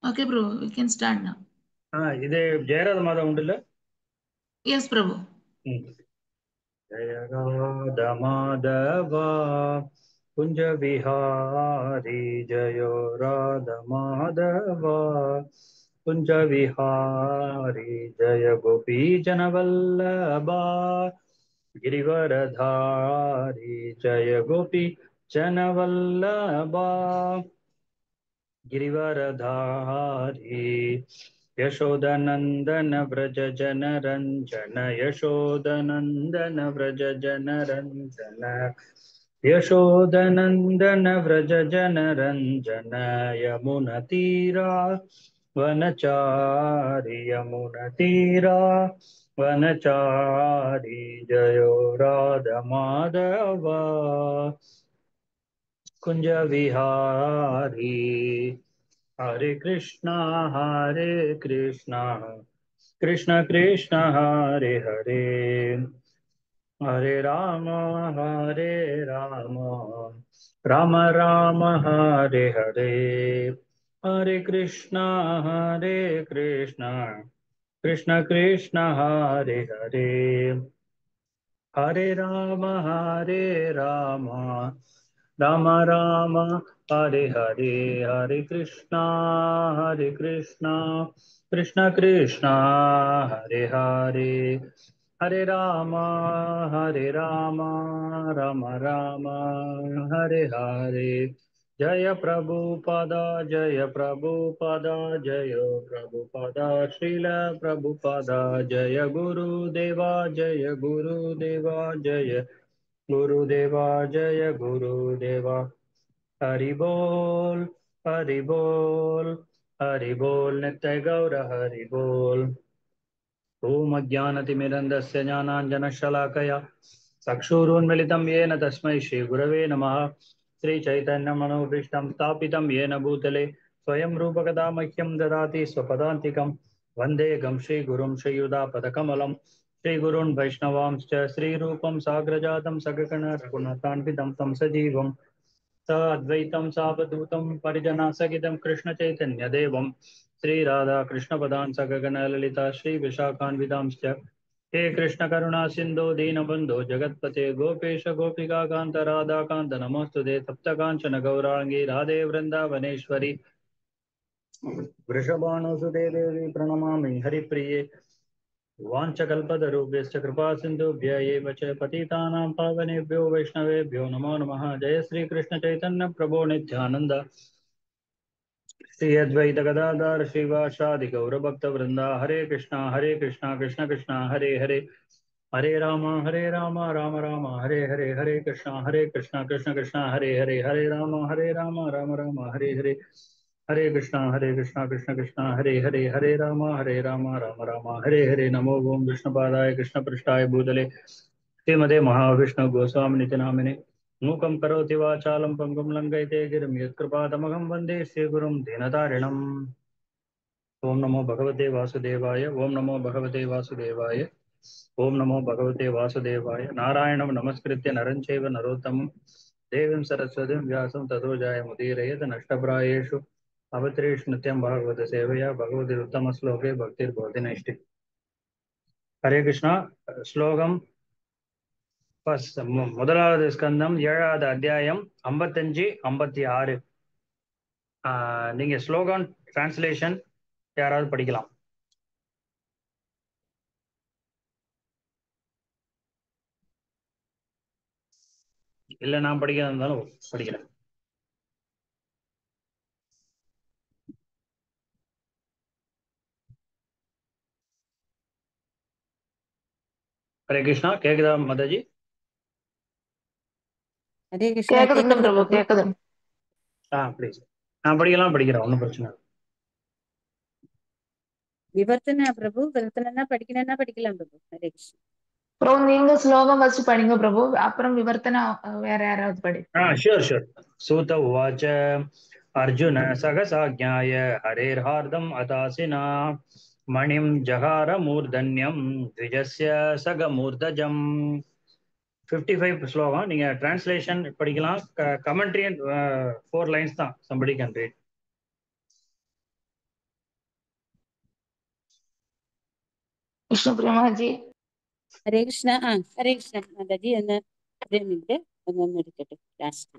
Okay, Prabhu, we can start now. இது ஜெயராத மாதம் உண்டுல்ல? Yes, Prabhu. ஜெயராத மாதவா குஞ்ச விஹாரி ஜயோ ராத மாதவா குஞ்ச விஹாரி ஜய கோபி ஜனவல்லபா गिरिवरधारी जय गोपी जनवल्लभा गिरिवरधारी यशोदनन्दन व्रज जनरञ्जन यशोदनन्दन व्रज जनरञ्जन यशोदनन्दन व्रज जनरञ्जन यमुनतीरा वनचारि यमुनतीरा वनचारि जयो राधमाधव कुंज विहारी हरे कृष्णा कृष्ण कृष्ण हरे हरे हरे राम राम राम हरे हरे हरे कृष्णा कृष्ण कृष्ण हरे हरे हरे राम राम राम हरे हरे हरे कृष्णा कृष्ण कृष्ण हरे हरे हरे राम राम राम हरे हरे जय प्रभुपदा जय प्रभुपदा जय प्रभुपदा श्रील प्रभुपदा जय गुरुदेवा जय गुरुदेवा जय गुरुदेवा जय गुरुदेवा हरि बोल हरि बोल हरि बोल नित्य गौर हरि बोल ओम अज्ञानतिमिरन्दस्य ज्ञानाञ्जनशलाकया चक्षुरुन्मिलितं येन तस्मै श्रीगुरवे नमः श्रीचैतन्यमनोभीष्टं स्थापितं येन भूतले स्वयं रूपकदा मह्यं ददाति स्वपदान्तिकं वन्देऽहं श्रीगुरुं श्रीयुतापदकमलं श्रीगुरून् वैष्णवांश्च श्रीरूपं साग्रजातं सगगण रघुनाथान्वितं तं सजीवं अद्वैतं सावधूतं परिजनासहितं कृष्णचैतन्यदेवं श्रीराधा कृष्णपदान् सगगण ललिता श्रीविशाखान्वितांश्च हे कृष्ण करुणा सिन्धो दीनबन्धो जगत्पते गोपेश गोपिका कान्त राधा कान्त नमोऽस्तुते सप्तकाञ्चन गौराङ्गी राधे वृन्दावनेश्वरी वृषभानुसुते देवी प्रणमामि हरिप्रिये वाञ्छकल्पतरुभ्यश्च कृपा सिन्धुभ्य एव च पतितानां पावनेभ्यो वैष्णवेभ्यो नमो नमः जय श्रीकृष्ण चैतन्य प्रभो नित्यानन्द श्री अद्वैत गदाधर श्रीवासादि गौरभक्तवृंदा हरे कृष्णा कृष्ण कृष्णा हरे हरे हरे राम राम राम हरे हरे हरे कृष्ण कृष्ण कृष्ण हरे हरे हरे राम राम राम हरे हरे हरे कृष्ण कृष्ण कृष्ण हरे हरे हरे राम राम राम हरे हरे नमो ओम विष्णुपादाय कृष्ण पृष्ठाय भूतले श्रीमते महाविष्णु गोस्वामी नित्य नामिने मूकं करोति वाचालं पङ्गुं लङ्घयते गिरिं यत्कृपातमहं वन्दे श्रीगुरुं दीनतारिणम् ओम नमो भगवते वासुदेवाय ओम नमो भगवते वासुदेवाय ओम नमो भगवते वासुदेवाय नारायणं नमस्कृत्य नरं चैव नरोत्तमं देवीं सरस्वतीं व्यासं ततो जयमुदीरयेत् नष्टप्रायेषु अवत्रेषु नित्यं भागवत सेवया भगवतीरुत्तमश्लोके भक्तिर्भवति नैष्टिकी हरे कृष्णा श्लोकम ஃபர்ஸ்ட் முதலாவது ஸ்கந்தம் 7வது அத்தியாயம் 55 56. நீங்க ஸ்லோகன் டிரான்ஸ்லேஷன் யாராவது படிக்கலாம்? இல்ல நான் படிக்கிறதா இருந்தாலும் படிக்கிறேன். ஹரே கிருஷ்ணா. கேக்குதா மாதாஜி? ஹரே கிருஷ்ணா. கேக்குதுங்க பிரபு, கேக்குது. ப்ளீஸ். நான் படிக்கிறேன், ஒன்றும் பிரச்சனை இல்லை. விவர்த்தனா பிரபு, விவர்த்தனா படிக்கணும்னா படிக்கலாம் பிரபு. ஹரே கிருஷ்ணா. பிரபு நீங்க ஸ்லோகம் ஃபர்ஸ்ட் படிங்க பிரபு, அப்புறம் விவர்த்தனா வேற யாராவது படி. ஷூர். சூத உவாச்ச அர்ஜுன சகசாஜ்ஞாய ஹரேர்ஹார்தம் அதாசினா மணிம் ஜகார மூர்தன்யம் த்விஜஸ்ய சகமூர்தஜம். 55 ஸ்லோகம். நீங்க டிரான்ஸ்லேஷன் படிக்கலாம். கமெண்ட்ரி 4 லைன்ஸ் தான். somebody can read. Vishnupriya mataji. Hare Krishna. Hare Krishna mataji. ഒന്ന് ഒരു മിനിറ്റ് ഒന്നൊന്ന് എടുക്കട്ടെ. ലാസ്റ്റ്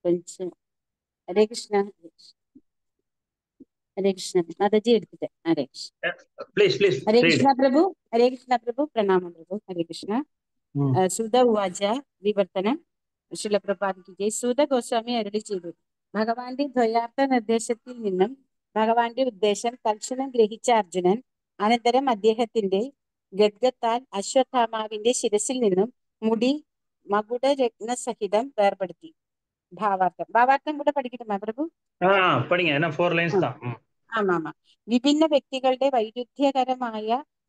కొంచెం. ഹരേ കൃഷ്ണ. ഹരേ കൃഷ്ണ മാതാജി എടുത്തിട്ട്. ഹരേ Krishna. Please, please Hare read. Krishna പ്രഭു. ഹരേ കൃഷ്ണ പ്രഭു. പ്രണാമം പ്രഭു. ഹരേ കൃഷ്ണ. സുധ ഉവാച വിവർത്തനം. ശിലപ്രഭാതിക്ക് ജയ്. സൂത ഗോസ്വാമി അരുളി ചെയ്തു, ഭഗവാന്റെ ദ്വയാർത്ഥ നിർദ്ദേശത്തിൽ നിന്നും ഭഗവാന്റെ ഉദ്ദേശം തൽക്ഷണം ഗ്രഹിച്ച അർജുനൻ അനന്തരം അദ്ദേഹത്തിന്റെ ഗദ്ഗത്താൽ അശ്വത്ഥാമാവിന്റെ ശിരസിൽ നിന്നും മുടി മകുടരത്നസഹിതം വേർപെടുത്തി. ഭാവാർത്ഥം കൂടെ പഠിക്കട്ടുമാ പ്രഭു? படிங்க. ஏன்னா 4 lines தான். ആമാ. വിഭിന്ന വ്യക്തികളുടെ വൈരുദ്ധ്യകരമായ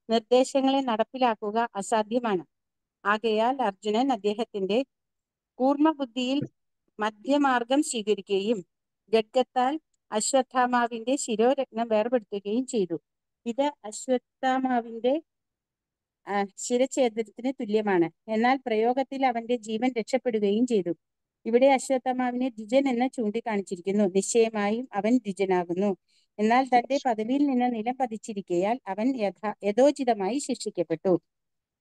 നിർദ്ദേശങ്ങളെ നടപ്പിലാക്കുക അസാധ്യമാണ്. ആകയാൽ അർജുനൻ അദ്ദേഹത്തിന്റെ കൂർമ്മബുദ്ധിയിൽ മധ്യമാർഗം സ്വീകരിക്കുകയും ഗദ്ഗത്താൽ അശ്വത്ഥാമാവിന്റെ ശിരോരത്നം വേർപെടുത്തുകയും ചെയ്തു. ഇത് അശ്വത്ഥാമാവിന്റെ ശിരഛേദത്തിന് തുല്യമാണ്. എന്നാൽ പ്രയോഗത്തിൽ അവന്റെ ജീവൻ രക്ഷപ്പെടുകയും ചെയ്തു. ഇവിടെ അശ്വത്ഥാമാവിനെ ദ്വിജൻ എന്ന് ചൂണ്ടിക്കാണിച്ചിരിക്കുന്നു. നിശ്ചയമായും അവൻ ദ്വിജനാകുന്നു. എന്നാൽ തന്റെ പദവിയിൽ നിന്ന് നിലം പതിച്ചിരിക്കയാൽ അവൻ യഥോചിതമായി ശിക്ഷിക്കപ്പെട്ടു.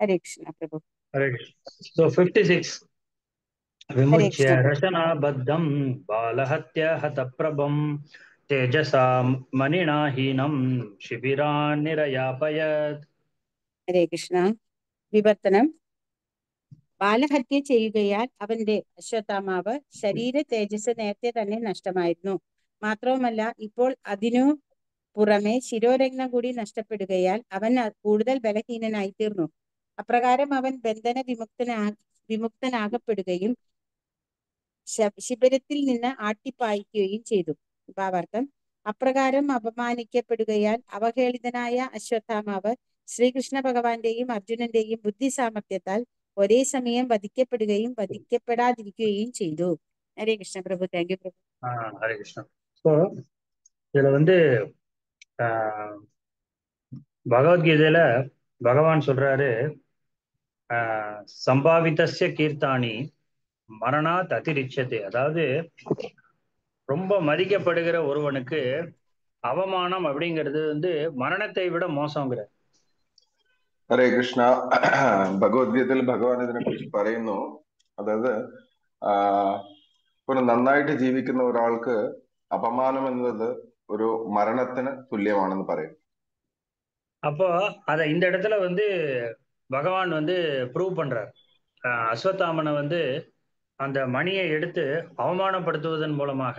ഹരേ കൃഷ്ണ പ്രഭു. Hare Krishna. So 56. വിമുച്യ രശനാബദ്ധം ബാലഹത്യ ഹതപ്രഭം തേജസാ മണിനാഹീനം ശിബിരാൻ നിരയാപയത്. ഹരേ കൃഷ്ണ. വിവർത്തനം. ബാലഹത്യ ചെയ്യുകയാൽ അവന്റെ അശ്വത്ഥാമാവ് ശരീര തേജസ് നേരത്തെ തന്നെ നഷ്ടമായിരുന്നു. മാത്രവുമല്ല ഇപ്പോൾ അതിനു പുറമെ ശിരോരത്നം കൂടി നഷ്ടപ്പെടുകയാൽ അവൻ കൂടുതൽ ബലഹീനനായി തീർന്നു. അപ്രകാരം അവൻ ബന്ധന വിമുക്തനാകപ്പെടുകയും ശിബിരത്തിൽ നിന്ന് ആട്ടിപ്പായിക്കുകയും ചെയ്തു. ഭാവാർത്ഥം. അപ്രകാരം അപമാനിക്കപ്പെടുകയാൽ അവഹേളിതനായ അശ്വത്ഥാമാവ് ശ്രീകൃഷ്ണ ഭഗവാന്റെയും അർജുനന്റെയും ബുദ്ധി സാമർത്ഥ്യത്താൽ ഒരേ സമയം വധിക്കപ്പെടുകയും വധിക്കപ്പെടാതിരിക്കുകയും ചെയ്തു. Hare Krishna Prabhu. Thank you Prabhu. Hare Krishna. So இதுல பகவத்கீதையில பகவான் சொல்றாரு, சம்பாவிதஸ்ய கீர்த்தானி மரணாத் அதிரிச்சதே. அதாவது ரொம்ப மதிக்கப்படுகிற ஒருவனுக்கு அவமானம் அப்படிங்கிறது மரணத்தை விட மோசங்கிற. ഹരേ കൃഷ്ണ. ഭഗവത്ഗീതയിൽ ഭഗവാൻ ഇതിനെ കുറിച്ച് പറയുന്നു. അതായത് ഒരു നന്നായിട്ട് ജീവിക്കുന്ന ഒരാൾക്ക് അപമാനം എന്നത് ഒരു മരണത്തിന് തുല്യമാണെന്ന് പറയും. அப்போ அதை இந்த இடத்துல பகவான் ப்ரூவ் பண்றார். அஸ்வத்தாமனை அந்த மணியை எடுத்து அவமானப்படுத்துவதன் மூலமாக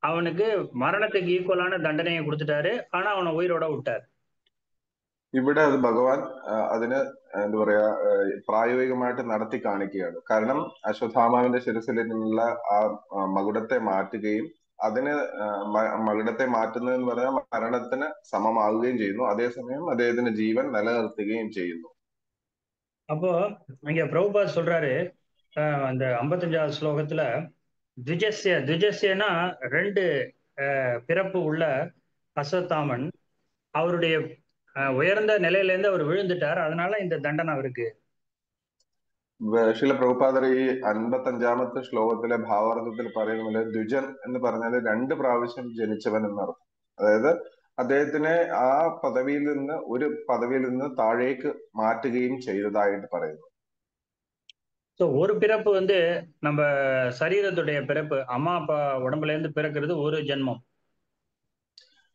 அவனுக்கு மரணத்துக்கு ஈக்குவலான தண்டனையை கொடுத்துட்டாரு. ஆனா அவனை உயிரோட விட்டார். ഇവിടെ അത് ഭഗവാൻ അതിന് എന്താ പറയാ പ്രായോഗികമായിട്ട് നടത്തി കാണിക്കുകയാണ്. കാരണം അശ്വത്ഥാമാവിന്റെ ശിരസിൽ നിന്നുള്ള ആ മകുടത്തെ മാറ്റുകയും അതിന് മകുടത്തെ മാറ്റുന്നതെന്ന് പറഞ്ഞാൽ മരണത്തിന് സമമാവുകയും ചെയ്യുന്നു. അതേസമയം അദ്ദേഹത്തിന്റെ ജീവൻ നിലനിർത്തുകയും ചെയ്യുന്നു. அப்போ இங்க பிரபுபாத் சொல்றாரு, அந்த 55வது ஸ்லோகத்துல த்விஜஸ்யனா 2 பிறப்பு உள்ள அஸ்வத்தாமன் அவருடைய உயர்ந்த நிலையில இருந்து அவர் விழுந்துட்டார். அதனால இந்த தண்டனை அவருக்கு. ശില പ്രഭുപാദർ ഈ 55ാമത്തെ ശ്ലോകത്തിലെ ഭാവാർത്ഥത്തിൽ പറയുന്നത് ദ്വിജൻ എന്ന് പറഞ്ഞാൽ 2 പ്രാവശ്യം ജനിച്ചവൻ എന്നർത്ഥം. അതായത് അദ്ദേഹത്തിനെ ആ ഒരു പദവിയിൽ നിന്ന് താഴേക്ക് മാറ്റുകയും ചെയ്തതായിട്ട് പറയുന്നു. ஒரு பிறப்பு நம்ம சரீரத்துடைய பிறப்பு, அம்மா அப்பா உடம்புல இருந்து பிறக்கிறது ஒரு ஜென்மம்.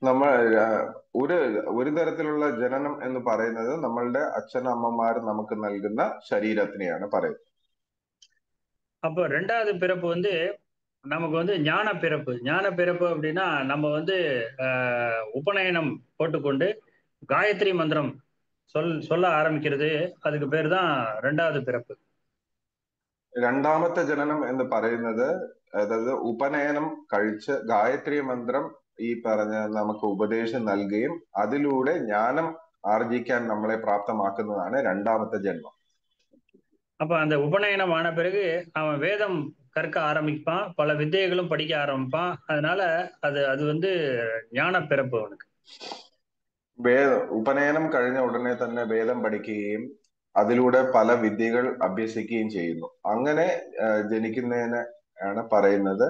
നമ്മൾ ഒരു തരത്തിലുള്ള ജനനം എന്ന് പറയുന്നത് നമ്മളുടെ അച്ഛനമ്മമാർ നമുക്ക് നൽകുന്ന ശരീരത്തിനെയാണ് പറയുന്നത്. அப்போ 2வது பிறப்பு நமக்கு ஞான பிறப்பு. ஞான பிறப்பு அப்படின்னா நம்ம உபநயனம் போட்டுக்கொண்டு காயத்ரி மந்திரம் சொல்ல ஆரம்பிக்கிறது. அதுக்கு பேர் தான் 2வது பிறப்பு. രണ്ടാമത്തെ ജനനം എന്ന് പറയുന്നത് അതായത് ഉപനയനം കഴിച്ച് ഗായത്രി മന്ത്രം ഈ പറഞ്ഞ നമുക്ക് ഉപദേശം നൽകുകയും അതിലൂടെ ജ്ഞാനം ആർജിക്കാൻ നമ്മളെ പ്രാപ്തമാക്കുന്നതാണ് 2ാമത്തെ ജന്മം. அப்ப அந்த உபநயனம் ஆன பிறகு அவன் வேதம் கற்க ஆரம்பிப்பான், பல வித்தைகளும் படிக்க ஆரம்பிப்பான். அதனால அது ஞான பிறப்பு அவனுக்கு. ഉപനയനം കഴിഞ്ഞ ഉടനെ തന്നെ വേദം പഠിക്കുകയും അതിലൂടെ പല വിദ്യകൾ അഭ്യസിക്കുകയും ചെയ്യുന്നു. അങ്ങനെ ജനിക്കുന്നതിന് ആണ് പറയുന്നത്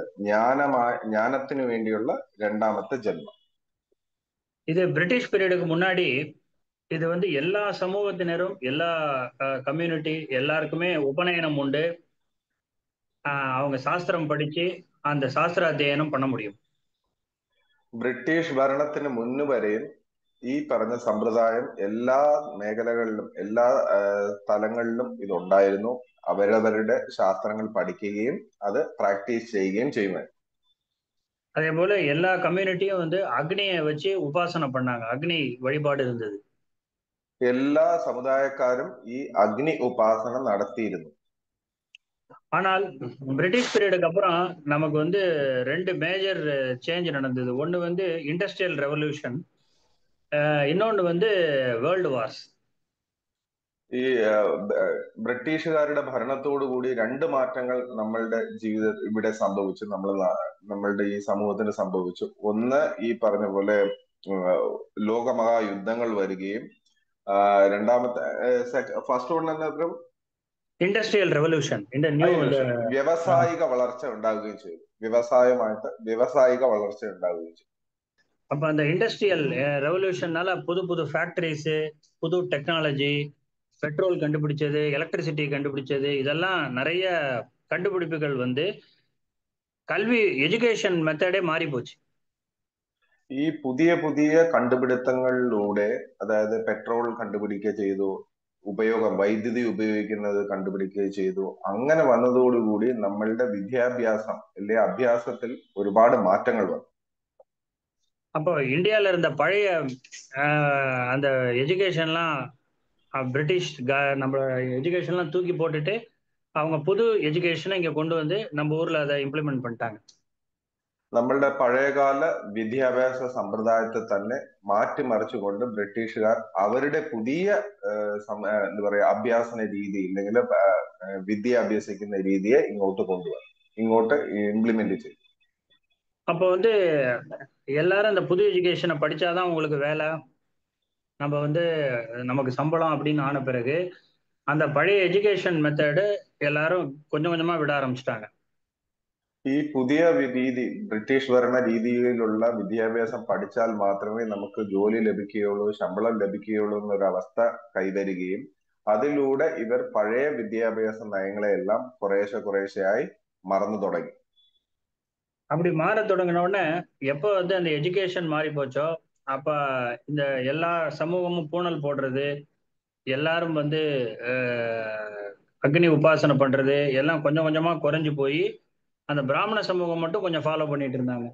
ஞானத்திനു വേണ്ടിയുള്ള 2ാമത്തെ ജന്മം. இது பிரிட்டிஷ் பீரியடுக்கு முன்னாடி இது வந்து எல்லா சமூகத்தினரும் எல்லா கம்யூனிட்டி எல்லாருக்குமே உபநயனம் உண்டு. அவங்க சாஸ்திரம் படிச்சு அந்த சாஸ்திர அத்தியனம் பண்ண முடியும். ബ്രിട്ടീഷ് ഭരണത്തിന് മുന്നു വരെയും ഈ പറഞ്ഞ സമ്പ്രദായം എല്ലാ മേഖലകളിലും എല്ലാ സ്ഥലങ്ങളിലും ഇതുണ്ടായിരുന്നു. അവരവരുടെ ശാസ്ത്രങ്ങൾ പഠിക്കുകയും അത് പ്രാക്ടീസ് ചെയ്യുകയും ചെയ്യുന്നത്. அதே போல எல்லா கம்யூனிட்டியும் வந்து அக்னியை வச்சு உபாசனை பண்ணாங்க. அக்னி வழிபாடு இருந்தது. എല്ലാ സമുദായക്കാരും ഈ അഗ്നി ഉപാസന നടത്തിയിരുന്നു. ஆனால் பிரிட்டிஷ் பீரியடுக்கு அப்புறம் நமக்கு வந்து 2 மேஜர் சேஞ்ச் நடந்தது. ஒன்று வந்து இண்டஸ்ட்ரியல் ரெவல்யூஷன், இன்னொன்று வந்து வேர்ல்டு வார்ஸ். ഈ ബ്രിട്ടീഷുകാരുടെ ഭരണത്തോടു കൂടി 2 മാറ്റങ്ങൾ നമ്മളുടെ ഇവിടെ സംഭവിച്ചു. നമ്മളുടെ ഈ സമൂഹത്തിന് സംഭവിച്ചു. ഒന്ന് ഈ പറഞ്ഞ പോലെ ലോകമഹായുദ്ധങ്ങൾ വരികയും രണ്ടാമത്തെ ഫസ്റ്റ് വൺ എന്നത്ര ഇൻഡസ്ട്രിയൽ റെവല്യൂഷൻ, വ്യവസായിക വളർച്ച ഉണ്ടാവുകയും ചെയ്തു. വ്യവസായിക വളർച്ച ഉണ്ടാവുകയും ചെയ്തു. அப்ப அந்த இண்டஸ்ட்ரியல் ரெவல்யூஷன்னால புது புது ஃபேக்டரிஸ், புது டெக்னாலஜி, பெட்ரோல் கண்டுபிடிச்சது, எலக்ட்ரிசிட்டி கண்டுபிடிச்சது, இதெல்லாம் நிறைய கண்டுபிடிப்புகள் வந்து கல்வி எஜுகேஷன் மெத்தடே மாறி போச்சு. ഈ പുതിയ പുതിയ കണ്ടുപിടുത്തങ്ങളിലൂടെ, അതായത് പെട്രോൾ കണ്ടുപിടിക്കുക ചെയ്തു, വൈദ്യുതി ഉപയോഗിക്കുന്നത് കണ്ടുപിടിക്കുകയും ചെയ്തു. അങ്ങനെ വന്നതോടുകൂടി നമ്മളുടെ വിദ്യാഭ്യാസം അല്ലെ അഭ്യാസത്തിൽ ഒരുപാട് മാറ്റങ്ങൾ വന്നു. அப்போ இந்தியாவில் இருந்த பழைய அந்த எஜுகேஷன்லாம் பிரிட்டிஷ் நம்ம எஜுகேஷன்லாம் தூக்கி போட்டுட்டு அவங்க புது எஜுகேஷனை இங்கே கொண்டு வந்து நம்ம ஊரில் அதை இம்ப்ளிமெண்ட் பண்ணிட்டாங்க. നമ്മളുടെ പഴയകാല വിദ്യാഭ്യാസ സമ്പ്രദായത്തെ തന്നെ മാറ്റിമറിച്ചുകൊണ്ട് ബ്രിട്ടീഷുകാർ അവരുടെ പുതിയ എന്താ പറയാ അഭ്യാസന രീതി അല്ലെങ്കിൽ വിദ്യ അഭ്യസിക്കുന്ന രീതിയെ ഇങ്ങോട്ട് കൊണ്ടുവന്നു, ഇങ്ങോട്ട് ഇംപ്ലിമെന്റ് ചെയ്തു. அப்போ வந்து எல்லாரும் அந்த புது எஜுகேஷனை படிச்சாதான் உங்களுக்கு வேலை, நம்ம வந்து நமக்கு சம்பளம் அப்படின்னு ஆன பிறகு அந்த பழைய எஜுகேஷன் மெத்தடு எல்லாரும் கொஞ்சம் கொஞ்சமா விட ஆரம்பிச்சிட்டாங்க. ഈ പുതിയ രീതി, ബ്രിട്ടീഷ് ഭരണ രീതിയിലുള്ള വിദ്യാഭ്യാസം പഠിച്ചാൽ മാത്രമേ നമുക്ക് ജോലി ലഭിക്കുകയുള്ളൂ, ശമ്പളം ലഭിക്കുകയുള്ളൂ എന്നൊരവസ്ഥ കൈവരികയും അതിലൂടെ ഇവർ പഴയ വിദ്യാഭ്യാസ നയങ്ങളെല്ലാം കുറേശ്ശെയായി മറന്നു തുടങ്ങി. அப்படி மாற தொடங்கின உடனே எப்போ வந்து அந்த எஜுகேஷன் மாறி போச்சோ அப்ப இந்த எல்லா சமூகமும் பூணல் போடுறது, எல்லாரும் வந்து அக்னி உபாசனை பண்றது எல்லாம் கொஞ்சம் கொஞ்சமா குறைஞ்சு போய் அந்த பிராமண சமூகம் மட்டும் கொஞ்சம் ஃபாலோ பண்ணிட்டு இருந்தாங்க.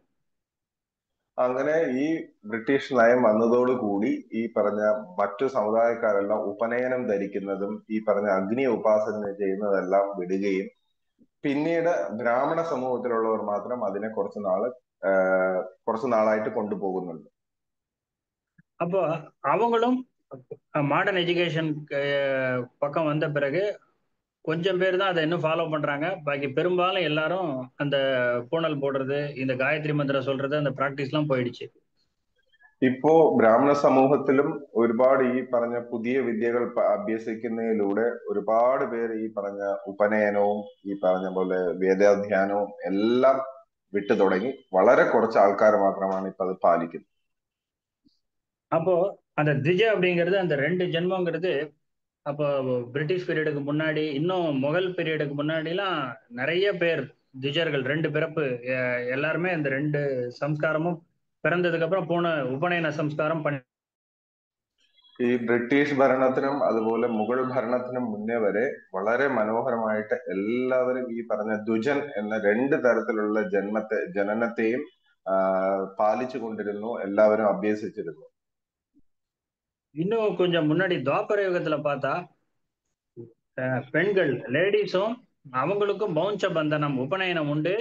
അങ്ങനെ ഈ ബ്രിട്ടീഷ് നയം വന്നതോടുകൂടി ഈ പറഞ്ഞ മറ്റു സമുദായക്കാരെല്ലാം ഉപനയനം ധരിക്കുന്നതും ഈ പറഞ്ഞ അഗ്നി ഉപാസന ചെയ്യുന്നതെല്ലാം വിടുകയും പിന്നീട് ബ്രാഹ്മണ സമൂഹത്തിലുള്ളവർ മാത്രം അതിനെ കുറച്ചു നാളായിട്ട് കൊണ്ടുപോകുന്നുണ്ട്. அப்போ அவங்களும் மாடர்ன் எஜுகேஷன் பக்கம் வந்த பிறகு கொஞ்சம் பேர் தான் அதை இன்னும் ஃபாலோ பண்றாங்க. பாக்கி பெரும்பாலும் எல்லாரும் அந்த பூணல் போடுறது, இந்த காயத்ரி மந்திரம் சொல்றது, அந்த பிராக்டிஸ்லாம் போயிடுச்சு. ഇപ്പോ ബ്രാഹ്മണ സമൂഹത്തിലും ഒരുപാട് ഈ പറഞ്ഞ പുതിയ വിദ്യകൾ അഭ്യസിക്കുന്നതിലൂടെ ഒരുപാട് പേര് ഈ പറഞ്ഞ ഉപനയനവും ഈ പറഞ്ഞ പോലെ വേദാധ്യാനവും എല്ലാം വിട്ടു തുടങ്ങി. വളരെ കുറച്ച് ആൾക്കാർ മാത്രമാണ് ഇപ്പൊ അത് പാലിക്കുന്നത്. அப்போ அந்த திஜ அப்படிங்கிறது, அந்த 2 ஜென்மங்கிறது அப்போ பிரிட்டிஷ் பீரியடுக்கு முன்னாடி, இன்னும் முகல் பீரியடுக்கு முன்னாடிலாம் நிறைய பேர் திஜர்கள் 2 பிறப்பு எல்லாருமே அந்த 2 சம்ஸ்காரமும் பிறந்ததுக்கு அப்புறம் உபநயன சம்ஸ்காரம் பண்ணி. ഈ ബ്രിട്ടീഷ് ഭരണത്തിനും അതുപോലെ മുഗൾ ഭരണത്തിനും മുന്നേ വരെ വളരെ മനോഹരമായിട്ട് എല്ലാവരും ഈ പറഞ്ഞ ദുജൻ എന്ന 2 തരത്തിലുള്ള ജനനത്തെയും പാലിച്ചു കൊണ്ടിരുന്നു, എല്ലാവരും അഭ്യസിച്ചിരുന്നു. இன்னும் கொஞ்சம் முன்னாடி துவாபர யுகத்துல பார்த்தா பெண்கள் லேடிஸும் அவங்களுக்கும் பௌஞ்ச பந்தனம் உபநயனம் உண்டு,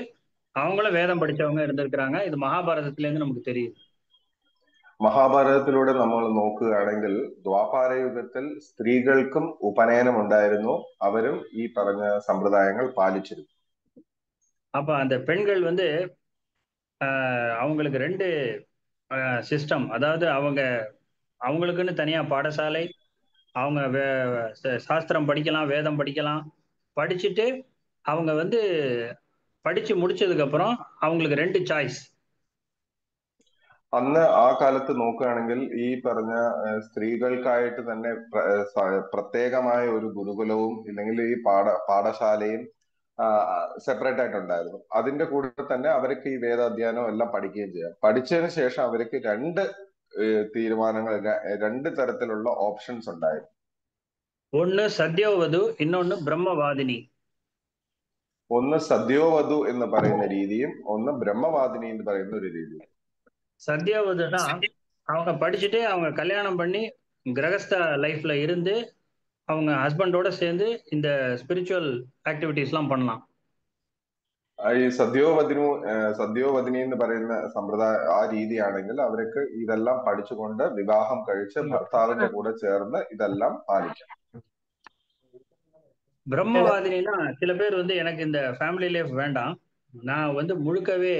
அவங்களும் வேதம் படிச்சவங்க இருந்திருக்கிறாங்க. இது மகாபாரதத்துல இருந்து நமக்கு தெரியுது. മഹാഭാരതത്തിലൂടെ നമ്മൾ നോക്കുകയാണെങ്കിൽ ദ്വാപാര യുഗത്തിൽ സ്ത്രീകൾക്കും ഉപനയനം ഉണ്ടായിരുന്നു, അവരും ഈ പറഞ്ഞ സമ്പ്രദായങ്ങൾ പാലിച്ചിരുന്നു. அப்ப அந்த பெண்கள் வந்து அவங்களுக்கு 2 சிஸ்டம், அதாவது அவங்களுக்குன்னு தனியா பாடசாலை, அவங்க சாஸ்திரம் படிக்கலாம், வேதம் படிக்கலாம். படிச்சுட்டு அவங்க வந்து படிச்சு முடிச்சதுக்கு அப்புறம் அவங்களுக்கு 2 சாய்ஸ். അന്ന് ആ കാലത്ത് നോക്കുകയാണെങ്കിൽ ഈ പറഞ്ഞ സ്ത്രീകൾക്കായിട്ട് തന്നെ പ്രത്യേകമായ ഒരു ഗുരുകുലവും ഇല്ലെങ്കിൽ ഈ പാഠശാലയും സെപ്പറേറ്റ് ആയിട്ടുണ്ടായിരുന്നു. അതിന്റെ കൂടെ തന്നെ അവർക്ക് ഈ വേദാധ്യയനം എല്ലാം പഠിക്കുകയും ചെയ്യാം. പഠിച്ചതിന് ശേഷം അവർക്ക് തീരുമാനങ്ങൾ, രണ്ട് തരത്തിലുള്ള ഓപ്ഷൻസ് ഉണ്ടായിരുന്നു. ഒന്ന് സദ്യോവധു, ഇന്നൊന്ന് ബ്രഹ്മവാദിനി. ഒന്ന് സദ്യോവധു എന്ന് പറയുന്ന രീതിയും ഒന്ന് ബ്രഹ്മവാദിനി എന്ന് പറയുന്ന ഒരു രീതിയും. சத்யாவதுனா அவங்க படிச்சுட்டு அவங்க கல்யாணம் பண்ணி கிரகஸ்த லைஃப்ல இருந்து அவங்க ஹஸ்பண்டோட சேர்ந்து இந்த ஸ்பிரிச்சுவல் ஆக்டிவிட்டிஸ்லாம் பண்ணலாம். ഈ സദ്യോവദിനി എന്ന് പറയുന്ന സമ്പ്രദായ ആ രീതിയാണെങ്കിൽ അവർക്ക് ഇതെല്ലാം പഠിച്ചുകൊണ്ട് വിവാഹം കഴിച്ച് ഭർത്താവിന്റെ കൂടെ ചേർന്ന് ഇതെല്ലാം പാലിക്കാം. பிரம்மவாதினா சில பேர் வந்து எனக்கு இந்த ஃபேமிலி லைஃப் வேண்டாம், நான் வந்து முழுக்கவே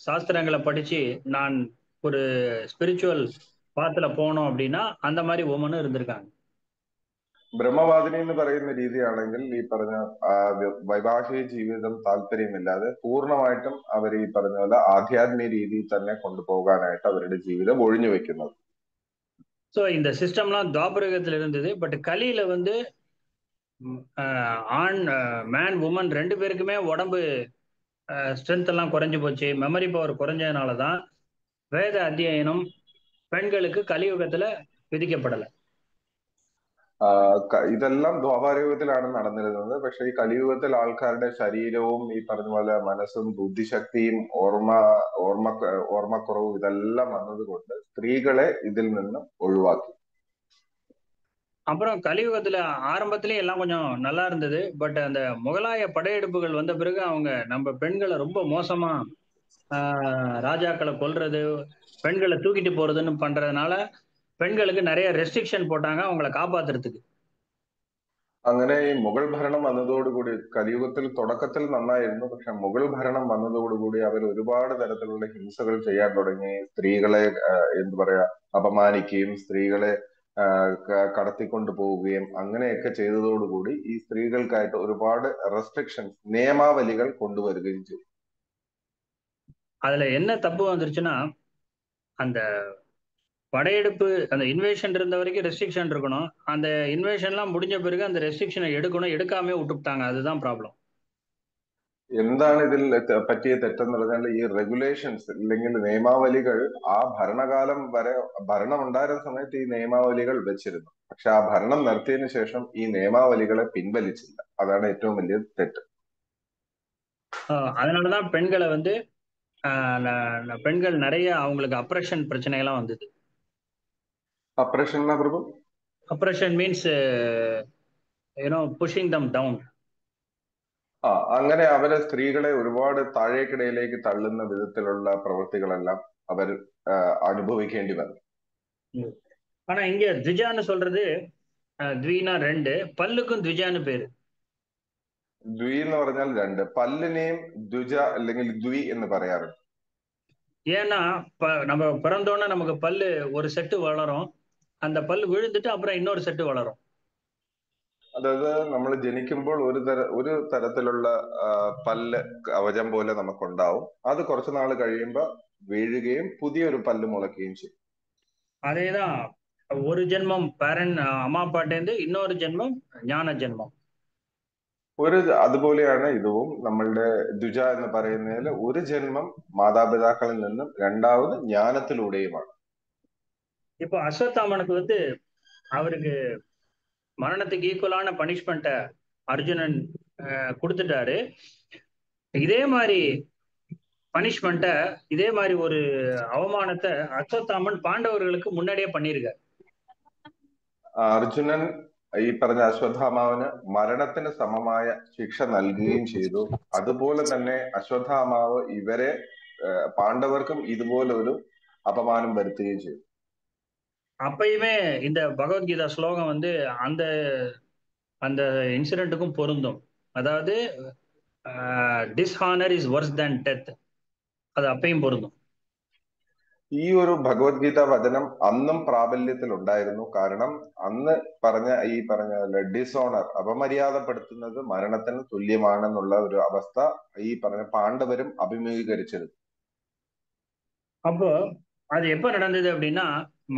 சாஸ்திரங்களை படிச்சு நான் ஒரு ஸ்பிரிச்சுவல் பாத்துல போனோம் அப்படின்னா அந்த மாதிரி உமனும் இருந்திருக்காங்க. ബ്രഹ്മവാദിനി എന്ന് പറയുന്ന രീതിയാണെങ്കിൽ ഈ പറഞ്ഞ വൈവാഹിക ജീവിതം താല്പര്യമില്ലാതെ പൂർണ്ണമായിട്ടും അവർ ഈ പറഞ്ഞ പോലെ ആധ്യാത്മിക രീതിയിൽ തന്നെ കൊണ്ടുപോകാനായിട്ട് അവരുടെ ജീവിതം ഒഴിഞ്ഞു വെക്കുന്നത്. ஸோ இந்த சிஸ்டம்லாம் துவாபரகத்தில் இருந்தது. பட் கலியில வந்து ஆண் மேன் உமன் ரெண்டு பேருக்குமே உடம்பு ஸ்ட்ரென்த் எல்லாம் குறைஞ்சு போச்சு, மெமரி பவர் குறைஞ்சதுனால தான் வேத அத்தியனம் பெண்களுக்கு கலியுகத்துல വിധിക്കപ്പെടല. ഇതെല്ലാം ദ്വാപരയുഗത്തിലാണ് നടന്നിരുന്നത്. പക്ഷെ ഈ കലിയുഗത്തിൽ ആൾക്കാരുടെ ശരീരവും ഈ പറഞ്ഞ പോലെ മനസ്സും ബുദ്ധിശക്തിയും ഓർമ്മക്കുറവും ഇതെല്ലാം വന്നതുകൊണ്ട് സ്ത്രീകളെ ഇതിൽ നിന്ന് ഒഴിവാക്കി. அப்புறம் கலியுகத்துல ஆரம்பத்திலேயே எல்லாம் கொஞ்சம் நல்லா இருந்தது. பட் அந்த முகலாய படையெடுப்புகள் வந்த பிறகு அவங்க நம்ம பெண்களை ரொம்ப மோசமா ராஜாக்களை கொல்றது, பெண்களை தூக்கிட்டு போறதுன்னு பண்றதுனால பெண்களுக்கு நிறைய ரெஸ்ட்ரிக்ஷன் போட்டாங்க அவங்களை காப்பாத்துறதுக்கு. അങ്ങനെ ഈ മുഗൾ ഭരണം വന്നതോടുകൂടി കലിയുഗത്തിൽ തുടക്കത്തിൽ നന്നായിരുന്നു. പക്ഷെ മുഗൾ ഭരണം വന്നതോടുകൂടി അവർ ഒരുപാട് തരത്തിലുള്ള ഹിംസകൾ ചെയ്യാൻ തുടങ്ങി. സ്ത്രീകളെ എന്തു പറയാ അപമാനിക്കുകയും സ്ത്രീകളെ കടത്തിക്കൊണ്ടു പോവുകയും അങ്ങനെയൊക്കെ ചെയ്തതോടുകൂടി ഈ സ്ത്രീകൾക്കായിട്ട് ഒരുപാട് റെസ്ട്രിക്ഷൻസ്, നിയമാവലികൾ കൊണ്ടുവരികയും ചെയ്തു. அதுல என்ன தப்பு வந்துருச்சுன்னா, அந்த படையெடுப்பு அந்த இன்வேஷன் இருந்த வரைக்கும் ரெஸ்ட்ரிக்ஷன் இருக்கணும். அந்த இன்வேஷன்லாம் முடிஞ்ச பிறகு அந்த ரெஸ்ட்ரிக்ஷனை எடுக்கணும், எடுக்காம விட்டுட்டாங்க. அதுதான் ப்ராப்ளம். എന്താണ് ഇതിൽ പറ്റിയ തെറ്റെന്ന് പറഞ്ഞാൽ ഈ റെഗുലേഷൻസ് അല്ലെങ്കിൽ നിയമാവലികൾ ആ ഭരണകാലം വരെ ഭരണം ഉണ്ടായിരുന്ന സമയത്ത് ഈ നിയമാവലികൾ വെച്ചിരുന്നു. പക്ഷെ ആ ഭരണം നിർത്തിയതിനു ശേഷം ഈ നിയമാവലികളെ പിൻവലിച്ചില്ല. അതാണ് ഏറ്റവും വലിയ തെറ്റ്. அதனாலதான் பெண்களை வந்து பெண்கள் நிறைய அவங்களுக்கு அப்ரஷன் பிரச்சனைகள்லாம் வந்தது. അപ്രഷൻ പ്രഭു? അപ്രഷൻ മീൻസ് പുഷിംഗ് ദം ഡൗൺ. അങ്ങനെ അവരെ സ്ത്രീകളെ ഒരുപാട് താഴേക്കിടയിലേക്ക് തള്ളുന്ന വിധത്തിലുള്ള പ്രവൃത്തികളെല്ലാം അവർ അനുഭവിക്കേണ്ടി വന്നു. ஆனா இங்க த்விஜான்னு சொல்றது ദ്വീന രണ്ട്, പല്ലുക്കും ദ്വിജാன்னு പേര്. ദ്വി എന്ന് പറഞ്ഞാൽ രണ്ട്, പല്ലിനെയും ദ്വിജ അല്ലെങ്കിൽ ദ്വി എന്ന് പറയാറുണ്ട്. ஏன்னா நம்ம பிறந்தோன்னே நமக்கு பல்லு ஒரு செட்டு வளரும், அந்த பல்லு விழுந்துட்டு அப்புறம் இன்னொரு செட்டு வளரும். അതായത് നമ്മൾ ജനിക്കുമ്പോൾ ഒരു തരത്തിലുള്ള പല്ല് കവചം പോലെ നമുക്കുണ്ടാവും. അത് കുറച്ചു നാൾ കഴിയുമ്പോൾ വീഴുകയും പുതിയൊരു പല്ല് മുളയ്ക്കുകയും ചെയ്യും. അതേதான் ഒരു ജന്മം അമ്മ അപ്പാട്ടേന്ന്, இன்னொரு ജന്മം ஞான ജന്മം. അതുപോലെയാണ് ഇതും. നമ്മളുടെ ദ്വിജ എന്ന് പറയുന്നതിൽ ഒരു ജന്മം മാതാപിതാക്കളിൽ നിന്നും രണ്ടാമത് ജ്ഞാനത്തിലൂടെയുമാണ്. இப்போ அஸ்வத்தாமனுக்கு வந்து அவருக்கு மரணத்துக்கு ஈக்குவலான பனிஷ்மெண்ட்டை அர்ஜுனன் கொடுத்துட்டாரு. இதே மாதிரி பனிஷ்மெண்ட்டை, இதே மாதிரி ஒரு அவமானத்தை அஸ்வத்தாமன் பாண்டவர்களுக்கு முன்னாடியே பண்ணியிருக்காரு. അർജുനൻ ഈ പറഞ്ഞ അശ്വത്ഥാമാവിന് മരണത്തിന് സമമായ ശിക്ഷ നൽകുകയും ചെയ്തു. അതുപോലെ തന്നെ അശ്വത്ഥാമാവ് ഇവരെ പാണ്ഡവർക്കും ഇതുപോലെ ഒരു അപമാനം വരുത്തുകയും ചെയ്തു. அப்பயுமே இந்த பகவத்கீதா ஸ்லோகம் வந்து அந்த அந்த இன்சிடென்ட்டுக்கும் பொருந்தும். அதாவது dishonour is worse than death, அது அப்பயும் பொருந்தும். ഈ ഒരു ഭഗവത്ഗീത വചനം അന്നും പ്രാബല്യത്തിൽ ഉണ്ടായിരുന്നു. കാരണം അന്ന് ഈ പറഞ്ഞ ഡിസോണർ, അപമര്യാദപ്പെടുത്തുന്നത് മരണത്തിന് തുല്യമാണെന്നുള്ള ഒരു അവസ്ഥ ഈ പറഞ്ഞ പാണ്ഡവരും അഭിമുഖീകരിച്ചിരുന്നു. அப்போ அது எப்ப நடந்தது அப்படின்னா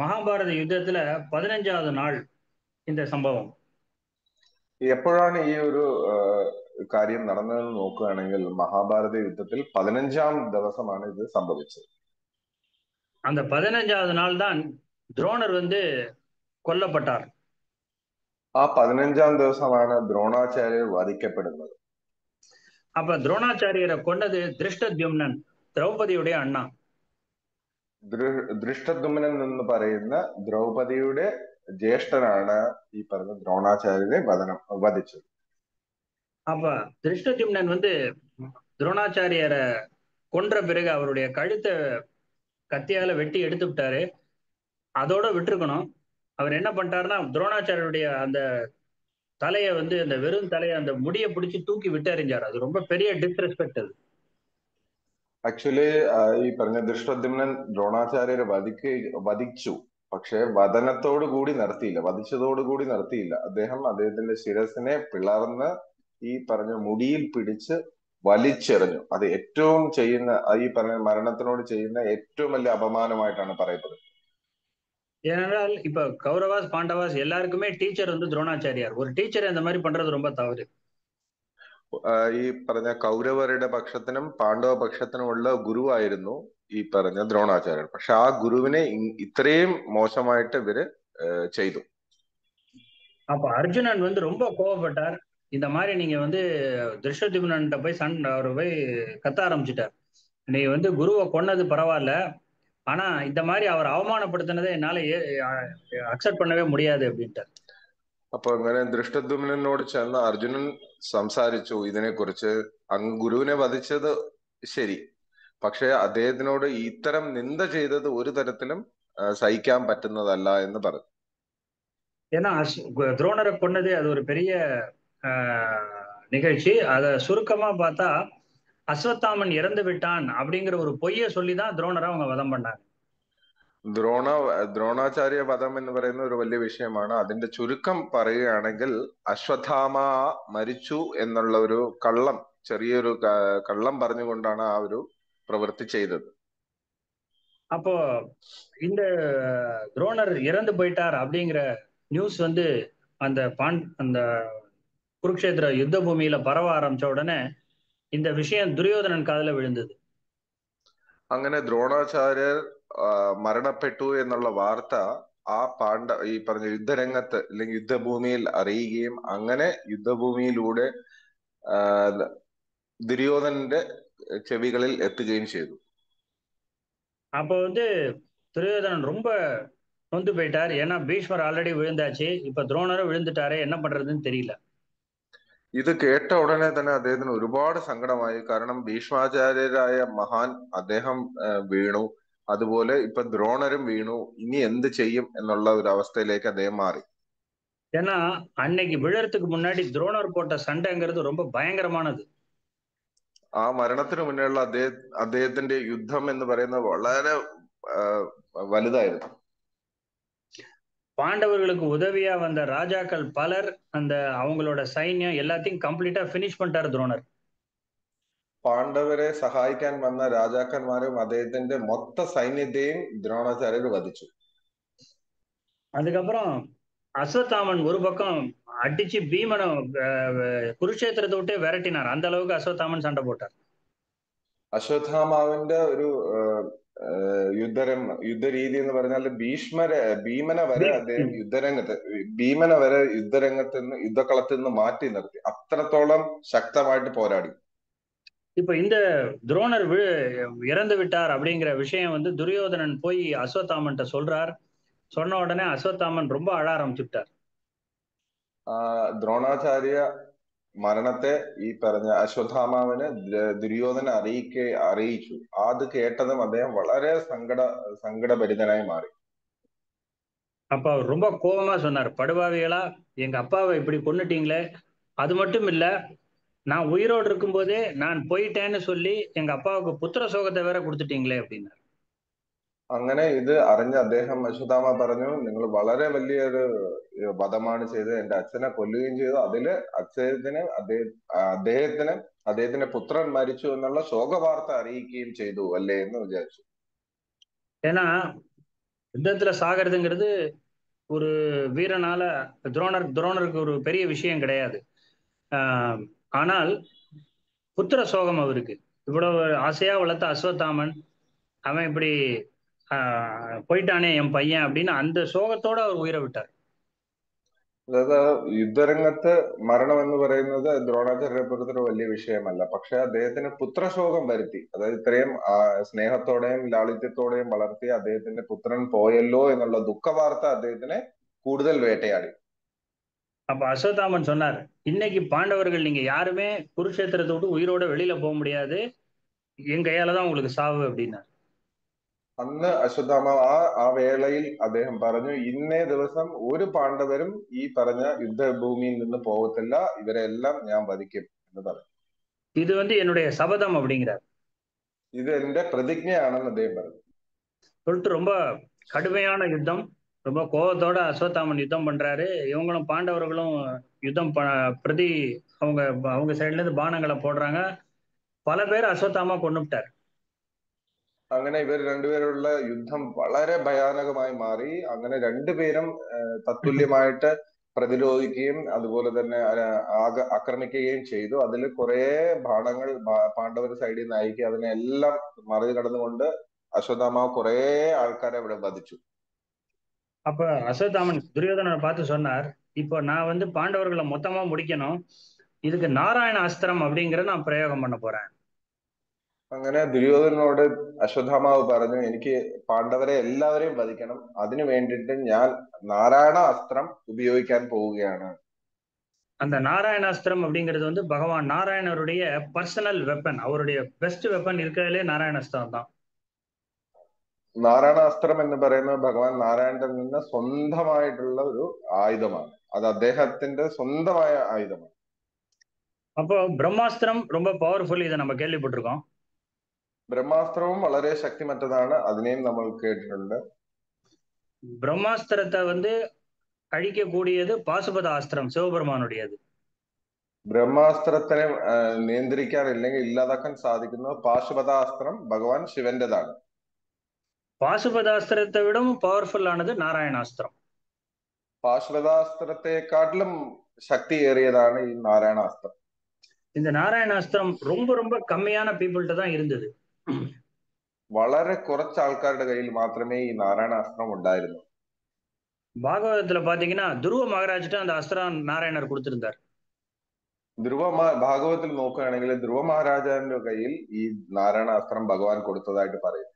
மகாபாரத யுத்தத்துல 15வது நாள் இந்த சம்பவம். എപ്പോഴാണ് ഈ ഒരു കാര്യം നടന്നതെന്ന് നോക്കുകയാണെങ്കിൽ മഹാഭാരത യുദ്ധത്തിൽ 15ാം ദിവസമാണ് ഇത് സംഭവിച്ചത്. அந்த 15வது நாள் தான் துரோணர் வந்து கொல்லப்பட்டார். ആ 15ാം ദിവസമാണ് ദ്രോണാചാര്യർ വധിക്കപ്പെടുന്നത്. அப்ப துரோணாச்சாரியரை கொண்டது திருஷ்டத்யும்னன், திரௌபதியுடைய அண்ணா. ദൃഷ്ടദ്യുമ്നൻ എന്ന് പറയുന്ന ദ്രൗപദിയുടെ ജ്യേഷ്ഠനാണ് ഈ പറഞ്ഞ ദ്രോണാചാര്യരെ വധിച്ചത്. அப்ப திருஷ்டத்யும்னன் வந்து துரோணாச்சாரியரை கொன்ற பிறகு அவருடைய கழுத்தை கத்தியால வெட்டி எடுத்து விட்டாரு. அதோட விட்டுருக்கணும். அவர் என்ன பண்ணிட்டாருன்னா துரோணாச்சாரியருடைய அந்த தலையை வந்து அந்த வெறும் தலையை அந்த முடியை பிடிச்சி தூக்கி விட்டு எறிஞ்சார். அது ரொம்ப பெரிய டிஸ்ரெஸ்பெக்ட் அது. ആക്ച്വലി ഈ പറഞ്ഞ ദൃഷ്ടദ്യുമ്നൻ ദ്രോണാചാര്യരെ വധിച്ചു. പക്ഷെ വധനത്തോടു കൂടി നിർത്തിയില്ല. അദ്ദേഹത്തിന്റെ ശിരസിനെ പിളർന്ന് ഈ പറഞ്ഞ മുടിയിൽ പിടിച്ച് വലിച്ചെറിഞ്ഞു. അത് ഏറ്റവും ചെയ്യുന്ന ഈ പറഞ്ഞ മരണത്തിനോട് ചെയ്യുന്ന ഏറ്റവും വലിയ അപമാനമായിട്ടാണ് പറയപ്പെടുന്നത്. ஏனென்றால் இப்ப கௌரவாஸ் பாண்டவாஸ் எல்லாருக்குமே டீச்சர் வந்து துரோணாச்சாரியார். ஒரு டீச்சர் இந்த மாதிரி பண்றது ரொம்ப தவறு. ഈ പറഞ്ഞ കൗരവരുടെ പക്ഷത്തിനും പാണ്ഡവ പക്ഷത്തിനുമുള്ള ഗുരുവായിരുന്നു ഈ പറഞ്ഞ ദ്രോണാചാര്യർ. പക്ഷെ ആ ഗുരുവിനെ ഇത്രയും മോശമായിട്ട് ഇവര് ചെയ്തു. அப்ப அர்ஜுனன் வந்து ரொம்ப கோவப்பட்டார். இந்த மாதிரி நீங்க வந்து திருஷ்டத்யும்னன்ட்ட போய் அவர் போய் கத்த ஆரம்பிச்சிட்டார். நீ வந்து குருவை கொன்னது பரவாயில்ல, ஆனா இந்த மாதிரி அவர் அவமானப்படுத்தினதை என்னால அக்செப்ட் பண்ணவே முடியாது அப்படின்ட்டார். അപ്പൊ അങ്ങനെ ദൃഷ്ടദ്യുമ്നോട് ചെന്ന് അർജുനൻ സംസാരിച്ചു ഇതിനെക്കുറിച്ച്. അങ്ങ് ഗുരുവിനെ വധിച്ചത് ശരി, പക്ഷെ അദ്ദേഹത്തിനോട് ഇത്തരം നിന്ദ ചെയ്തത് ഒരു തരത്തിലും സഹിക്കാൻ പറ്റുന്നതല്ല എന്ന് പറഞ്ഞു. ஏன்னா துரோணரை கொன்னது அது ஒரு பெரிய நிகழ்ச்சி. அதை சுருக்கமா பார்த்தா அஸ்வத்தாமன் இறந்து விட்டான் அப்படிங்கிற ஒரு பொய்யை சொல்லிதான் துரோணரை அவங்க வதம் பண்ணாங்க. ദ്രോണാചാര്യ വധം എന്ന് പറയുന്ന ഒരു വലിയ വിഷയമാണ്. അതിന്റെ ചുരുക്കം പറയുകയാണെങ്കിൽ അശ്വത്ഥാമ മരിച്ചു എന്നുള്ള ഒരു ചെറിയൊരു കള്ളം പറഞ്ഞുകൊണ്ടാണ് ആ ഒരു പ്രവൃത്തി ചെയ്തത്. அப்போ இந்த துரோணர் இறந்து போயிட்டார் அப்படிங்கிற நியூஸ் வந்து அந்த குருக்ஷேத்திர யுத்த பூமியில பரவ ஆரம்பிச்ச உடனே இந்த விஷயம் துரியோதனன் காதுல விழுந்தது. അങ്ങനെ ദ്രോണാചാര്യർ മരണപ്പെട്ടു എന്നുള്ള വാർത്ത ഈ പറഞ്ഞ യുദ്ധരംഗത്ത് അല്ലെങ്കിൽ യുദ്ധഭൂമിയിൽ അറിയുകയും അങ്ങനെ യുദ്ധഭൂമിയിലൂടെ ദുര്യോധനന്റെ ചെവികളിൽ എത്തുകയും ചെയ്തു. அப்போ வந்து துரியோதனன் ரொம்ப நொந்து போயிட்டார். ஏன்னா பீஷ்மர் ஆல்ரெடி விழுந்தாச்சு, இப்ப துரோணரும் விழுந்துட்டாரு, என்ன பண்றதுன்னு தெரியல. ഇത് കേട്ട ഉടനെ തന്നെ അദ്ദേഹത്തിന് ഒരുപാട് സങ്കടമായി. കാരണം ഭീഷ്മാചാര്യരായ മഹാൻ അദ്ദേഹം വീണു, അതുപോലെ ഇപ്പൊ ദ്രോണരും വീണു. ഇനി എന്ത് ചെയ്യും എന്നുള്ള ഒരു അവസ്ഥയിലേക്ക് അദ്ദേഹം മാറി. ஏன்னா அன்னைக்கு விழறதுக்கு முன்னாடி துரோணர் போட்ட சண்டைங்கிறது ரொம்ப பயங்கரமானது. ആ മരണത്തിന് മുന്നേയുള്ള അദ്ദേഹത്തിന്റെ യുദ്ധം എന്ന് പറയുന്നത് വളരെ വലുതായിരുന്നു. பாண்டவர்களுக்கு உதவியா வந்த ராஜாக்கள் பலர் அந்த அவங்களோட சைன்யம் எல்லாத்தையும் கம்ப்ளீட்டா பினிஷ் பண்ணிட்டாரு துரோணர். പാണ്ഡവരെ സഹായിക്കാൻ വന്ന രാജാക്കന്മാരും അദ്ദേഹത്തിന്റെ മൊത്ത സൈന്യത്തെയും ദ്രോണാചാര്യർ വധിച്ചു. அதுக்கப்புறம் அஸ்வத்தாமன் ஒரு பக்கம் அடிச்சு பீமனை குருக்ஷேத்திரத்தை விட்டே விரட்டினார். அந்த அளவுக்கு அஸ்வத்தாமன் சண்டை போட்டார். അശ്വത്ഥാമാവിന്റെ ഒരു യുദ്ധരീതി എന്ന് പറഞ്ഞാൽ ഭീമനെ വരെ അദ്ദേഹം യുദ്ധക്കളത്തിൽ നിന്ന് മാറ്റി നിർത്തി. അത്രത്തോളം ശക്തമായിട്ട് പോരാടി. இப்ப இந்த துரோணர் இறந்து விட்டார் அப்படிங்கிற விஷயம் வந்து துரியோதனன் போய் அஸ்வத்தாமன்ட்ட சொல்றார். சொன்ன உடனே அஸ்வத்தாமன் ரொம்ப அழ ஆரம்பிச்சுட்டார். ദ്രോണാചാര്യ മരണത്തെ ഈ പറഞ്ഞ അശ്വത്ഥാമാവിന് ദുര്യോധന അറിയിച്ചു. അത് കേട്ടതും അദ്ദേഹം വളരെ സങ്കടഭരിതനായി മാറി. அப்ப அவர் ரொம்ப கோபமா சொன்னார், படுபாவிகளா, எங்க அப்பாவை இப்படி கொன்னுட்டீங்களே, அது மட்டும் இல்ல, நான் உயிரோடு இருக்கும் போதே நான் போயிட்டேன்னு சொல்லி எங்க அப்பாவுக்கு புத்திர சோகத்தை வேற கொடுத்துட்டீங்களே அப்படின்னாரு. അങ്ങനെ ഇത് അറിഞ്ഞ അദ്ദേഹം അശ്വത്ഥാമ പറഞ്ഞു, നിങ്ങൾ വളരെ വലിയൊരു വധമാണ് ചെയ്തത്, എന്റെ അച്ഛനെ കൊല്ലുകയും ചെയ്തു. അതില് അദ്ദേഹത്തിന്റെ പുത്രൻ മരിച്ചു എന്നുള്ള ശോകവാർത്ത അറിയിക്കുകയും ചെയ്തു അല്ലേ എന്ന് വിചാരിച്ചു. ஏன்னா யுத்தத்துல சாகிறதுங்கிறது ஒரு வீரனால துரோணருக்கு ஒரு பெரிய விஷயம் கிடையாது. ஆனால் புத்திர சோகம் அவருக்கு. இவ்வளவு ஆசையா வளர்த்த அஸ்வத்தாமன் அவன் இப்படி போயிட்டானே என் பையன் அப்படின்னு அந்த சோகத்தோட அவர் உயிரை விட்டார். അതായത് യുദ്ധരംഗത്ത് മരണം എന്ന് പറയുന്നത് ദ്രോണാചാര്യരെ പോലത്തെ വലിയ വിഷയമല്ല. പക്ഷെ അദ്ദേഹത്തിന് പുത്രശോകം വരുത്തി. അതായത് ഇത്രയും സ്നേഹത്തോടെയും ലാളിത്യത്തോടെയും വളർത്തിയ അദ്ദേഹത്തിന്റെ പുത്രൻ പോയല്ലോ എന്നുള്ള ദുഃഖവാർത്ത അദ്ദേഹത്തിനെ കൂടുതൽ വേട്ടയാടി. அப்ப அஸ்வத்தாமன் சொன்னார், இன்னைக்கு பாண்டவர்கள் நீங்க யாருமே குருஷேத்திரத்தை விட்டு உயிரோட வெளியில போக முடியாது, என் கையாலதான் உங்களுக்கு சாவு அப்படின்னார். അന്ന് അശ്വത്ഥാമ ആ വേളയിൽ അദ്ദേഹം പറഞ്ഞു, ഇന്നേ ദിവസം ഒരു പാണ്ഡവരും ഈ പറഞ്ഞ യുദ്ധഭൂമിയിൽ നിന്ന് പോകത്തില്ല, ഇവരെല്ലാം ഞാൻ വധിക്കും എന്ന് പറഞ്ഞു. இது என்னுடைய சபதம் அப்படிங்கிறார். ഇത് എന്റെ പ്രതിജ്ഞയാണെന്ന് അദ്ദേഹം പറഞ്ഞു. சொல்லிட்டு ரொம்ப கடுமையான யுத்தம், ரொம்ப கோபத்தோட அஸ்வத்தாமன் யுத்தம் பண்றாரு. இவங்களும் பாண்டவர்களும் யுத்தம் பிரதி அவங்க சைட்ல இருந்து பானங்களை போடுறாங்க. பல பேர் அஸ்வத்தாமா கொன்னுட்டார். അങ്ങനെ ഇവർ രണ്ടുപേരുള്ള യുദ്ധം വളരെ ഭയാനകമായി മാറി. അങ്ങനെ രണ്ടുപേരും തത്തുല്യമായിട്ട് പ്രതിരോധിക്കുകയും അതുപോലെ തന്നെ ആക്രമിക്കുകയും ചെയ്തു. അതിൽ കുറെ ബാണങ്ങൾ പാണ്ഡവർ സൈഡിൽ നിന്ന് അയക്കി അതിനെല്ലാം മറികടന്നുകൊണ്ട് അശ്വത്ഥാമാവ് കുറെ ആൾക്കാരെ ഇവിടെ വധിച്ചു. அப்ப அஸ்வத்தாமன் துரியோதனனை பார்த்து சொன்னார், இப்போ நான் பாண்டவர்களை மொத்தமா முடிக்கணும், இதுக்கு நாராயண அஸ்திரம் அப்படிங்கிற நான் பிரயோகம் பண்ண போறேன். അങ്ങനെ ദുര്യോധനോട് അശ്വത്ഥാമാവ് പറഞ്ഞു, എനിക്ക് പാണ്ഡവരെ എല്ലാവരെയും വധിക്കണം, അതിനു വേണ്ടിയിട്ട് ഞാൻ നാരായണ അസ്ത്രം ഉപയോഗിക്കാൻ പോവുകയാണ്. அந்த நாராயண அஸ்திரம் அப்படிங்கிறது பகவான் நாராயணருடைய பர்சனல் வெப்பன். அவருடைய பெஸ்ட் வெப்பன் இருக்கிறதுலே நாராயண அஸ்திரம் தான். നാരായണാസ്ത്രം എന്ന് പറയുന്നത് ഭഗവാൻ നാരായണന്റെ നിന്ന് സ്വന്തമായിട്ടുള്ള ഒരു ആയുധമാണ്. അത് അദ്ദേഹത്തിന്റെ സ്വന്തമായ ആയുധമാണ്. அப்போ பிரம்மாஸ்திரம் ரொம்ப பவர்ஃபுல், இதை நம்ம கேள்விப்பட்டிருக்கோம். ബ്രഹ്മാസ്ത്രവും വളരെ ശക്തിമറ്റതാണ്, അതിനെയും നമ്മൾ കേട്ടിട്ടുണ്ട്. பிரம்மாஸ்திரத்தை அழிக்கக்கூடியது பாசுபத அஸ்திரம், சிவபெருமானுடையது. ബ്രഹ്മാസ്ത്രത്തിനെ നിയന്ത്രിക്കാൻ ഇല്ലെങ്കിൽ ഇല്ലാതാക്കാൻ സാധിക്കുന്നത് പാശുപതാസ്ത്രം ഭഗവാൻ ശിവന്റേതാണ്. பாசுபதாஸ்திரத்தை விடவும் பவர்ஃபுல் ஆனது நாராயணாஸ்திரம். പാശുപതാസ്ത്രത്തെക്കാട്ടിലും ശക്തിയേറിയതാണ് ഈ നാരായണാസ്ത്രം. இந்த நாராயணாஸ்திரம் ரொம்ப ரொம்ப கம்மியான பீப்புள்கிட்ட தான் இருந்தது. വളരെ കുറച്ച് ആൾക്കാരുടെ കയ്യിൽ മാത്രമേ ഈ നാരായണാസ്ത്രം ഉണ്ടായിരുന്നു. பாகவதத்துல பாத்தீங்கன்னா துருவ மகாராஜ்கிட்ட அந்த அஸ்திரம் நாராயணர் கொடுத்திருந்தார். ഭാഗവതത്തിൽ നോക്കുകയാണെങ്കിൽ ധ്രുവ മഹാരാജാവിന്റെ കയ്യിൽ ഈ നാരായണാസ്ത്രം ഭഗവാൻ കൊടുത്തതായിട്ട് പറയും.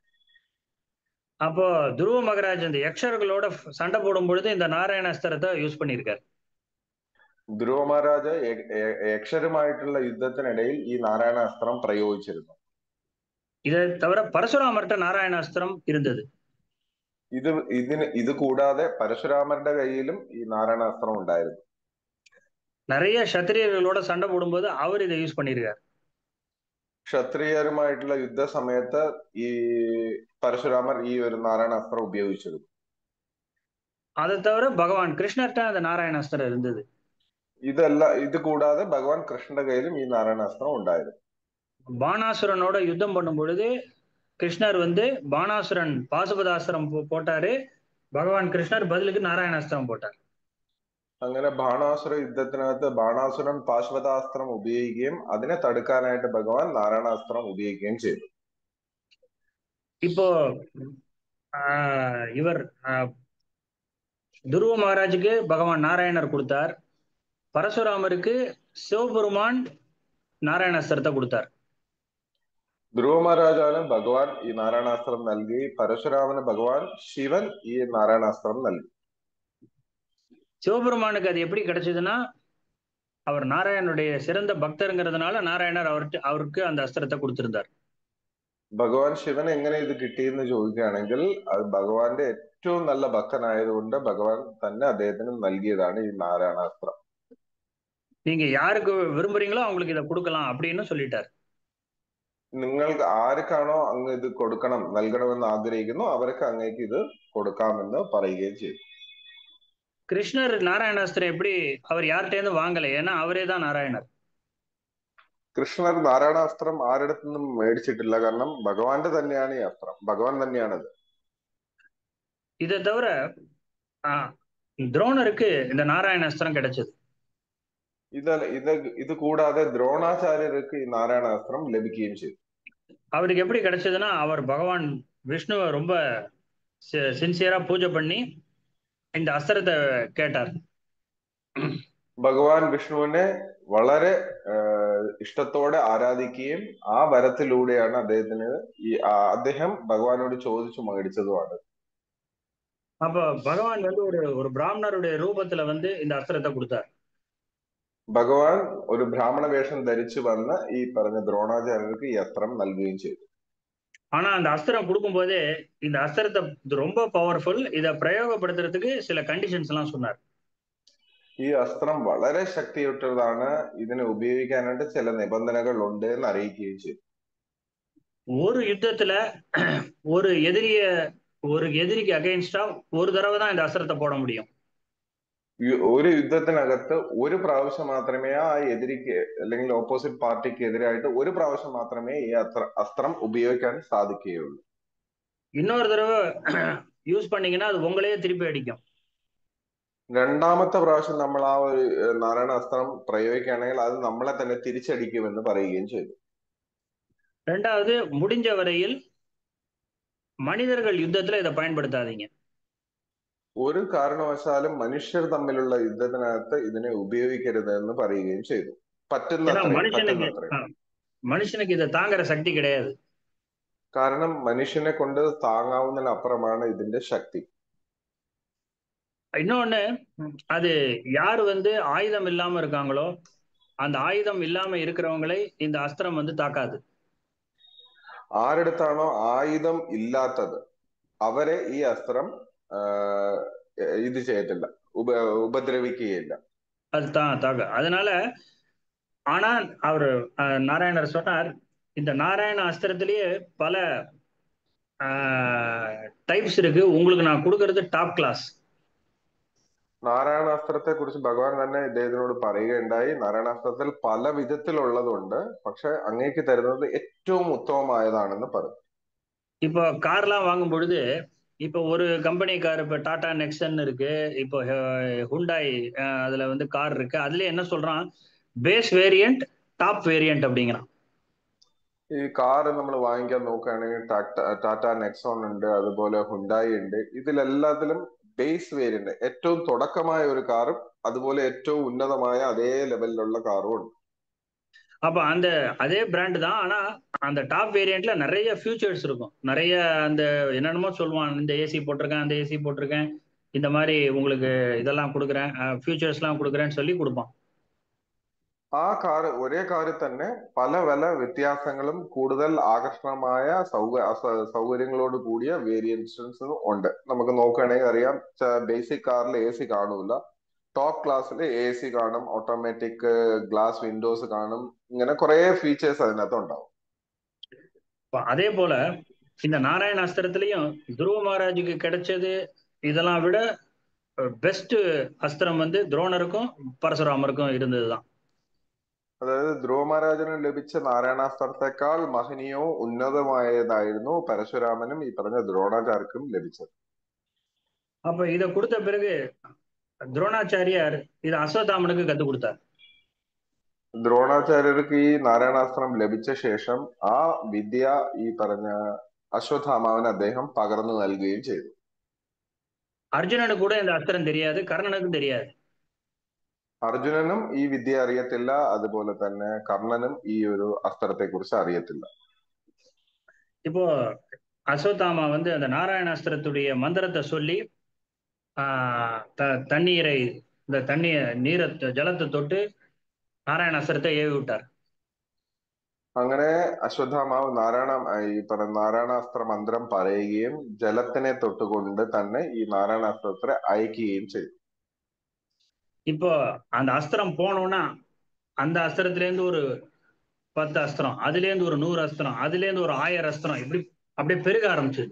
அப்போ துருவ மகாராஜ் அந்த யக்ஷர்களோட சண்டை போடும் பொழுது இந்த நாராயணாஸ்திரத்தை யூஸ் பண்ணியிருக்காரு. ധ്രുവ മഹാരാജ് യക്ഷരുമായിട്ടുള്ള യുദ്ധത്തിനിടയിൽ ഈ നാരായണാസ്ത്രം പ്രയോഗിച്ചിരുന്നു. இதை தவிர பரசுராமர்கிட்ட நாராயணாஸ்திரம் இருந்தது. ഇത് കൂടാതെ പരശുരാമരുടെ കയ്യിലും ഈ നാരായണാസ്ത്രം ഉണ്ടായിരുന്നു. நிறைய சத்திரியர்களோட சண்டை போடும்போது அவர் இதை யூஸ் பண்ணியிருக்காரு. ക്ഷത്രിയരുമായിട്ടുള്ള യുദ്ധ സമയത്ത് ഈ പരശുരാമർ ഈ ഒരു നാരായണാസ്ത്രം ഉപയോഗിച്ചിരുന്നു. அதை தவிர பகவான் கிருஷ்ணர்கிட்ட அந்த நாராயணாஸ்திரம் இருந்தது. ഇത് കൂടാതെ ഭഗവാൻ കൃഷ്ണന്റെ കയ്യിലും ഈ നാരായണാസ്ത്രം ഉണ്ടായിരുന്നു. பானாசுரனோட யுத்தம் பண்ணும் பொழுது கிருஷ்ணர் பானாசுரன் பாசுபதாஸ்திரம் போட்டாரு, பகவான் கிருஷ்ணர் பதிலுக்கு நாராயணாஸ்திரம் போட்டார். അങ്ങനെ ബാണാസുര യുദ്ധത്തിനകത്ത് ബാണാസുരൻ പാശുപതാസ്ത്രം ഉപയോഗിക്കുകയും അതിനെ തടുക്കാനായിട്ട് ഭഗവാൻ നാരായണാസ്ത്രം ഉപയോഗിക്കുകയും ചെയ്തു. இப்போ இவர் துருவ மகாராஜுக்கு பகவான் நாராயணர் கொடுத்தார், பரசுராமருக்கு சிவபெருமான் നാരായണാസ്ത്രത്തെ കൊടുത്താർ. ധ്രുവ മഹാരാജാവിന് ഭഗവാൻ ഈ നാരായണാസ്ത്രം നൽകി, പരശുരാമന് ഭഗവാൻ ശിവൻ ഈ നാരായണാസ്ത്രം നൽകി. சிவபெருமானுக்கு அது எப்படி கிடைச்சதுன்னா, அவர் நாராயணனுடைய சிறந்த பக்தருங்கிறதுனால நாராயணர் அவருக்கு அந்த அஸ்திரத்தை கொடுத்திருந்தார். ഭഗവാൻ ശിവൻ എങ്ങനെ ഇത് കിട്ടിയെന്ന് ചോദിക്കുകയാണെങ്കിൽ അത് ഭഗവാന്റെ ഏറ്റവും നല്ല ഭക്തനായതുകൊണ്ട് ഭഗവാൻ തന്നെ അദ്ദേഹത്തിന് നൽകിയതാണ് ഈ നാരായണാസ്ത്രം. நீங்க யாருக்கு விரும்புறீங்களோ அவங்களுக்கு இதை கொடுக்கலாம் அப்படின்னு சொல்லிட்டார். നിങ്ങൾക്ക് ആർക്കാണോ അങ്ങ് ഇത് കൊടുക്കണം നൽകണമെന്ന് ആഗ്രഹിക്കുന്നു അവർക്ക് അങ്ങേക്ക് ഇത് കൊടുക്കാമെന്ന് പറയുകയും ചെയ്തു. கிருஷ்ணர் நாராயணாஸ்திரம் எப்படி அவர் யார்கிட்ட வாங்கல, ஏன்னா அவரே தான் நாராயணர். കൃഷ്ണർ നാരായണാസ്ത്രം ആരുടെ നിന്നും മേടിച്ചിട്ടില്ല, കാരണം ഭഗവാന്റെ തന്നെയാണ് ഈ അസ്ത്രം, ഭഗവാൻ തന്നെയാണത്. இதை தவிர துரோணருக்கு இந்த நாராயணாஸ்திரம் கிடைச்சது. ഇത് കൂടാതെ ദ്രോണാചാര്യർക്ക് ഈ നാരായണാസ്ത്രം ലഭിക്കുകയും ചെയ്തു. அவருக்கு எப்படி கிடைச்சதுன்னா, அவர் பகவான் விஷ்ணுவை ரொம்ப சின்சியரா பூஜை பண்ணி இந்த அஸ்திரத்தை கேட்டார். ഭഗവാൻ വിഷ്ണുവിനെ വളരെ ഇഷ്ടത്തോടെ ആരാധിക്കുകയും ആ വരത്തിലൂടെയാണ് അദ്ദേഹം ഭഗവാനോട് ചോദിച്ചു മേടിച്ചതുമാണ്. அப்ப பகவான் வந்து ஒரு பிராமணருடைய ரூபத்துல வந்து இந்த அஸ்திரத்தை கொடுத்தார். ഭഗവാൻ ഒരു ബ്രാഹ്മണ വേഷം ധരിച്ചു വന്ന് ഈ പറഞ്ഞ ദ്രോണാചാര്യർക്ക് ഈ അസ്ത്രം നൽകുകയും ചെയ്തു. ஆனா அந்த அஸ்திரம் கொடுக்கும் போதே இந்த அஸ்திரத்தை ரொம்ப பவர்ஃபுல், இதை பிரயோகப்படுத்துறதுக்கு சில கண்டிஷன்ஸ் எல்லாம் சொன்னார். ഈ അസ്ത്രം വളരെ ശക്തിയുറ്റതാണ്, ഇതിനെ ഉപയോഗിക്കാനായിട്ട് ചില നിബന്ധനകൾ ഉണ്ട് എന്ന് അറിയിക്കുകയും ചെയ്തു. ஒரு யுத்தத்துல ஒரு எதிரிக்கு அகைன்ஸ்டா ஒரு தடவை தான் இந்த அஸ்திரத்தை போட முடியும். ഒരു യുദ്ധത്തിനകത്ത് ഒരു പ്രാവശ്യം മാത്രമേ ആ എതിരിക്ക് അല്ലെങ്കിൽ ഓപ്പോസിറ്റ് പാർട്ടിക്ക് എതിരായിട്ട് ഒരു പ്രാവശ്യം മാത്രമേ ഈ അസ്ത്രം ഉപയോഗിക്കാൻ സാധിക്കുകയുള്ളൂ. இன்னொரு தடவை യൂസ് பண்ணீங்கன்னா அது உங்களையே திருப்பி அடிக்கும். രണ്ടാമത്തെ പ്രാവശ്യം നമ്മൾ ആ ഒരു നാരായണാസ്ത്രം പ്രയോഗിക്കുകയാണെങ്കിൽ അത് നമ്മളെ തന്നെ തിരിച്ചടിക്കുമെന്ന് പറയുകയും ചെയ്തു. ரெண்டாவது, முடிஞ்ச வரையில் மனிதர்கள் யுத்தத்துல இதை பயன்படுத்தாதீங்க. ഒരു കാരണവശാലും മനുഷ്യർ തമ്മിലുള്ള യുദ്ധത്തിനകത്ത് ഇതിനെ ഉപയോഗിക്കരുത് എന്ന് പറയുകയും ചെയ്തു. മനുഷ്യനുക്ക് ഇത് താങ്ങുற ശക്തി கிடையாது. കാരണം മനുഷ്യനെ കൊണ്ട് താങ്ങാവുന്നതിനപ്പുറമാണ് ഇതിന്റെ ശക്തി. இன்னொன்னு, அது யாரு வந்து ஆயுதம் இல்லாம இருக்காங்களோ அந்த ஆயுதம் இல்லாம இருக்கிறவங்களை இந்த அஸ்திரம் வந்து தாக்காது. ആരെടുത്താണോ ആയുധം ഇല്ലാത്തത് അവരെ ഈ അസ്ത്രം ഇത് ചെയ്യത്തില്ല, ഉപദ്രവിക്കുകയില്ല. அது தாக்க. அதனால ஆனா அவர் நாராயணர் சொன்னார், இந்த நாராயண அஸ்திரத்திலேயே பல டைப்ஸ் இருக்கு, உங்களுக்கு நான் கொடுக்கறது டாப் கிளாஸ். നാരായണാസ്ത്രത്തെ കുറിച്ച് ഭഗവാൻ തന്നെ ഇദ്ദേഹത്തിനോട് പറയുകയുണ്ടായി, നാരായണാസ്ത്രത്തിൽ പല വിധത്തിലുള്ളതുണ്ട്, പക്ഷെ അങ്ങേക്ക് തരുന്നത് ഏറ്റവും ഉത്തമമായതാണെന്ന് പറഞ്ഞു. இப்போ கார்லாம் வாங்கும் பொழுது இப்போ ஒரு கம்பெனி கார், இப்போ டாடா நெக்ஸன் இருக்கு, இப்போ ஹுண்டாய் அதுல வந்து கார் இருக்கு, அதுல என்ன சொல்றான், பேஸ் வேரியன்ட் டாப் வேரியன்ட் அப்படிங்கிறான். ഈ കാർ നമ്മൾ വാങ്ങിക്കാൻ നോക്കുകയാണെങ്കിൽ ടാറ്റ നെക്സോൺ ഉണ്ട്, അതുപോലെ ഹുണ്ടായി ഉണ്ട്. ഇതിലെല്ലാത്തിലും ബേസ് വേരിയന്റ് ഏറ്റവും തുടക്കമായ ഒരു കാറും അതുപോലെ ഏറ്റവും ഉന്നതമായ അതേ ലെവലിലുള്ള കാറും ഉണ്ട്. அப்ப அந்த அதே பிராண்ட் தான், ஆனா அந்த டாப் வேரியன்ட்ல நிறைய ஃபியூச்சர்ஸ் இருக்கும், நிறைய அந்த என்னென்னமோ சொல்லுவான், இந்த ஏசி போட்டிருக்கேன், அந்த ஏசி போட்டிருக்கேன், இந்த மாதிரி உங்களுக்கு இதெல்லாம் கொடுக்குறேன், ஃபியூச்சர்ஸ் எல்லாம் கொடுக்குறேன்னு சொல்லி கொடுப்பான். ആ കാറ് ഒരേ കാറിൽ തന്നെ പല പല വ്യത്യാസങ്ങളും കൂടുതൽ ആകർഷണമായ സൗകര്യങ്ങളോട് കൂടിയ വേരിയൻസ് ഉണ്ട്. നമുക്ക് നോക്കുകയാണെങ്കിൽ അറിയാം, ബേസിക് കാറിൽ AC കാണൂല, ടോപ്പ് ക്ലാസ്സിൽ AC കാണും, ഓട്ടോമാറ്റിക് ഗ്ലാസ് വിൻഡോസ് കാണും, ഇങ്ങനെ കുറെ ഫീച്ചേഴ്സ് അതിനകത്ത് ഉണ്ടാവും. அதே போல இந்த நாராயண அஸ்திரத்திலையும் துருவ மகாராஜுக்கு கிடைச்சது இதெல்லாம் விட பெஸ்ட் அஸ்திரம் வந்து துரோணருக்கும் பரசுராமருக்கும் இருந்ததுதான். അതായത് ധ്രുവ മഹാരാജന് ലഭിച്ച നാരായണാസ്ത്രത്തെക്കാൾ മഹനീയവും ഉന്നതമായതായിരുന്നു പരശുരാമനും ഈ പറഞ്ഞ ദ്രോണാചാര്യർക്കും ലഭിച്ചത്. அப்ப இதை கொடுத்த பிறகு துரோணாச்சாரியார் இதை அஸ்வத்தாமனுக்கு கத்து கொடுத்தார். ദ്രോണാചാര്യർക്ക് ഈ നാരായണാസ്ത്രം ലഭിച്ച ശേഷം ആ വിദ്യ ഈ പറഞ്ഞ അശ്വത്ഥാമാവിന് അദ്ദേഹം പകർന്നു നൽകുകയും ചെയ്തു. அர்ஜுனனுக்கு கூட இந்த அஸ்திரம் தெரியாது, கர்ணனுக்கும் தெரியாது. അർജുനനും ഈ വിദ്യ അറിയത്തില്ല, അതുപോലെ തന്നെ കർണനും ഈ ഒരു അസ്ത്രത്തെ കുറിച്ച് അറിയത്തില്ല. இப்போ அஸ்வத்தாமா வந்து அந்த நாராயண அஸ்திரத்துடைய மந்திரத்தை சொல்லி தண்ணீரை, இந்த நீரை ஜலத்தை தொட்டு நாராயண அஸ்திரத்தை ஏவி விட்டார். അങ്ങനെ അശ്വത്ഥാമാവ് ഈ പറഞ്ഞ നാരായണാസ്ത്ര മന്ത്രം പറയുകയും ജലത്തിനെ തൊട്ടുകൊണ്ട് തന്നെ ഈ നാരായണാസ്ത്രത്തെ അയക്കുകയും ചെയ്തു. இப்போ அந்த அஸ்திரம் போனோம்னா அந்த அஸ்திரத்துல இருந்து ஒரு 10 அஸ்திரம், அதுல இருந்து ஒரு 100 அஸ்திரம், அதுல இருந்து ஒரு 1000 அஸ்திரம், இப்படி அப்படியே பெருக ஆரம்பிச்சது.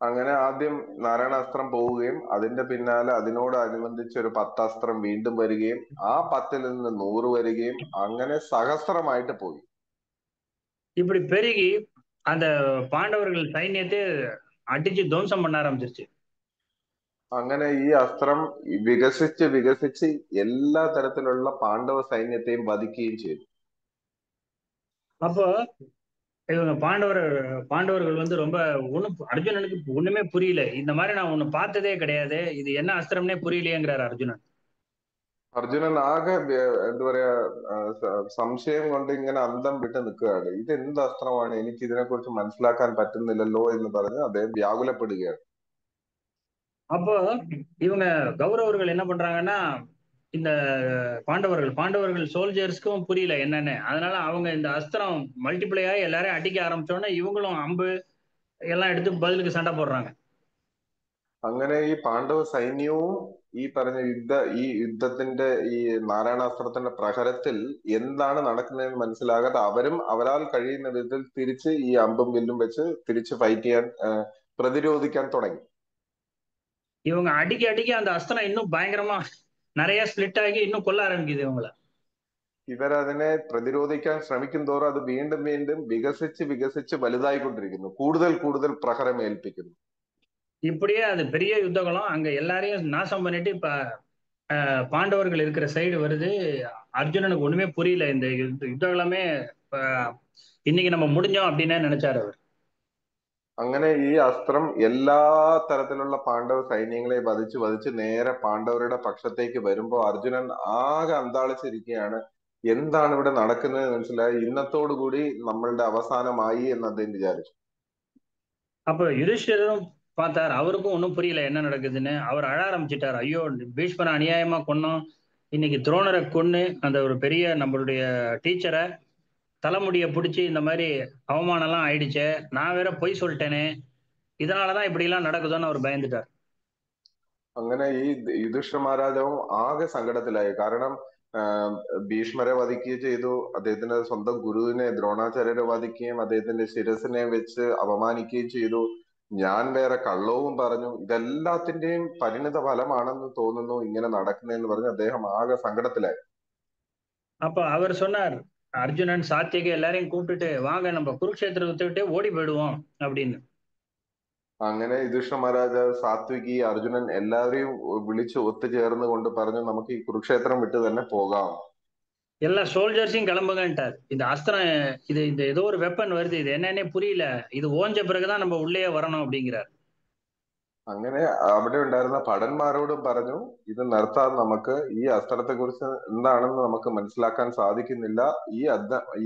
അങ്ങനെ ആദ്യം നാരായണാസ്ത്രം പോവുകയും അതിന്റെ പിന്നാലെ അതിനോടനുബന്ധിച്ച് ഒരു 10 അസ്ത്രം വീണ്ടും വരികയും ആ 10ൽ നിന്ന് 100 വരികയും അങ്ങനെ സഹസ്രമായിട്ട് പോയി. இப்படி பெருகி அந்த பாண்டவர்கள் சைன்யத்தை அடிச்சு துவம்சம் பண்ண ஆரம்பிச்சிருச்சு. അങ്ങനെ ഈ അസ്ത്രം വികസിച്ച് എല്ലാ തരത്തിലുള്ള പാണ്ഡവ സൈന്യത്തെയും വധിക്കുകയും ചെയ്തു. அப்போ இவங்க பாண்டவர்கள் வந்து ரொம்ப அர்ஜுனனுக்கு ஒண்ணுமே புரியல. இந்த மாதிரி நான் ஒண்ணு பார்த்ததே கிடையாது, இது என்ன அஸ்திரம்னே புரியலையேங்கிறார் அர்ஜுனன். അർജുനൻ ആകെ എന്താ പറയാ സംശയം കൊണ്ട് ഇങ്ങനെ അന്തം വിട്ട് നിൽക്കുകയാണ്. ഇത് എന്ത് അസ്ത്രമാണ്, എനിക്ക് ഇതിനെ കുറിച്ച് മനസ്സിലാക്കാൻ പറ്റുന്നില്ലല്ലോ എന്ന് പറഞ്ഞ് അദ്ദേഹം വ്യാകുലപ്പെടുകയാണ്. அப்போ இவங்க கௌரவர்கள் என்ன பண்றாங்கன்னா, இந்த பாண்டவர்கள் சோல்ஜர்ஸ்க்கும் புரியல என்னன்னு. அதனால அவங்க இந்த அஸ்திரம் மல்டிப்ளை ஆகி எல்லாரையும் அடிக்க ஆரம்பிச்சோன்னா இவங்களும் அம்பு எல்லாம் எடுத்து பதிலுக்கு சண்டை போடுறாங்க. അങ്ങനെ ഈ പാണ്ഡവ സൈന്യവും ഈ പറഞ്ഞ യുദ്ധത്തിന്റെ ഈ നാരായണാസ്ത്രത്തിന്റെ പ്രഹരത്തിൽ എന്താണ് നടക്കുന്നതെന്ന് മനസ്സിലാകാതെ അവരും അവരാൽ കഴിയുന്ന വിധത്തിൽ തിരിച്ച് ഈ അമ്പും വില്ലും വെച്ച് തിരിച്ച് ഫൈറ്റ് ചെയ്യാൻ പ്രതിരോധിക്കാൻ തുടങ്ങി. இவங்க அடிக்க அந்த அஸ்திரம் இன்னும் பயங்கரமா நிறைய ஸ்பிளிட் ஆகி இன்னும் கொல்ல ஆரம்பிக்குது இவங்களை. ഇവരതിനെ പ്രതിരോധിക്കാൻ ശ്രമിക്കും തോറും അത് വീണ്ടും വീണ്ടും വികസിച്ച് വലുതായിക്കൊണ്ടിരിക്കുന്നു, കൂടുതൽ പ്രഹരം ഏൽപ്പിക്കുന്നു. இப்படியே அது பெரிய யுத்தங்களும் அங்க எல்லாரையும் நாசம் பண்ணிட்டு இப்ப பாண்டவர்கள் இருக்கிற சைடு வருது. அர்ஜுனனுக்கு ஒண்ணுமே புரியல. இந்த யுத்தங்களமே இன்னைக்கு நம்ம முடிஞ்சோம் அப்படின்னு நினைச்சாரு அவர். അങ്ങനെ ഈ അസ്ത്രം എല്ലാ തരത്തിലുള്ള പാണ്ഡവ സൈന്യങ്ങളെ വധിച്ച് നേരെ പാണ്ഡവരുടെ പക്ഷത്തേക്ക് വരുമ്പോ അർജുനൻ ആകെ അന്താളിച്ചിരിക്കുകയാണ്. എന്താണ് ഇവിടെ നടക്കുന്നത് മനസ്സിലായി. ഇന്നത്തോടു കൂടി നമ്മളുടെ അവസാനമായി എന്ന് അദ്ദേഹം വിചാരിച്ചു. அப்ப யுதிஷ்டிரரும் பார்த்தார், அவருக்கும் ஒன்றும் புரியல என்ன நடக்குதுன்னு. அவர் அழ ஆரம்பிச்சிட்டார். ஐயோ, பீஷ்மரை அநியாயமா கொன்னோம், இன்னைக்கு துரோணரை கொன்னு அந்த ஒரு பெரிய நம்மளுடைய டீச்சரை தலைமுடியை பிடிச்சி இந்த மாதிரி அவமானம்லாம் ஆயிடுச்சு, நான் வேற பொய் சொல்லிட்டேனே, இதனாலதான் இப்படி எல்லாம் நடக்குதுன்னு அவர் பயந்துட்டார். അങ്ങനെ ഈ യുധിഷ്ഠിര മഹാരാജാവും ആകെ സങ്കടത്തിലായി. കാരണം ഭീഷ്മരെ വധിക്കുകയും ചെയ്തു, അദ്ദേഹത്തിന്റെ സ്വന്തം ഗുരുവിനെ ദ്രോണാചാര്യരെ വധിക്കുകയും അദ്ദേഹത്തിന്റെ ശിരസിനെ വെച്ച് അപമാനിക്കുകയും ചെയ്തു. ഞാൻ വേറെ കള്ളവും പറഞ്ഞു. ഇതെല്ലാത്തിന്റെയും പരിണിത ഫലമാണെന്ന് തോന്നുന്നു ഇങ്ങനെ നടക്കുന്നതെന്ന് പറഞ്ഞ് അദ്ദേഹം ആകെ സങ്കടത്തിലായി. அப்ப அவர் சொன்னார், அர்ஜுனன் சாத்தியகை எல்லாரையும் கூப்பிட்டுட்டு வாங்க நம்ம குருக்ஷேத்திரத்தை விட்டு ஓடி போயிடுவோம் அப்படின்னு. അങ്ങനെ യുധിഷ്ഠിര മഹാരാജാവ് സാത്വികി അർജുനൻ എല്ലാവരെയും വിളിച്ച് ഒത്തുചേർന്ന് കൊണ്ട് പറഞ്ഞു, നമുക്ക് ഈ കുരുക്ഷേത്രം വിട്ട് തന്നെ പോകാം. எல்லா சோல்ஜர்ஸையும் கிளம்புங்கன்ட்டார். இந்த அஸ்திரம் இது ஏதோ ஒரு வெப்பன் வருது, இது என்னன்னே புரியல, இது ஓஞ்ச பிறகுதான் நம்ம உள்ளே வரணும் அப்படிங்கிறார். അങ്ങനെ അവിടെ ഉണ്ടായിരുന്ന ഭടന്മാരോടും പറഞ്ഞു, ഇത് നിർത്താൻ നമുക്ക് ഈ അസ്ത്രത്തെ കുറിച്ച് എന്താണെന്ന് നമുക്ക് മനസ്സിലാക്കാൻ സാധിക്കുന്നില്ല.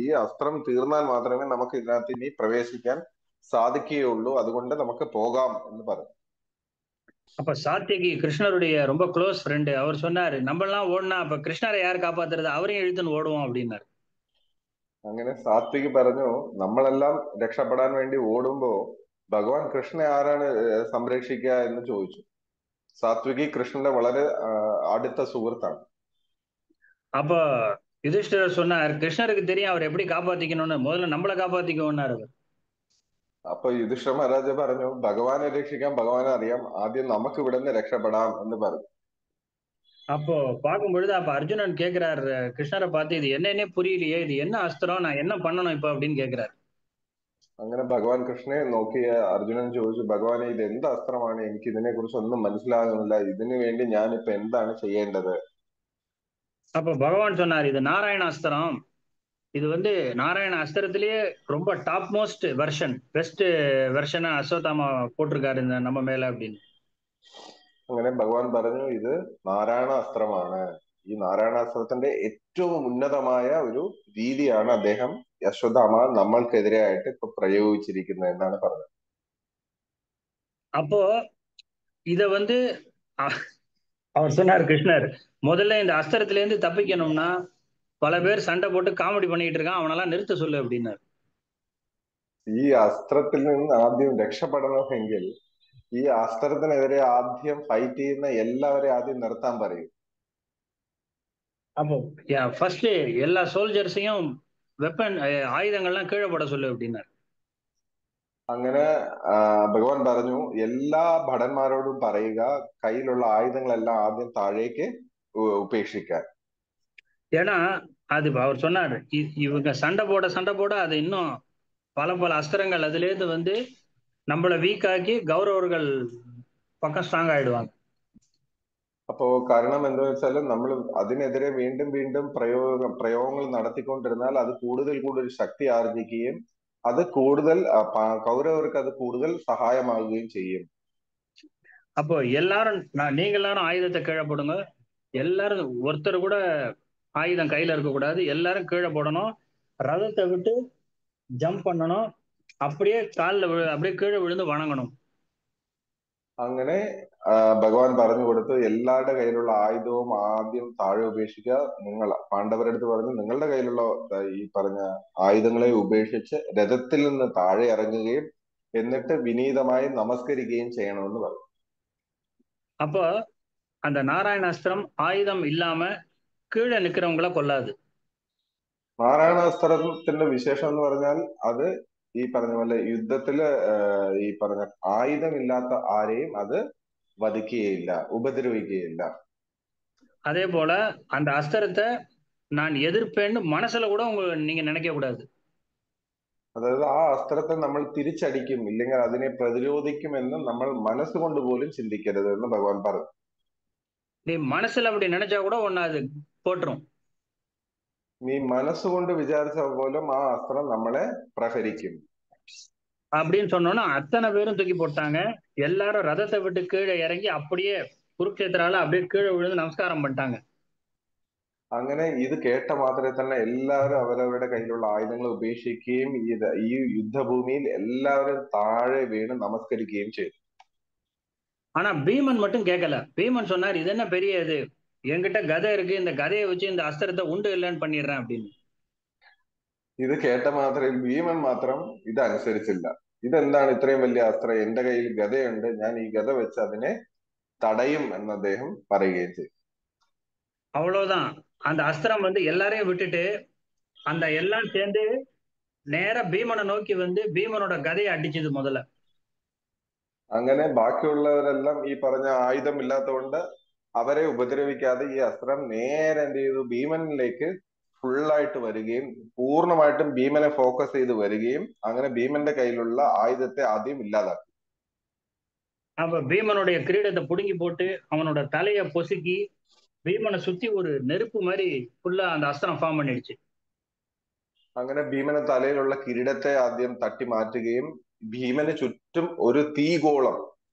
ഈ അസ്ത്രം തീർന്നാൽ മാത്രമേ നമുക്ക് ഇതിനകത്ത് ഇനി പ്രവേശിക്കാൻ സാധിക്കുകയുള്ളൂ, അതുകൊണ്ട് നമുക്ക് പോകാം എന്ന് പറഞ്ഞു. அப்ப சாத்தியகி கிருஷ்ணருடைய ரொம்ப க்ளோஸ் ஃப்ரெண்டு, அவர் சொன்னாரு, நம்ம எல்லாம் ஓடினா அப்ப கிருஷ்ணரை யார் காப்பாத்துறது, அவரையும் இழுத்துன்னு ஓடுவோம் அப்படின்னாரு. അങ്ങനെ സാത്വികി പറഞ്ഞു, നമ്മളെല്ലാം രക്ഷപ്പെടാൻ വേണ്ടി ഓടുമ്പോ ഭഗവാൻ കൃഷ്ണനെ ആരാണ് സംരക്ഷിക്കുക എന്ന് ചോദിച്ചു. സാത്വികി കൃഷ്ണന്റെ വളരെ അടുത്ത സുഹൃത്താണ്. அப்ப யுதிஷ்டிரர் சொன்னார், கிருஷ்ணருக்கு தெரியும் அவர் எப்படி காப்பாத்திக்கணும்னு, முதல்ல நம்மளை காப்பாத்திக்கணும்னாரு அவர். അപ്പൊ യുധിഷ്ഠിര മഹാരാജ പറഞ്ഞു, ഭഗവാനെ രക്ഷിക്കാൻ ഭഗവാനെ അറിയാം, ആദ്യം നമുക്ക് ഇവിടെ നിന്ന് രക്ഷപ്പെടാം എന്ന് പറഞ്ഞു. அப்போ பார்க்கும் பொழுது அப்ப அர்ஜுனன் கேட்கிறார் கிருஷ்ணரை பார்த்து, இது என்னன்னே புரியலையே, இது என்ன அஸ்திரம், நான் என்ன பண்ணணும் இப்ப அப்படின்னு கேட்கிறார். അങ്ങനെ ഭഗവാൻ കൃഷ്ണനെ നോക്കിയ അർജുനൻ ചോദിച്ചു, ഭഗവാനെ ഇത് എന്ത് അസ്ത്രമാണ്, എനിക്ക് ഇതിനെ കുറിച്ച് ഒന്നും മനസ്സിലാകുന്നില്ല, ഇതിനു വേണ്ടി ഞാൻ ഇപ്പൊ എന്താണ് ചെയ്യേണ്ടത്? அப்ப பகவான் சொன்னார், இது நாராயண அஸ்திரம், இது வந்து நாராயண அஸ்திரத்திலேயே ரொம்ப டாப் மோஸ்ட் வெர்ஷன், பெஸ்ட் வெர்ஷனை அஸ்வத்தாமா போட்டிருக்காரு இந்த நம்ம மேல அப்படின்னு. അങ്ങനെ ഭഗവാൻ പറഞ്ഞു, ഇത് നാരായണ അസ്ത്രമാണ്. ഈ നാരായണാസ്ത്രത്തിന്റെ ഏറ്റവും ഉന്നതമായ ഒരു രീതിയാണ് അദ്ദേഹം യശോദാമ നമ്മൾക്കെതിരെയായിട്ട് ഇപ്പൊ പ്രയോഗിച്ചിരിക്കുന്നത് എന്നാണ് പറഞ്ഞത്. அப்போ இத வந்து அவர் சொன்னார் கிருஷ்ணர், முதல்ல இந்த அஸ்திரத்துல இருந்து தப்பிக்கணும்னா பல பேர் சண்டை போட்டு காமெடி பண்ணிட்டு இருக்கான், அவனெல்லாம் நிறுத்த சொல்லு அப்படின்னாரு. ഈ അസ്ത്രത്തിൽ നിന്ന് ആദ്യം രക്ഷപ്പെടണമെങ്കിൽ ഈ അസ്ത്രത്തിനെതിരെ ആദ്യം ഫൈറ്റ് ചെയ്യുന്ന എല്ലാവരെയും ആദ്യം നിർത്താൻ പറയും. அப்போ ஃபர்ஸ்ட் எல்லா சோல்ஜர்ஸையும் வெப்பன் ஆயுதங்கள்லாம் கீழே போட சொல்லு அப்படின்னாரு. അങ്ങനെ ഭഗവാൻ പറഞ്ഞു, എല്ലാ ഭടന്മാരോടും പറയുക, കയ്യിലുള്ള ആയുധങ്ങളെല്ലാം ആദ്യം താഴേക്ക് ഉപേക്ഷിക്കാൻ. ஏன்னா அது அவர் சொன்னார், இவங்க சண்டை போட அது இன்னும் பல அஸ்திரங்கள் அதுலேருந்து வந்து நம்மள வீக் ஆக்கி கௌரவர்கள் பக்கம் ஸ்ட்ராங் ஆயிடுவாங்க. അപ്പോ കാരണം എന്താ വെച്ചാൽ നമ്മൾ അതിനെതിരെ വീണ്ടും വീണ്ടും പ്രയോഗങ്ങൾ നടത്തിക്കൊണ്ടിരുന്നാൽ അത് കൂടുതൽ കൂടുതൽ ശക്തി ആർജിക്കുകയും അത് കൂടുതൽ കൗരവർക്ക് അത് കൂടുതൽ സഹായമാകുകയും ചെയ്യും. அப்போ எல்லாரும் நீங்க எல்லாரும் ஆயுதத்தை கீழே போடுங்க, எல்லாரும் ஒருத்தர் கூட ஆயுதம் கையில இருக்கக்கூடாது, எல்லாரும் கீழே போடணும், ரதத்தை விட்டு ஜம்ப் பண்ணணும், அப்படியே காலில் அப்படியே கீழே விழுந்து வணங்கணும். അങ്ങനെ ഭഗവാൻ പറഞ്ഞു കൊടുത്തു, എല്ലാവരുടെ കയ്യിലുള്ള ആയുധവും ആദ്യം താഴെ ഉപേക്ഷിക്കുക. നിങ്ങൾ പാണ്ഡവരുടെ അടുത്ത് പറഞ്ഞു, നിങ്ങളുടെ കയ്യിലുള്ള ഈ പറഞ്ഞ ആയുധങ്ങളെ ഉപേക്ഷിച്ച് രഥത്തിൽ നിന്ന് താഴെ ഇറങ്ങുകയും എന്നിട്ട് വിനീതമായി നമസ്കരിക്കുകയും ചെയ്യണമെന്ന് പറഞ്ഞു. அப்போ அந்த நாராயணாஸ்திரம் ஆயுதம் இல்லாம கீழே நிக்கிறவங்கள கொல்லாது. നാരായണാസ്ത്രത്തിന്റെ വിശേഷം എന്ന് പറഞ്ഞാൽ അത് ഈ പറഞ്ഞ പോലെ യുദ്ധത്തില് ഈ പറഞ്ഞ ആയുധമില്ലാത്ത ആരെയും അത് വധിക്കുകയില്ല, ഉപദ്രവിക്കുകയില്ല. அதே போல அந்த அஸ்திரத்தை நான் எதிர்ப்பேன்னு மனசுல கூட நீங்க நினைக்க கூடாது. അതായത് ആ അസ്ത്രത്തെ നമ്മൾ തിരിച്ചടിക്കും, ഇല്ലെങ്കിൽ അതിനെ പ്രതിരോധിക്കുമെന്ന് നമ്മൾ മനസ്സുകൊണ്ട് പോലും ചിന്തിക്കരുത് എന്ന് ഭഗവാൻ പറഞ്ഞു. நீ மனசுல அப்படி நினைச்சா கூட ஒன்னு அது போட்டுரும். നീ മനസ്സുകൊണ്ട് വിചാരിച്ച പോലും ആ അസ്ത്രം നമ്മളെ പ്രഹരിക്കും அப்படின்னு சொன்னோன்னா அத்தனை பேரும் தூக்கி போட்டாங்க. எல்லாரும் ரதத்தை விட்டு கீழே இறங்கி அப்படியே குருக்ஷேத்திரால அப்படியே கீழே விழுந்து நமஸ்காரம் பண்ணிட்டாங்க. അങ്ങനെ ഇത് കേട്ട മാത്രമേ തന്നെ എല്ലാവരും അവരവരുടെ കയ്യിലുള്ള ആയുധങ്ങൾ ഉപേക്ഷിക്കുകയും ഈ യുദ്ധഭൂമിയിൽ എല്ലാവരും താഴെ വീണ് നമസ്കരിക്കുകയും ചെയ്തു. ஆனா பீமன் மட்டும் கேட்கல. பீமன் சொன்னார், இது என்ன பெரிய இது, என்கிட்ட கதை இருக்கு, இந்த கதையை வச்சு இந்த அஸ்திரத்தை உண்டு இல்லைன்னு பண்ணிடுறேன் அப்படின்னு. ഇത് കേട്ട മാത്രമേ ഭീമൻ മാത്രം ഇത് അനുസരിച്ചില്ല. ഇതെന്താണ് ഇത്രയും വലിയ അസ്ത്രം, എന്റെ കയ്യിൽ ഗദയുണ്ട്, ഞാൻ ഈ ഗദ വെച്ച് അതിനെ തടയും എന്ന് അദ്ദേഹം പറയുകയും ചെയ്തു. அவ்வளவுதான். அந்த அஸ்திரம் எல்லாரையும் விட்டுட்டு அந்த எல்லாம் சேர்ந்து நேரா பீமனை நோக்கி பீமனோட கதையை அடிச்சது முதல்ல. അങ്ങനെ ബാക്കിയുള്ളവരെല്ലാം ഈ പറഞ്ഞ ആയുധം ഇല്ലാത്തതുകൊണ്ട് അവരെ ഉപദ്രവിക്കാതെ ഈ അസ്ത്രം നേരെ എന്ത് ചെയ്തു, ഭീമനിലേക്ക് ഫുള്ളായിട്ട് വരികയും പൂർണ്ണമായിട്ടും ഭീമനെ ഫോക്കസ് ചെയ്ത് വരികയും അങ്ങനെ ഭീമന്റെ കയ്യിലുള്ള ആയുധത്തെ ആദ്യം ഇല്ലാതാക്കി. அப்ப பீமனுடைய கிரீடத்தை புடுங்கி போட்டு அவனோட தலையை பொசுக்கி பீமனை சுத்தி ஒரு நெருப்பு மாதிரி ஃபுல்லா அந்த அஸ்திரம் ஃபார்ம் பண்ணிடுச்சு. അങ്ങനെ ഭീമന്റെ തലയിലുള്ള കിരീടത്തെ ആദ്യം തട്ടി മാറ്റുകയും ഭീമന് ചുറ്റും ഒരു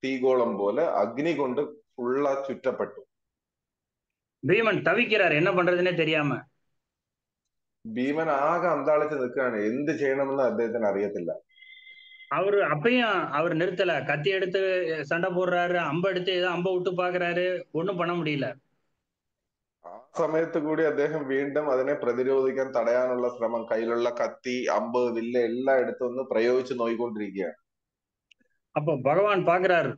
തീഗോളം പോലെ അഗ്നി കൊണ്ട് ഫുള്ള ചുറ്റപ്പെട്ടു. பீமன் தவிக்கிறார், என்ன பண்றதுன்னே தெரியாம. ഭീമൻ ആകെ അന്താളിച്ച് നിൽക്കുകയാണ്, എന്ത് ചെയ്യണമെന്ന് അദ്ദേഹത്തിന് അറിയത്തില്ല. அவரு அப்பயும் அவர் நிறுத்தல, கத்தி எடுத்து சண்டை போடுறாரு, அம்பை எடுத்து ஏதோ அம்பை விட்டு பாக்குறாரு, ஒண்ணும் பண்ண முடியல. ആ സമയത്ത് കൂടി അദ്ദേഹം വീണ്ടും അതിനെ പ്രതിരോധിക്കാൻ തടയാനുള്ള ശ്രമം, കയ്യിലുള്ള കത്തി, അമ്പ്, വില്ല് എല്ലാം എടുത്തൊന്ന് പ്രയോഗിച്ച് നോയിക്കൊണ്ടിരിക്കുകയാണ്. அப்போ பகவான் பாக்குறாரு,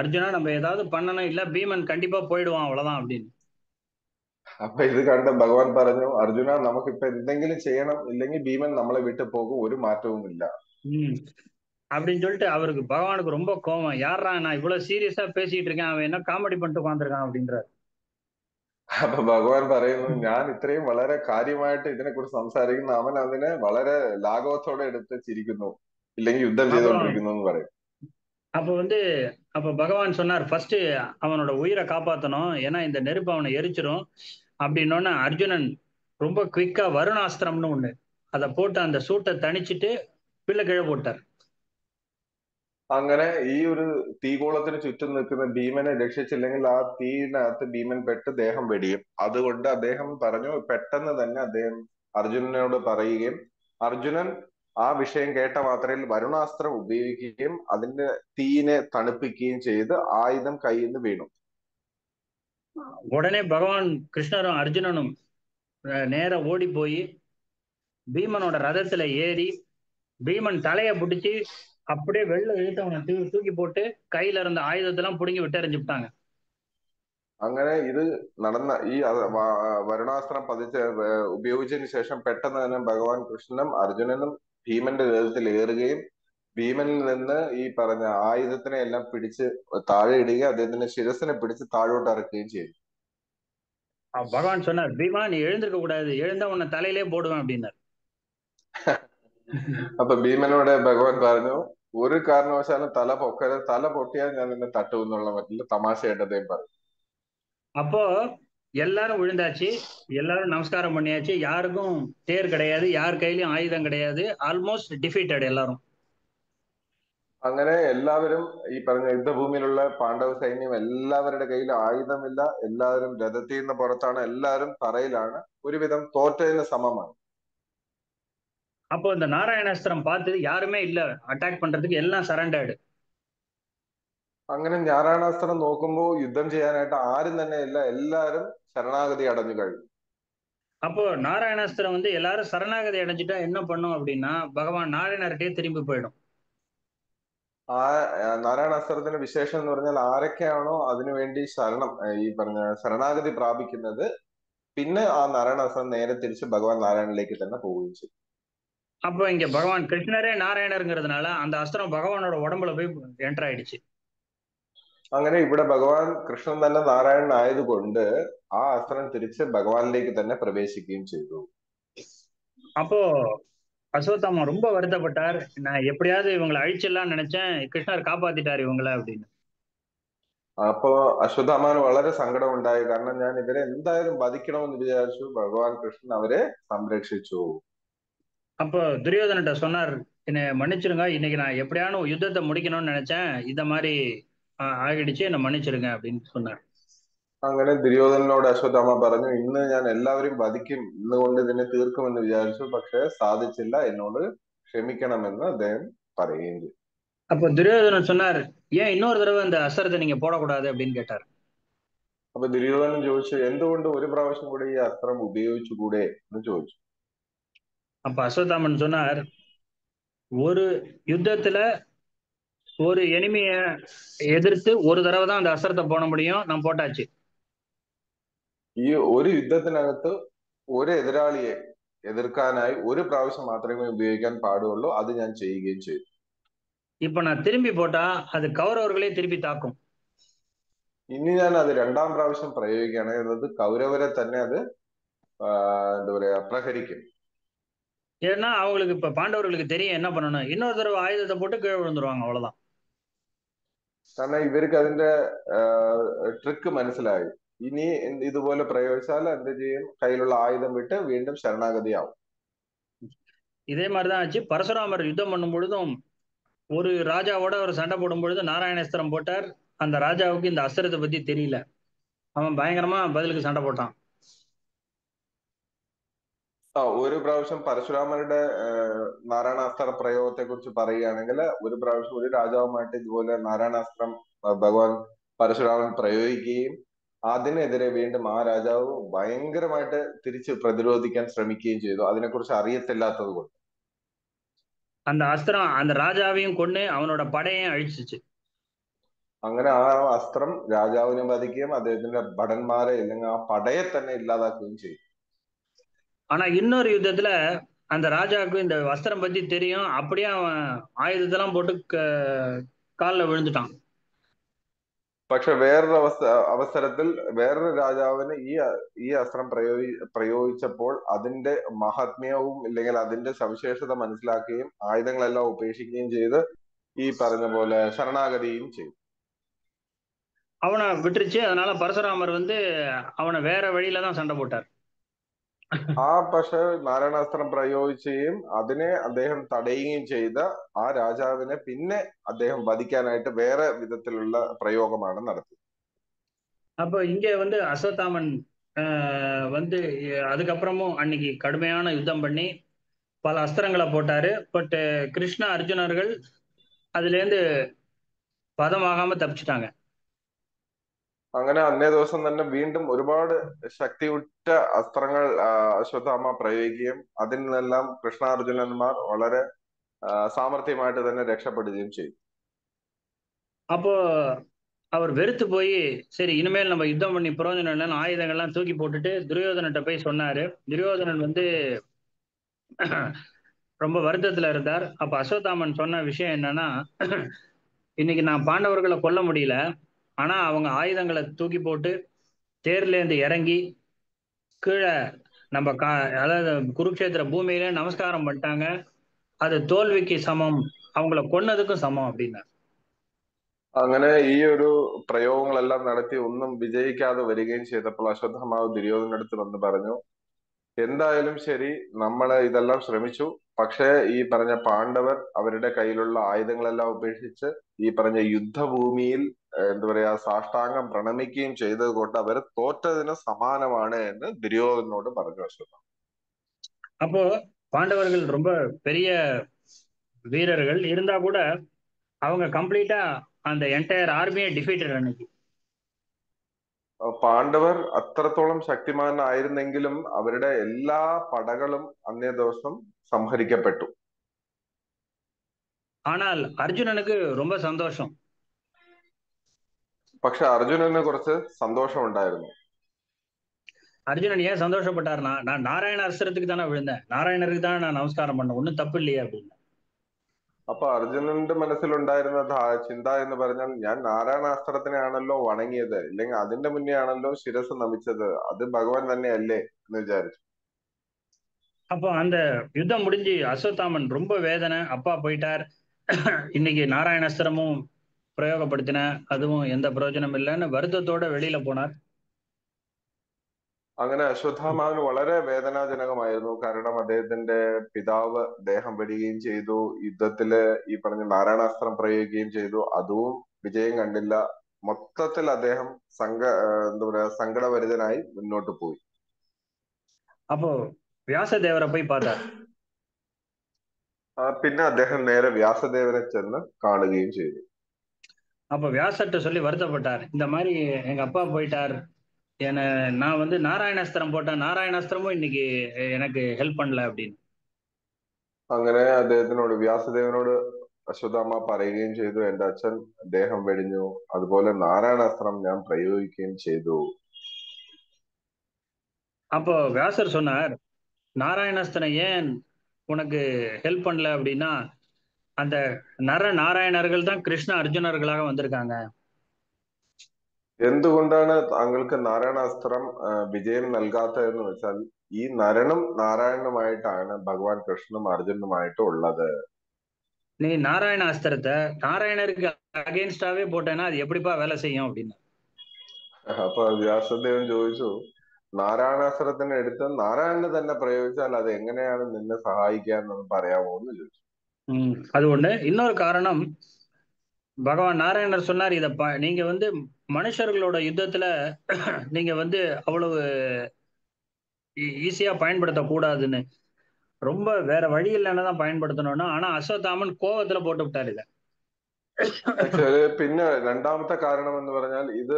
அர்ஜுனா நம்ம ஏதாவது பண்ணணும், இல்ல பீமன் கண்டிப்பா போயிடுவான் அவ்வளவுதான் அப்படின்னு. അപ്പൊ ഇത് കണ്ട് ഭഗവാൻ പറഞ്ഞു, അർജുന നമുക്കിപ്പോ എന്തെങ്കിലും ചെയ്യണം, ഇല്ലെങ്കിൽ ഭീമൻ നമ്മളെ വിട്ടു പോകും, ഒരു മാറ്റവും ഇല്ല. அப்படின்னு சொல்லிட்டு அவருக்கு பகவானுக்கு ரொம்ப கோவம். யாரா நான் இவ்வளவு சீரியஸா பேசிட்டு இருக்கேன், அவன் என்ன காமெடி பண்ணிட்டு உட்காந்துருக்கான் அப்படின்றார். അപ്പൊ ഭഗവാൻ പറയുന്നു, ഞാൻ ഇത്രയും വളരെ കാര്യമായിട്ട് ഇതിനെക്കുറിച്ച് സംസാരിക്കുന്ന അവൻ അതിനെ വളരെ ലാഘവത്തോടെ എടുത്ത് ചിരിക്കുന്നു, ഇല്ലെങ്കിൽ യുദ്ധം ചെയ്തുകൊണ്ടിരിക്കുന്നു എന്ന് പറയും. அப்போ அப்ப பகவான் சொன்னார், ஃபர்ஸ்ட் அவனோட உயிரை காப்பாத்தணும், ஏன்னா இந்த நெருப்பு அவனை எரிச்சிரும் அப்படின்னோன்னு அர்ஜுனன் ரொம்ப குவிக்கா வருணாஸ்திரம்னு ஒண்ணு அதை போட்டு அந்த சூட்டை தணிச்சிட்டு பிள்ளை கீழே போட்டார். അങ്ങനെ ഈ ഒരു തീഗോളത്തിന് ചുറ്റും നിൽക്കുന്ന ഭീമനെ രക്ഷിച്ചില്ലെങ്കിൽ ആ തീയിനകത്ത് ഭീമൻ പെട്ട് ദേഹം വെടിയും. അതുകൊണ്ട് അദ്ദേഹം പറഞ്ഞു, പെട്ടെന്ന് തന്നെ അദ്ദേഹം അർജുനനോട് പറയുകയും അർജുനൻ ആ വിഷയം കേട്ട മാത്രയിൽ വരുണാസ്ത്രം ഉപയോഗിക്കുകയും അതിന്റെ തീയിനെ തണുപ്പിക്കുകയും ചെയ്ത് ആയുധം കയ്യിൽ നിന്ന് വീണു. உடனே பகவான் கிருஷ்ணரும் அர்ஜுனனும் நேர ஓடி போய் பீமனோட ரதத்துல ஏறி பீமன் தலையை பிடிச்சி அப்படியே வெள்ள இழுத்தவனை தூக்கி போட்டு கையில இருந்த ஆயுதத்தெல்லாம் பிடுங்கி விட்டறிஞ்சுட்டாங்க. അങ്ങനെ ഇത് നടന്ന ഈ വരുണാസ്ത്രം ഉപയോഗിച്ചതിന് ശേഷം പെട്ടെന്ന് തന്നെ ഭഗവാൻ കൃഷ്ണനും അർജുനനും ഭീമന്റെ രഥത്തിൽ ഏറുകയും ഭീമനിൽ നിന്ന് ഈ പറഞ്ഞ ആയുധത്തിനെ എല്ലാം പിടിച്ച് താഴെ ഇടുകയും അദ്ദേഹത്തിന്റെ ശിരസിനെ പിടിച്ച് താഴോട്ട് ഇറക്കുകയും ചെയ്തു. பகவான் சொன்னார், பீமா நீ எழுந்திருக்க கூடாது, எழுந்தா உன்னை தலையிலே போடுவேன் அப்படின்னார். അപ്പൊ ഭീമനോട് ഭഗവാൻ പറഞ്ഞു, ഒരു കാരണവശാലും തല പൊട്ടിയാൽ ഞാൻ നിന്നെ തട്ടും എന്നുള്ള മറ്റുള്ള തമാശയായിട്ട് അദ്ദേഹം പറയും. அப்போ எல்லாரும் விழுந்தாச்சு, எல்லாரும் நமஸ்காரம் பண்ணியாச்சு, யாருக்கும் தேர் கிடையாது, யார் கையிலயும் ஆயுதம் கிடையாது, ஆல்மோஸ்ட் டிஃபீட்டட் எல்லாரும். അങ്ങനെ എല്ലാവരും ഈ പറഞ്ഞ യുദ്ധഭൂമിയിലുള്ള പാണ്ഡവ സൈന്യം എല്ലാവരുടെ കയ്യിൽ ആയുധമില്ല, എല്ലാവരും രഥത്തിൽ നിന്ന് പുറത്താണ്, എല്ലാവരും തറയിലാണ്, ഒരുവിധം തോറ്റതിന് സമമാണ്. அப்போ இந்த நாராயணாஸ்திரம் பார்த்தது யாருமே இல்ல அட்டாக் பண்றதுக்கு, எல்லாம் சரண்டர்டு. അങ്ങനെ നാരായണാസ്ത്രം നോക്കുമ്പോൾ യുദ്ധം ചെയ്യാനായിട്ട് ആരും തന്നെ ഇല്ല, എല്ലാവരും ശരണാഗതി അടഞ്ഞു കഴിഞ്ഞു. அப்போ நாராயணாஸ்திரம் வந்து எல்லாரும் சரணாகதி அடைஞ்சிட்டா என்ன பண்ணும் அப்படின்னா, பகவான் நாராயணர்கிட்டே திரும்பி போயிடும். ആ നാരായണാസ്ത്രത്തിന്റെ വിശേഷം എന്ന് പറഞ്ഞാൽ ആരൊക്കെയാണോ അതിനുവേണ്ടി ഈ പറഞ്ഞ ശരണാഗതി പ്രാപിക്കുന്നത്, പിന്നെ ആ നാരായണാസ്ത്രം നേരെ തിരിച്ച് ഭഗവാൻ നാരായണനിലേക്ക് തന്നെ പോവുകയും ചെയ്യും. அப்போ இங்க பகவான் கிருஷ்ணரே நாராயணருங்கிறதுனால அந்த அஸ்திரம் பகவானோட உடம்புல போய் என்டர் ஆயிடுச்சு. അങ്ങനെ ഇവിടെ ഭഗവാൻ കൃഷ്ണൻ തന്നെ നാരായണനായതുകൊണ്ട് ആ അസ്ത്രം തിരിച്ച് ഭഗവാനിലേക്ക് തന്നെ പ്രവേശിക്കുകയും ചെയ്തു. அப்போ அஸ்வத்தாமா ரொம்ப வருத்தப்பட்டார். நான் எப்படியாவது இவங்களை அழிச்சிடலாம்னு நினைச்சேன், கிருஷ்ணர் காப்பாத்திட்டார் இவங்களை அப்படின்னு. അപ്പോ അശ്വത്ഥാമാന് വളരെ സങ്കടം ഉണ്ടായി. കാരണം ഞാൻ ഇവരെ എന്തായാലും വധിക്കണമെന്ന് വിചാരിച്ചു, ഭഗവാൻ കൃഷ്ണൻ അവരെ സംരക്ഷിച്ചു. அப்போ துரியோதனட்ட சொன்னார், என்னை மன்னிச்சிருங்க, இன்னைக்கு நான் எப்படியான யுத்தத்தை முடிக்கணும்னு நினைச்சேன், இந்த மாதிரி ஆகிடுச்சு, என்னை மன்னிச்சிருங்க அப்படின்னு சொன்னார். അങ്ങനെ ദുര്യോധനനോട് അശ്വത്ഥാമ പറഞ്ഞു, ഇന്ന് ഞാൻ എല്ലാവരും വധിക്കും, ഇന്ന് കൊണ്ട് ഇതിനെ തീർക്കുമെന്ന് വിചാരിച്ചു, പക്ഷെ സാധിച്ചില്ല, എന്നോട് ക്ഷമിക്കണമെന്ന് അദ്ദേഹം പറയുകയും ചെയ്തു. அப்போ துரியோதனன் சொன்னார், ஏன் இன்னொரு தடவை இந்த அஸ்திரத்தை நீங்க போடக்கூடாது அப்படின்னு கேட்டார். അപ്പൊ ദുര്യോധനൻ ചോദിച്ചു, എന്തുകൊണ്ട് ഒരു പ്രാവശ്യം കൂടെ ഈ അസ്ത്രം ഉപയോഗിച്ചുകൂടെ എന്ന് ചോദിച്ചു. அப்ப அஸ்வத்தாமன் சொன்னார், ஒரு யுத்தத்துல ஒரு எனிமிய எதிர்த்து ஒரு தடவை தான் அந்த அஸ்திரத்தை போட முடியும், நான் போட்டாச்சு. ഈ ഒരു യുദ്ധത്തിനകത്ത് ഒരു എതിരാളിയെ എതിർക്കാനായി ഒരു പ്രാവശ്യം മാത്രമേ ഉപയോഗിക്കാൻ പാടുള്ളൂ, അത് ഞാൻ ചെയ്യുകയും ചെയ്തു. இப்ப நான் திரும்பி போட்டா அது கௌரவர்களே திருப்பி தாக்கும். ഇനി ഞാൻ അത് രണ്ടാം പ്രാവശ്യം പ്രയോഗിക്കുകയാണെങ്കിൽ അത് കൗരവരെ തന്നെ അത് എന്താ പറയാ പ്രഹരിക്കും. ஏன்னா அவங்களுக்கு இப்ப பாண்டவர்களுக்கு தெரியும் என்ன பண்ணணும், இன்னொரு தடவை ஆயுதத்தை போட்டு கீழே விழுந்துருவாங்க, அவ்வளவுதான். കാരണം ഇവർക്ക് അതിന്റെ ട്രിക്ക് മനസ്സിലായി. ഇനി ഇതുപോലെ പ്രയോഗിച്ചാൽ എന്ത് ചെയ്യും, കയ്യിലുള്ള ആയുധം വിട്ട് വീണ്ടും ശരണാഗതിയാവും. இதே மாதிரிதான் ஆச்சு. பரசுராமர் யுத்தம் பண்ணும் பொழுதும் ஒரு ராஜாவோட அவர் சண்டை போடும் பொழுது நாராயணாஸ்திரம் போட்டார். அந்த ராஜாவுக்கு இந்த அஸ்திரத்தை பத்தி தெரியல, அவன் பயங்கரமா பதிலுக்கு சண்டை போட்டான். ഒരു പ്രാവശ്യം പരശുരാമരുടെ നാരായണാസ്ത്ര പ്രയോഗത്തെ കുറിച്ച് പറയുകയാണെങ്കിൽ, ഒരു പ്രാവശ്യം ഒരു രാജാവുമായിട്ട് ഇതുപോലെ നാരായണാസ്ത്രം ഭഗവാൻ പരശുരാമൻ പ്രയോഗിക്കുകയും അതിനെതിരെ വീണ്ടും ആ രാജാവ് ഭയങ്കരമായിട്ട് തിരിച്ച് പ്രതിരോധിക്കാൻ ശ്രമിക്കുകയും ചെയ്തു, അതിനെക്കുറിച്ച് അറിയത്തില്ലാത്തത് കൊണ്ട്. அந்த அஸ்திரம் அந்த ராஜாவையும் கொண்டு அவனோட படையையும் அழிச்சிச்சு. അങ്ങനെ ആ അസ്ത്രം രാജാവിനെ വധിക്കുകയും അദ്ദേഹത്തിന്റെ ഭടന്മാരെ അല്ലെങ്കിൽ ആ പടയെ തന്നെ ഇല്ലാതാക്കുകയും ചെയ്തു. ஆனா இன்னொரு யுத்தத்துல அந்த ராஜாவுக்கு இந்த அஸ்திரம் பத்தி தெரியும், அப்படியே அவன் ஆயுதத்தெல்லாம் போட்டு காலில் விழுந்துட்டான். പക്ഷെ വേറൊരു അവസരത്തിൽ വേറൊരു രാജാവിന് ഈ അസ്ത്രം പ്രയോഗിച്ചപ്പോൾ അതിന്റെ മഹാത്മ്യവും ഇല്ലെങ്കിൽ അതിന്റെ സവിശേഷത മനസ്സിലാക്കുകയും ആയുധങ്ങളെല്ലാം ഉപേക്ഷിക്കുകയും ചെയ്ത് ഈ പറഞ്ഞ പോലെ ശരണാഗതിയും ചെയ്തു. அவனை விட்டுருச்சு. அதனால பரசுராமர் வந்து அவனை வேற வழியில தான் சண்டை போட்டார். പക്ഷെ നാരായണാസ്ത്രം പ്രയോഗിക്കുകയും അതിനെ അദ്ദേഹം തടയുകയും ചെയ്ത ആ രാജാവിനെ പിന്നെ അദ്ദേഹം വധിക്കാനായിട്ട് വേറെ വിധത്തിലുള്ള പ്രയോഗമാണ് നടത്തിയത്. அப்போ இங்க வந்து அஸ்வத்தாமன் வந்து அதுக்கப்புறமும் அன்னைக்கு கடுமையான யுத்தம் பண்ணி பல அஸ்திரங்களை போட்டாரு. பட் கிருஷ்ண அர்ஜுனர்கள் அதுல இருந்து பதமாகாம தப்பிச்சிட்டாங்க. അങ്ങനെ അന്നേ ദിവസം തന്നെ വീണ്ടും ഒരുപാട് ശക്തിയുറ്റ അസ്ത്രങ്ങൾ അശ്വത്ഥാമ പ്രയോഗിക്കുകയും അതിൽ നിന്നെല്ലാം കൃഷ്ണാർജുനന്മാർ വളരെ സാമർഥ്യമായിട്ട് തന്നെ രക്ഷപ്പെടുകയും ചെയ്തു. அப்போ அவர் வெறுத்து போய், சரி இனிமேல் நம்ம யுத்தம் பண்ணி பிரயோஜனம் இல்லைன்னு ஆயுதங்கள்லாம் தூக்கி போட்டுட்டு துரியோதனன்ட்ட போய் சொன்னாரு. துரியோதனன் வந்து ரொம்ப வருத்தத்துல இருந்தார். அப்ப அஸ்வத்தாமன் சொன்ன விஷயம் என்னன்னா, இன்னைக்கு நான் பாண்டவர்களை கொல்ல முடியல, ஆனா அவங்க ஆயுதங்களை தூக்கி போட்டு தேர்ல இருந்து இறங்கி கீழே நம்ம அதாவது குருக்ஷேத்திர பூமியில நமஸ்காரம் பண்ணிட்டாங்க, அது தோல்விக்கு சமம் அவங்கள கொன்னதுக்கும் சமம் அப்படின்னா. അങ്ങനെ ഈ ഒരു പ്രയോഗങ്ങളെല്ലാം നടത്തി ഒന്നും വിജയിക്കാതെ വരികയും ചെയ്തപ്പോൾ അശ്വത്ഥമാവ് ദുര്യോധനടുത്ത് വന്ന് പറഞ്ഞു, എന്തായാലും ശരി, നമ്മള് ഇതെല്ലാം ശ്രമിച്ചു. പക്ഷേ ഈ പറഞ്ഞ പാണ്ഡവർ അവരുടെ കയ്യിലുള്ള ആയുധങ്ങളെല്ലാം ഉപേക്ഷിച്ച് ഈ പറഞ്ഞ യുദ്ധഭൂമിയിൽ എന്താ പറയാ സാഷ്ടാംഗം പ്രണമിക്കുകയും ചെയ്തത് കൊണ്ട് അവർ തോറ്റതിന് സമാനമാണ് എന്ന് ദുര്യോധനോട് പറഞ്ഞു അശ്വത്ഥ. அப்போ பாண்டவர்கள் ரொம்ப பெரிய வீரர்கள் இருந்தா கூட அவங்க கம்ப்ளீட்டா அந்த என்டையர் ஆர்மியை டிஃபீட்டட் அன்னைக்கு. പാണ്ഡവർ അത്രത്തോളം ശക്തിമാനായിരുന്നെങ്കിലും അവരുടെ എല്ലാ പടകളും അന്നേ ദിവസം സംഹരിക്കപ്പെട്ടു. ஆனால் அர்ஜுனனுக்கு ரொம்ப சந்தோஷம். പക്ഷെ അർജുനന് കുറച്ച് സന്തോഷമുണ്ടായിരുന്നു. அர்ஜுனன் ஏன் சந்தோஷப்பட்டார்னா, நான் நாராயண அஸ்திரத்துக்கு தானே விழுந்தேன், நாராயணருக்கு தான் நான் நமஸ்காரம் பண்ணேன், ஒன்றும் தப்பு இல்லையே அப்படின்னு. അപ്പൊ അർജുനന്റെ മനസ്സിലുണ്ടായിരുന്ന ചിന്ത എന്ന് പറഞ്ഞാൽ, ഞാൻ നാരായണാസ്ത്രത്തിനെയാണല്ലോ വണങ്ങിയത്, ഇല്ലെങ്കിൽ അതിന്റെ മുന്നേ ആണല്ലോ ശിരസ് നമിച്ചത്, അത് ഭഗവാൻ തന്നെയല്ലേ എന്ന് വിചാരിച്ചു. அப்போ அந்த யுத்தம் முடிஞ்சு அஸ்வத்தாமன் ரொம்ப வேதனை, அப்பா போயிட்டார், இன்னைக்கு நாராயணாஸ்திரமும் பிரயோகப்படுத்தின, அதுவும் எந்த பிரயோஜனம் இல்லைன்னு வருத்தத்தோட வெளியில போனார். അങ്ങനെ അശ്വത്ഥാമാവിന് വളരെ വേദനാജനകമായിരുന്നു. കാരണം അദ്ദേഹത്തിന്റെ പിതാവ് ദേഹം വെടിയുകയും ചെയ്തു, യുദ്ധത്തില് ഈ പറഞ്ഞ നാരായണാസ്ത്രം പ്രയോഗിക്കുകയും ചെയ്തു, അതും വിജയം കണ്ടില്ല. മൊത്തത്തിൽ അദ്ദേഹം എന്താ പറയാ സങ്കടഭരിതനായി മുന്നോട്ട് പോയി. அப்போ வியாசதேவரை போய் பார்த்தார். പിന്നെ അദ്ദേഹം നേരെ വ്യാസദേവനെ ചെന്ന് കാണുകയും ചെയ്തു. அப்போ வியாசர்கிட்ட சொல்லி வருத்தப்பட்டார், இந்த மாதிரி எங்க அப்பா போயிட்டார், நான் வந்து நாராயணாஸ்திரம் போட்டேன், நாராயணாஸ்திரமும் இன்னைக்கு எனக்கு ஹெல்ப் பண்ணல அப்படின்னு. അങ്ങനെ അദ്ദേഹത്തിനോട് വ്യാസദേവനോട് അശ്വത്ഥാമ പറയുകയും ചെയ്തു, എന്റെ അച്ഛൻ ദേഹം വെടിഞ്ഞു, അതുപോലെ നാരായണാസ്ത്രം ഞാൻ പ്രയോഗിക്കുകയും ചെയ്തു. அப்போ வியாசர் சொன்னார், நாராயணாஸ்திரம் ஏன் உனக்கு ஹெல்ப் பண்ணல அப்படின்னா, அந்த நர நாராயணர்கள் தான் கிருஷ்ண அர்ஜுனர்களாக வந்திருக்காங்க. എന്തുകൊണ്ടാണ് താങ്കൾക്ക് നാരായണാസ്ത്രം വിജയം നൽകാത്തതെന്ന് വെച്ചാൽ, ഈ നരനും നാരായണനുമായിട്ടാണ് ഭഗവാൻ കൃഷ്ണനും അർജുനനുമായിട്ടും ഉള്ളത്. நீ நாராயண அஸ்திரத்தை நாராயணருக்கு அகேன்ஸ்டாவே போட்டேன்னா அது எப்படிப்பா வேலை செய்யும் அப்படின்னு. അപ്പൊ വ്യാസദേവൻ ചോദിച്ചു, നാരായണാസ്ത്രത്തിന് എടുത്ത് നാരായണന് തന്നെ പ്രയോഗിച്ചാൽ അത് എങ്ങനെയാണ് നിന്നെ സഹായിക്കാന്നൊന്ന് പറയാമോ എന്ന് ചോദിച്ചു. அது ஒண்ணு. இன்னொரு காரணம், பகவான் நாராயணர் சொன்னார், இத நீங்க வந்து மனுஷர்களோட யுத்தத்துல நீங்க வந்து அவ்வளவு ஈஸியா பயன்படுத்தக்கூடாதுன்னு, ரொம்ப வேற வழி இல்லைன்னு தான் பயன்படுத்தணும்னா. ஆனா அஸ்வத்தாமன் கோவத்துல போட்டு விட்டார் இத. പിന്നെ രണ്ടാമത്തെ കാരണം എന്ന് പറഞ്ഞാൽ, ഇത്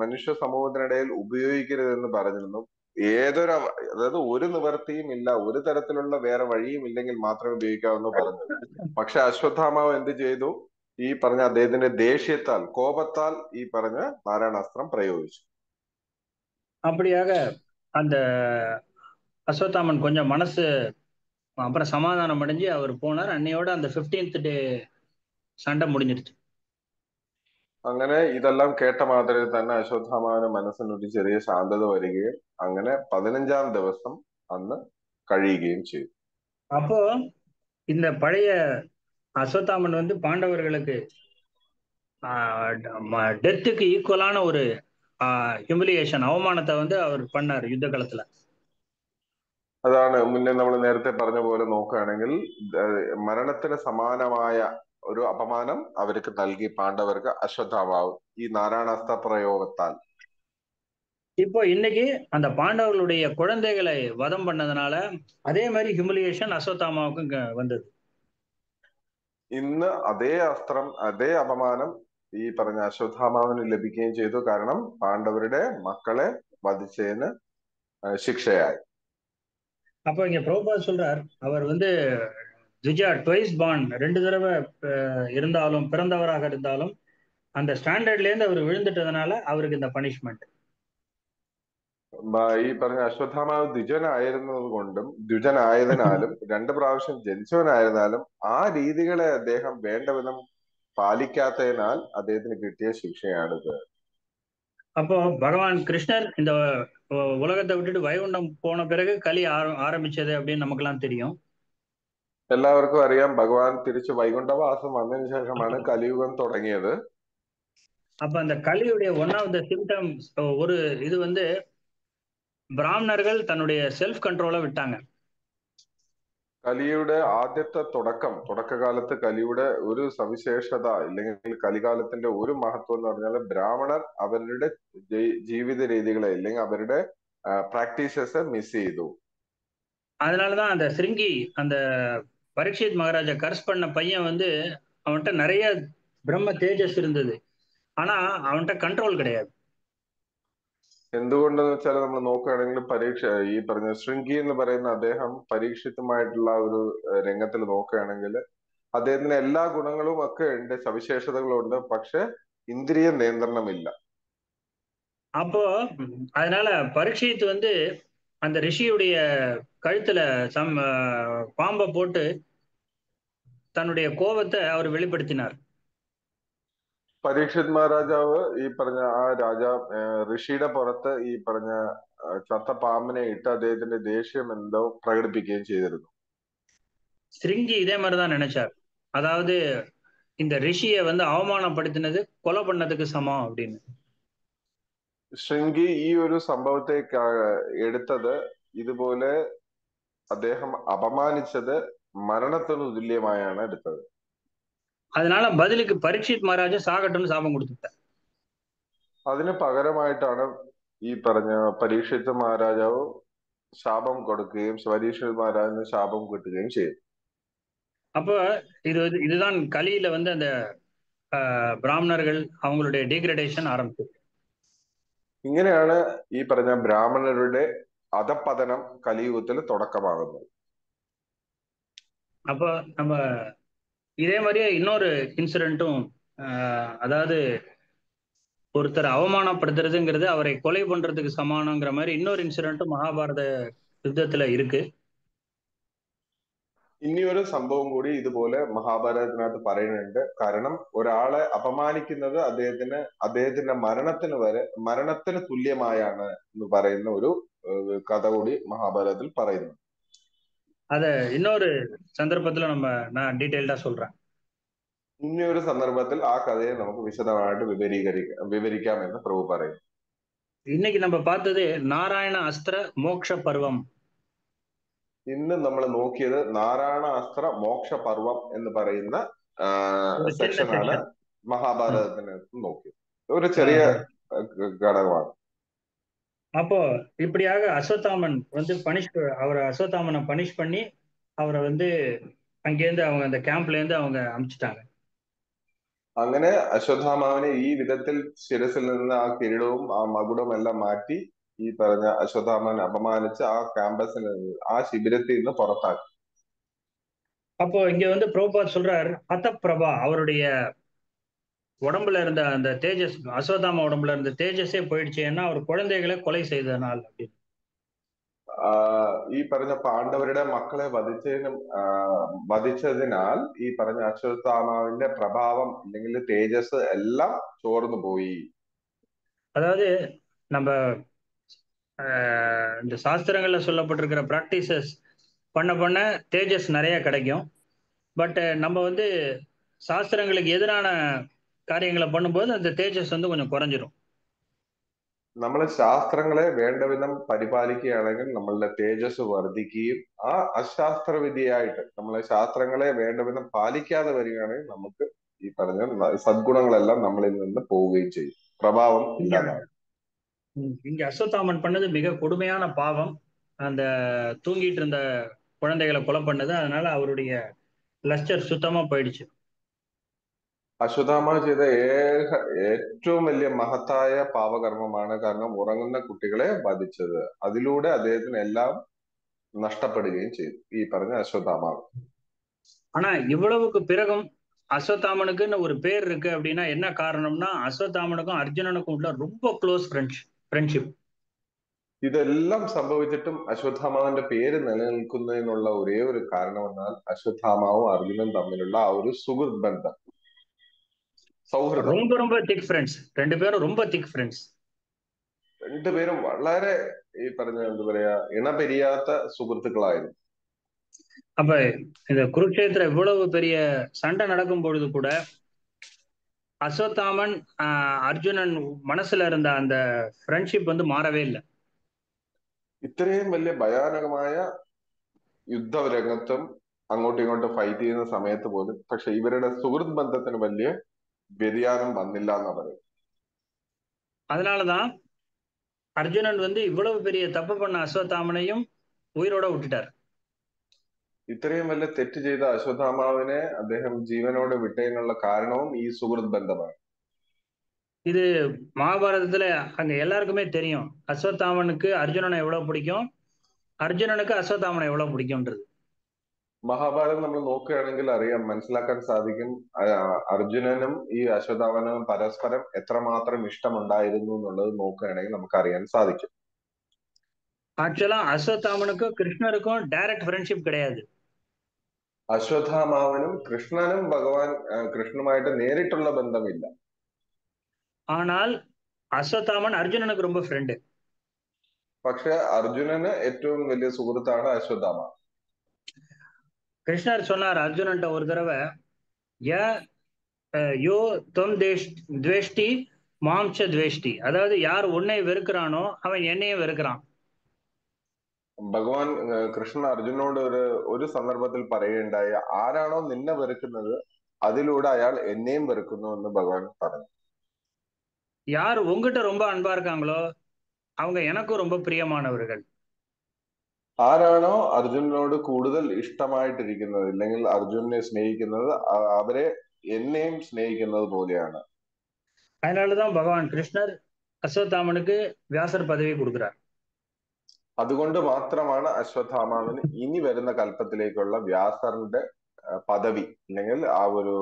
മനുഷ്യ സമൂഹത്തിനിടയിൽ ഉപയോഗിക്കരുതെന്ന് പറഞ്ഞിരുന്നു. അതായത് ഒരു നിവർത്തിയും ഇല്ല, ഒരു തരത്തിലുള്ള വേറെ വഴിയും ഇല്ലെങ്കിൽ മാത്രമേ ഉപയോഗിക്കാവെന്ന് പറഞ്ഞു. പക്ഷെ അശ്വത്ഥാമാവ് എന്ത് ചെയ്തു? ഈ പറഞ്ഞ അദ്ദേഹത്തിന്റെ ദേഷ്യത്താൽ, കോപത്താൽ ഈ പറഞ്ഞ നാരായണാസ്ത്രം പ്രയോഗിച്ചു. அப்படியாக அந்த அஸ்வத்தாமன் கொஞ்சம் மனசு அப்புறம் சமாதானம் அடைஞ்சு அவர் போனார். அன்னையோட அந்த 15th டே சண்டை முடிஞ்சிருச்சு. അങ്ങനെ ഇതെല്ലാം കേട്ട മാത്രമേ തന്നെ അശ്വത്ഥാമാവിന്റെ മനസ്സിനൊരു ചെറിയ ശാന്തത വരികയും അങ്ങനെ 15ാം ദിവസം അന്ന് കഴിയുകയും ചെയ്തു. அப்போ இந்த பழைய அஸ்வத்தாமன் வந்து பாண்டவர்களுக்கு டெத்துக்கு ஈக்குவலான ஒரு ஹியூமிலியேஷன், அவமானத்தை வந்து அவர் பண்ணார் யுத்த களத்துல. അതാണ് മുന്നേ നമ്മൾ നേരത്തെ പറഞ്ഞ പോലെ നോക്കുകയാണെങ്കിൽ, മരണത്തിന് സമാനമായ ഒരു അപമാനം അവർക്ക് നൽകി പാണ്ഡവർക്ക് അശ്വത്ഥാമാവ് ഈ നാരായണാസ്ത്ര പ്രയോഗത്താൽ. இப்போ இன்னைக்கு அந்த பாண்டவர்களுடைய குழந்தைகளை வதம் பண்ணதுனால அதே மாதிரி ஹியூமிலியேஷன் அஸ்வத்தாமாவுக்கும் வந்தது. ഇന്ന് അതേ അസ്ത്രം, അതേ അപമാനം ഈ പറഞ്ഞ അശ്വത്ഥാമാവിന് ലഭിക്കുകയും ചെയ്തു. കാരണം പാണ്ഡവരുടെ മക്കളെ വധിച്ചതിന് ശിക്ഷയായി. அப்போ இங்க பிரபுபாத் சொல்றார், அவர் வந்து த்விஜா ட்வைஸ் பார்ன், 2 தடவை இருந்தாலும் பிறந்தவராக இருந்தாலும் அந்த ஸ்டாண்டர்ட்ல இருந்து அவர் விழுந்துட்டதுனால அவருக்கு இந்த பனிஷ்மெண்ட். ഈ പറഞ്ഞ അശ്വത്ഥാമാവ് ദ്വിജനായതിനാലും 2 പ്രാവശ്യം ജനിച്ചവനായിരുന്നാലും ആ രീതികളെ അദ്ദേഹം വേണ്ട വിധം പാലിക്കാത്തതിനാൽ അദ്ദേഹത്തിന് കിട്ടിയ ശിക്ഷയാണിത്. அப்போ பகவான் கிருஷ்ணர் இந்த உலகத்தை விட்டுட்டு வைகுண்டம் போன பிறகு கலி ஆரம்பிச்சது அப்படின்னு நமக்கெல்லாம் தெரியும். എല്ലാവർക്കും അറിയാം ഭഗവാൻ തിരിച്ച് വൈകുണ്ഠവാസം വന്നതിന് ശേഷമാണ് കലിയുഗം തുടങ്ങിയത്. அப்ப அந்த கலியுடைய ஒன் ஆஃப் த சிம்டம்ஸ் ஒரு இது வந்து பிராமணர்கள் தன்னுடைய செல்ஃப் கண்ட்ரோலை விட்டாங்க. കലിയുടെ ആദ്യത്തെ തുടക്കകാലത്ത് കലിയുടെ ഒരു സവിശേഷത ഇല്ലെങ്കിൽ കലികാലത്തിന്റെ ഒരു മഹത്വം എന്ന് പറഞ്ഞാൽ ബ്രാഹ്മണർ അവരുടെ ജീവിത രീതികളെ അല്ലെങ്കിൽ അവരുടെ പ്രാക്ടീസസ് മിസ് ചെയ്തു. அதனாலதான் அந்த சிருங்கி அந்த பரீட்சித் மகாராஜா கர்ஸ் பண்ண பையன் வந்து அவன்கிட்ட நிறைய பிரம்ம தேஜஸ் இருந்தது, ஆனா அவன்கிட்ட கண்ட்ரோல் கிடையாது. എന്തുകൊണ്ടെന്ന് വെച്ചാൽ നമ്മൾ നോക്കുകയാണെങ്കിൽ ഈ പറഞ്ഞ ശൃംഗി എന്ന് പറയുന്ന അദ്ദേഹം പരീക്ഷിതമായിട്ടുള്ള ഒരു രംഗത്തിൽ നോക്കുകയാണെങ്കിൽ അദ്ദേഹത്തിന് എല്ലാ ഗുണങ്ങളും ഒക്കെ ഉണ്ട്, സവിശേഷതകളുണ്ട്, പക്ഷെ ഇന്ദ്രിയ നിയന്ത്രണമില്ല. அப்போ அதனால பரீட்சித் வந்து அந்த ரிஷியுடைய கழுத்துல பாம்பை போட்டு தன்னுடைய கோபத்தை அவர் வெளிப்படுத்தினார். പരീക്ഷിത് മഹാരാജാവ് ഈ പറഞ്ഞ ഋഷിയുടെ പുറത്ത് ഈ പറഞ്ഞ ചത്ത പാമ്പിനെ ഇട്ട് അദ്ദേഹത്തിന്റെ ദേഷ്യം എന്തോ പ്രകടിപ്പിക്കുകയും ചെയ്തിരുന്നു. சிருங்கி இதே மாதிரிதான் நினைச்சார். அதாவது இந்த ரிஷியை வந்து அவமானப்படுத்தினது கொலை பண்ணதுக்கு சமம் அப்படின்னு. ശൃംഗി ഈ ഒരു സംഭവത്തെ എടുത്തത് ഇതുപോലെ അദ്ദേഹം അപമാനിച്ചത് മരണത്തിന് തുല്യമായാണ് എടുത്തത്. அதனால பதிலுக்கு பரீட்சித் மகாராஜா சாகட்டும்னு சாபம் கொடுத்துட்டார். അതിന് പകരമായിട്ടാണ് ഈ പറഞ്ഞ പരീക്ഷിത് മഹാരാജാവ് ശാപം കൊടുക്കുകയും പരീക്ഷിത് മഹാരാജിന് ശാപം കിട്ടുകയും ചെയ്തു. அப்போ இதுதான் கலியில வந்து அந்த பிராமணர்கள் அவங்களுடைய டீக்ரடேஷன் ஆரம்பிச்சது. ഇങ്ങനെയാണ് ഈ പറഞ്ഞ ബ്രാഹ്മണരുടെ അധപതനം കലിയുഗത്തിൽ തുടക്കമാകുന്നത്. அப்போ நம்ம இதே மாதிரியே இன்னொரு இன்சிடென்ட்டும், அதாவது ஒருத்தர் அவமானப்படுத்துறதுங்கிறது அவரை கொலை பண்றதுக்கு சமானங்கிற மாதிரி இன்னொரு இன்சிடென்ட்டும் மகாபாரத யுத்தத்துல இருக்கு. ഇനിയൊരു സംഭവം കൂടി ഇതുപോലെ മഹാഭാരതത്തിനകത്ത് പറയുന്നുണ്ട്. കാരണം ഒരാളെ അപമാനിക്കുന്നത് അദ്ദേഹത്തിന്റെ മരണത്തിന് തുല്യമായാണ് എന്ന് പറയുന്ന ഒരു കഥ കൂടി മഹാഭാരതത്തിൽ പറയുന്നു. അതെ, இன்னொரு சந்தர்ப்பத்துல நான் டீடைல்டா சொல்றேன். ഇനിയൊരു സന്ദർഭത്തിൽ ആ കഥയെ നമുക്ക് വിശദമായിട്ട് വിവരിക്കാമെന്ന് പ്രഭു പറയും. இன்னைக்கு நம்ம பார்த்தது நாராயண அஸ்திர மோக்ஷ பர்வம். ഇന്ന് നമ്മൾ നോക്കിയത് നാരായണ അസ്ത്ര മോക്ഷ പർവം എന്ന് പറയുന്ന സെക്ഷനാണ് മഹാഭാരതത്തിനകത്ത് നോക്കിയത്. ഒരു ചെറിയ ഘടകമാണ്. அப்போ இப்படியாக அஸ்வத்தாமன் வந்து அஸ்வத்தாமனை பனிஷ் பண்ணி அவரை வந்து அங்கேருந்து அவங்க அந்த கேம்ப்ல இருந்து அவங்க அனுப்பிச்சிட்டாங்க. അങ്ങനെ അശ്വത്ഥാമാവിനെ ഈ വിധത്തിൽ ശിരസിൽ നിന്ന് ആ കിരീടവും ആ മകുടവും എല്ലാം മാറ്റി ഈ പറഞ്ഞ അശ്വത്ഥാമൻ അപമാനിച്ച് ആ ക്യാമ്പസിൽ ആ ശിബിരത്തിൽ നിന്ന് പുറത്താക്കി. அப்போ இங்க வந்து பிரபுபாத் சொல்றார், அத்தப்பிரபா அவருடைய உடம்புல இருந்த அந்த தேஜஸ், அஸ்வத்தாம உடம்புல இருந்த தேஜஸே போயிடுச்சு, ஏன்னா அவர் குழந்தைகளை கொலை செய்தனால் அப்படின்னு. ഈ പറഞ്ഞ പാണ്ഡവരുടെ മക്കളെ വധിച്ചതിനാൽ ഈ പറഞ്ഞ അശ്വത്ഥാമാവിന്റെ പ്രഭാവം അല്ലെങ്കിൽ തേജസ് എല്ലാം ചോർന്നു പോയി. அதாவது நம்ம இந்த சாஸ்திரங்கள்ல சொல்லப்பட்டிருக்கிற பிராக்டிசஸ் பண்ண தேஜஸ் நிறைய கிடைக்கும். பட் நம்ம வந்து சாஸ்திரங்களுக்கு எதிரான കാര്യങ്ങളെ பண்ணும்போது அந்த தேஜஸ் வந்து கொஞ்சம் குறைஞ்சிரும். നമ്മൾ ശാസ്ത്രങ്ങളെ വേണ്ട വിധം പരിപാലിക്കുകയാണെങ്കിൽ നമ്മളുടെ തേജസ് വർദ്ധിക്കുകയും ആ അശാസ്ത്രവിദ്യയായിട്ട് നമ്മളെ ശാസ്ത്രങ്ങളെ വേണ്ട വിധം പാലിക്കാതെ വരികയാണെങ്കിൽ നമുക്ക് ഈ പറഞ്ഞ സദ്ഗുണങ്ങളെല്ലാം നമ്മളിൽ നിന്ന് പോവുകയും ചെയ്യും, പ്രഭാവം ഇല്ലാതാകും. இங்க அஸ்வத்தாமன் பண்ணது மிக கொடுமையான பாவம். அந்த தூங்கிட்டு இருந்த குழந்தைகளை கொலை பண்ணது, அதனால அவருடைய லஸ்டர் சுத்தமா போயிடுச்சு. അശ്വത്ഥാമ ചെയ്ത ഏറ്റവും വലിയ മഹത്തായ പാപകർമ്മമാണ്. കാരണം ഉറങ്ങുന്ന കുട്ടികളെ വധിച്ചത്, അതിലൂടെ അദ്ദേഹത്തിന് എല്ലാം നഷ്ടപ്പെടുകയും ചെയ്തു ഈ പറഞ്ഞ അശ്വത്ഥാമാവ്. ஆனா இவ்வளவுக்கு பிறகும் அஸ்வத்தாமனுக்குன்னு ஒரு பேர் இருக்கு அப்படின்னா என்ன காரணம்னா, அஸ்வத்தாமனுக்கும் அர்ஜுனனுக்கும் உள்ள ரொம்ப க்ளோஸ் ഫ്രണ്ട്ഷിപ്പ്. ഇതെല്ലാം സംഭവിച്ചിട്ടും അശ്വത്ഥാമാവിന്റെ പേര് നിലനിൽക്കുന്നതിനുള്ള ഒരേ ഒരു കാരണമെന്നാൽ അശ്വത്ഥാമാവും അർജുനും തമ്മിലുള്ള ആ ഒരു സുഹൃത്ത് ബന്ധം, സൗഹൃദം. ரொம்ப திக் ஃப்ரெண்ட்ஸ், ரெண்டு பேரும் ரொம்ப திக் ஃப்ரெண்ட்ஸ். രണ്ടുപേരും വളരെ ഈ പറഞ്ഞ എന്താ പറയാ ഇണപിരിയാത്ത സുഹൃത്തുക്കളായിരുന്നു. அப்ப இந்த குருக்ஷேத்திர இவ்வளவு பெரிய சண்டை நடக்கும் பொழுது கூட அஸ்வத்தாமன் அர்ஜுனன் மனசுல இருந்த அந்த ஃப்ரெண்ட்ஷிப் வந்து மாறவே இல்லை. ഇത്രയും വലിയ ഭയാനകമായ യുദ്ധരംഗത്തും അങ്ങോട്ടും ഇങ്ങോട്ടും ഫൈറ്റ് ചെയ്യുന്ന സമയത്ത് പോലും പക്ഷെ ഇവരുടെ സുഹൃത്ത് ബന്ധത്തിന് വലിയ വ്യതിയാനം വന്നില്ല എന്നാ പറയും. அதனாலதான் அர்ஜுனன் வந்து இவ்வளவு பெரிய தப்பு பண்ண அஸ்வத்தாமனையும் உயிரோட விட்டுட்டார். ഇത്രയും വലിയ തെറ്റ് ചെയ്ത അശ്വത്ഥാമാവിനെ അദ്ദേഹം ജീവനോടെ വിട്ടതിനുള്ള കാരണവും ഈ സുഹൃത്ത് ബന്ധമാണ്. இது மகாபாரதத்துல அங்க எல்லாருக்குமே தெரியும் அஸ்வத்தாமனுக்கு அர்ஜுனனை எவ்வளவு பிடிக்கும், அர்ஜுனனுக்கு அஸ்வத்தாமனை எவ்வளவு பிடிக்கும்ன்றது. മഹാഭാരതം നമ്മൾ നോക്കുകയാണെങ്കിൽ അറിയാം, മനസ്സിലാക്കാൻ സാധിക്കും അർജുനനും ഈ അശ്വത്ഥാമനും പരസ്പരം എത്രമാത്രം ഇഷ്ടമുണ്ടായിരുന്നു എന്നുള്ളത് നോക്കുകയാണെങ്കിൽ നമുക്ക് അറിയാൻ സാധിക്കും. ஆக்சுவலா அஸ்வத்தாமனுக்கும் கிருஷ்ணருக்கும் டைரக்ட் ஃப்ரெண்ட்ஷிப் கிடையாது. അശ്വത്ഥാമാവനും കൃഷ്ണനും കൃഷ്ണനുമായിട്ട് നേരിട്ടുള്ള ബന്ധമില്ല. ஆனால் அஸ்வத்தாமன் அர்ஜுனனுக்கு ரொம்ப ஃப்ரெண்டு. പക്ഷെ അർജുനന് ഏറ്റവും വലിയ സുഹൃത്താണ് അശ്വത്ഥാമ. கிருஷ்ணர் சொன்னார் அர்ஜுனன்ட்ட ஒரு தடவை, யோ தொம் துவேஷ்டி மாம்ச துவேஷ்டி, அதாவது யார் உன்னை வெறுக்கிறானோ அவன் என்னையும் வெறுக்கிறான். ഭഗവാൻ കൃഷ്ണൻ അർജുനോട് ഒരു സന്ദർഭത്തിൽ പറയുകയുണ്ടായി, ആരാണോ നിന്നെ വെറുക്കുന്നത് അതിലൂടെ അയാൾ എന്നെയും വെറുക്കുന്നു എന്ന് ഭഗവാൻ പറഞ്ഞു. யார் உங்ககிட்ட ரொம்ப அன்பா இருக்காங்களோ அவங்க எனக்கும் ரொம்ப பிரியமானவர்கள். ആരാണോ അർജുനനോട് കൂടുതൽ ഇഷ്ടമായിട്ടിരിക്കുന്നത് അല്ലെങ്കിൽ അർജുനനെ സ്നേഹിക്കുന്നത് അവരെ എന്നെയും സ്നേഹിക്കുന്നത് പോലെയാണ്. அதனாலதான் பகவான் கிருஷ்ணர் அஸ்வத்தாமனுக்கு வியாசர் பதவி கொடுக்கிறார். അതുകൊണ്ട് മാത്രമാണ് അശ്വത്ഥാമാവിന് ഇനി വരുന്ന കൽപ്പത്തിലേക്കുള്ള വ്യാസറിന്റെ പദവി അല്ലെങ്കിൽ ആ ഒരു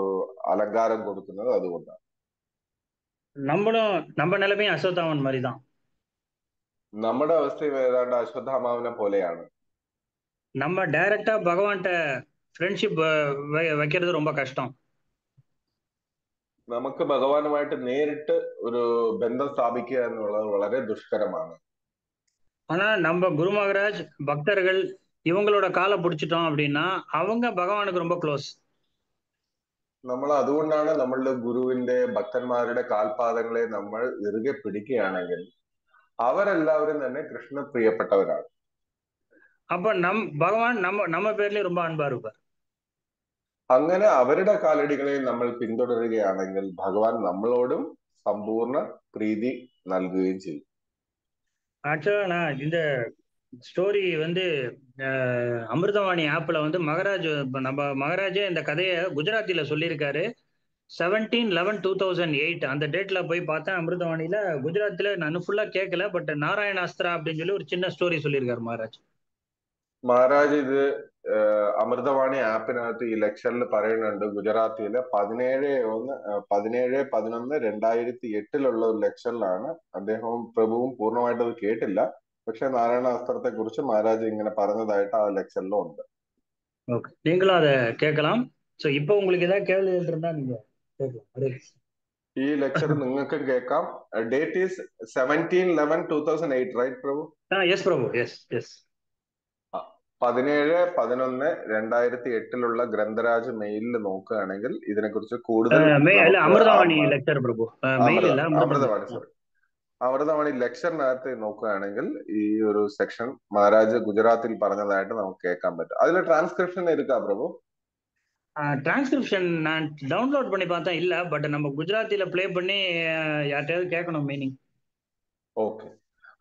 അലങ്കാരം കൊടുക്കുന്നത് അതുകൊണ്ടാണ്. நம்ம நிலைமையும் அஸ்வத்தாமன் மாதிரிதான். നമ്മുടെ അവസ്ഥയും ഏതാണ്ട് അശ്വത്ഥാമാവിനെ പോലെയാണ്. நம்ம டைரக்டா பகவான்கிட்ட ஃப்ரெண்ட்ஷிப் வைக்கிறது ரொம்ப கஷ்டம். നമുക്ക് ഭഗവാനുമായിട്ട് നേരിട്ട് ഒരു ബന്ധം സ്ഥാപിക്കുക എന്നുള്ളത് വളരെ ദുഷ്കരമാണ്. ஆனா நம்ம குரு மகராஜ் பக்தர்கள் இவங்களோட காலை பிடிச்சிட்டோம் அப்படின்னா அவங்க பகவானுக்கு ரொம்ப க்ளோஸ். നമ്മൾ അതുകൊണ്ടാണ് നമ്മളുടെ ഗുരുവിന്റെ ഭക്തന്മാരുടെ കാൽപാദങ്ങളെ നമ്മൾ ഇറുകെ പിടിക്കുകയാണെങ്കിൽ അവരെല്ലാവരും തന്നെ കൃഷ്ണ പ്രിയപ്പെട്ടവരാണ്. அப்ப பகவான் நம்ம பேர்லயும் ரொம்ப அன்பா இருப்பார். അങ്ങനെ അവരുടെ കാലടികളെ നമ്മൾ പിന്തുടരുകയാണെങ്കിൽ ഭഗവാൻ നമ്മളോടും സമ്പൂർണ്ണ പ്രീതി നൽകുകയും ചെയ്യും. ஆக்சுவலா நான் இந்த ஸ்டோரி வந்து அமிர்தவாணி ஆப்ல வந்து நம்ம மகராஜே இந்த கதையை குஜராத்தில சொல்லியிருக்காரு. 17/11/2008 அந்த டேட்ல போய் பார்த்தேன் அமிர்தவாணியில. குஜராத்தில நான் ஃபுல்லா கேட்கல, பட் நாராயணாஸ்திரா அப்படின்னு சொல்லி ஒரு சின்ன ஸ்டோரி சொல்லியிருக்காரு மகாராஜ். മഹാരാജ് ഇത് അമൃതവാണി ആപ്പിനകത്ത് ഈ ലെക്ചറിൽ പറയുന്നുണ്ട്. ഗുജറാത്തിലെ 17/11/2008 ഒരു ലെക്ചറിലാണ് അദ്ദേഹവും പ്രഭുവും പൂർണ്ണമായിട്ട് അത് കേട്ടില്ല. പക്ഷെ നാരായണ അസ്ത്രത്തെ കുറിച്ച് മഹാരാജ് ഇങ്ങനെ പറഞ്ഞതായിട്ട് ആ ലെക്ചറിലും ഉണ്ട്. நீங்களும் அதை கேட்கலாம். சோ இப்போ உங்களுக்கு ஏதாவது கேள்வி இருந்தா நீங்க கேட்கலாம். ഈ ലെക്ചർ നിങ്ങൾക്കും കേൾക്കാം. Date is 17/11/2008, right Prabhu? Yes Prabhu, yes yes. 17/11/2008 Grantharaj മെയിലിൽ നോക്കുകയാണെങ്കിൽ ഇതിനെക്കുറിച്ച് കൂടുതൽ അമൃതവാണി ലെക്ചർ പ്രഭു, അമൃതവാണി സോറി അമൃതവാണി ലെക്ചറിനകത്ത് നോക്കുകയാണെങ്കിൽ ഈ ഒരു സെക്ഷൻ മഹാരാജ് ഗുജറാത്തിൽ പറഞ്ഞതായിട്ട് നമുക്ക് കേൾക്കാൻ പറ്റും. അതിലെ ട്രാൻസ്ക്രിപ്ഷൻ എടുക്കാം പ്രഭു? டிரான்ஸ்கிரிப்ஷன் நான் டவுன்லோட் பண்ணி பார்த்தா இல்ல, பட் நம்ம குஜராத்தில ப்ளே பண்ணி யார்ட்டையாவது கேட்கணும் மீனிங். ഓക്കെ,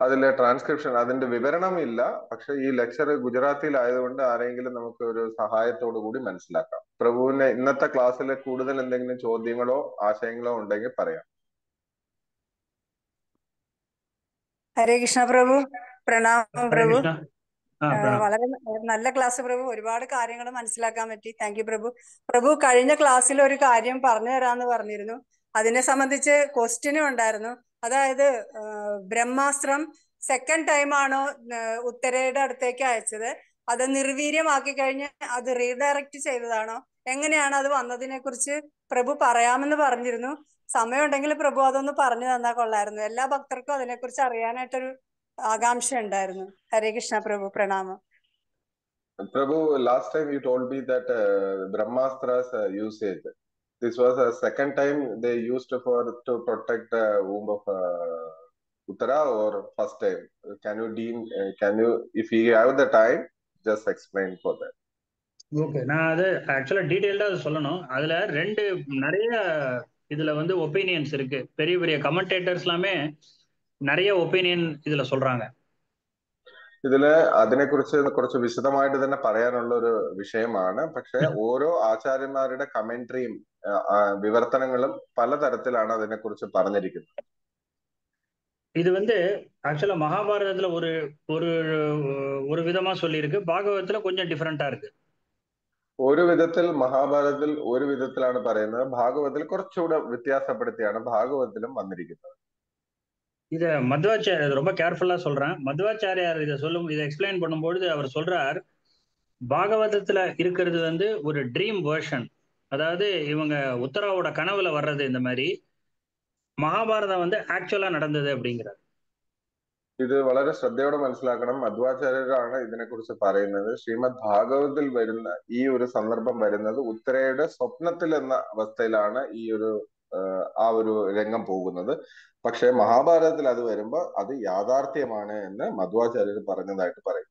അതിലെ ട്രാൻസ്ക്രിപ്ഷൻ അതിന്റെ വിവരണം ഇല്ല. പക്ഷെ ഈ ലെക്ചർ ഗുജറാത്തിലായതുകൊണ്ട് ആരെങ്കിലും നമുക്ക് ഒരു സഹായത്തോടു കൂടി മനസ്സിലാക്കാം. പ്രഭുവിന് ഇന്നത്തെ ക്ലാസ്സിലെ കൂടുതൽ എന്തെങ്കിലും ചോദ്യങ്ങളോ ആശയങ്ങളോ ഉണ്ടെങ്കിൽ പറയാം. ഹരേ കൃഷ്ണ പ്രഭു, പ്രണാമം പ്രഭു. പ്രണാമം. വളരെ നല്ല ക്ലാസ് പ്രഭു, ഒരുപാട് കാര്യങ്ങൾ മനസ്സിലാക്കാൻ പറ്റി. താങ്ക് യു പ്രഭു. പ്രഭു കഴിഞ്ഞ ക്ലാസ്സിൽ ഒരു കാര്യം പറഞ്ഞു തരാന്ന് പറഞ്ഞിരുന്നു. അതിനെ സംബന്ധിച്ച് ക്വസ്റ്റ്യനും ഉണ്ടായിരുന്നു. അതായത് ബ്രഹ്മാസ്ത്രം സെക്കൻഡ് ടൈം ആണോ ഉത്തരയുടെ അടുത്തേക്ക് അയച്ചത്, അത് നിർവീര്യമാക്കി കഴിഞ്ഞ് അത് റീഡയറക്റ്റ് ചെയ്തതാണോ, എങ്ങനെയാണ് അത് വന്നതിനെ കുറിച്ച് പ്രഭു പറയാമെന്ന് പറഞ്ഞിരുന്നു. സമയമുണ്ടെങ്കിൽ പ്രഭു അതൊന്ന് പറഞ്ഞു തന്നാൽ കൊള്ളായിരുന്നു. എല്ലാ ഭക്തർക്കും അതിനെക്കുറിച്ച് അറിയാനായിട്ടൊരു ആകാംക്ഷ ഉണ്ടായിരുന്നു. ഹരേ കൃഷ്ണ പ്രഭു, പ്രണാമം. Prabhu, last time you told me that Brahmastra's usage. This was the second time they used to protect the womb of Uttara, or first time? Can you, if you have the time, just explain for that. Okay, நான் அது ஆக்சுவலா டீடைல்டா சொல்லணும். அதுல நிறைய இதுல வந்து opinions இருக்கு. பெரிய பெரிய கமெண்டேட்டர்ஸ் எல்லாமே நிறைய ஒப்பீனியன் இதுல சொல்றாங்க. ഇതില് അതിനെക്കുറിച്ച് കുറച്ച് വിശദമായിട്ട് തന്നെ പറയാനുള്ള ഒരു വിഷയമാണ്. പക്ഷെ ഓരോ ആചാര്യന്മാരുടെ കമന്ററിയും വിവർത്തനങ്ങളും പലതരത്തിലാണ് അതിനെക്കുറിച്ച് പറഞ്ഞിരിക്കുന്നത്. இது வந்து ஆக்சுவலா மகாபாரதத்துல ஒரு ஒரு ஒரு விதமா சொல்லியிருக்கு, பாகவதத்துல கொஞ்சம் டிஃபரெண்டா இருக்கு. ഒരു വിധത്തിൽ മഹാഭാരതത്തിൽ ഒരു വിധത്തിലാണ് പറയുന്നത്, ഭാഗവതത്തിൽ കുറച്ചുകൂടെ വ്യത്യാസപ്പെടുത്തിയാണ് ഭാഗവതത്തിലും വന്നിരിക്കുന്നത്. இத மத்வாச்சாரியர் ரொம்ப கேர்ஃபுல்லா சொல்றேன். மத்வாச்சாரியார் இதை எக்ஸ்பிளைன் பண்ணும்போது அவர் சொல்றார், பாகவதத்துல இருக்கிறது வந்து ஒரு ட்ரீம் வேர்ஷன், அதாவது இவங்க உத்தராவோட கனவுல வர்றது. இந்த மாதிரி மகாபாரதம் வந்து ஆக்சுவலா நடந்தது அப்படிங்கிறார். ഇത് വളരെ ശ്രദ്ധയോടെ മനസ്സിലാക്കണം. മധ്വാചാര്യരാണ് ഇതിനെക്കുറിച്ച് പറയുന്നത്. ശ്രീമദ് ഭാഗവതത്തിൽ വരുന്ന ഈ ഒരു സന്ദർഭം വരുന്നത് ഉത്തരയുടെ സ്വപ്നത്തിൽ എന്ന അവസ്ഥയിലാണ് ആ ഒരു രംഗം പോകുന്നത്. പക്ഷെ മഹാഭാരതത്തിൽ അത് വരുമ്പോൾ അത് യാഥാർത്ഥ്യമാണ് എന്ന് മധ്വാചാര്യർ പറഞ്ഞതായിട്ട് പറയും.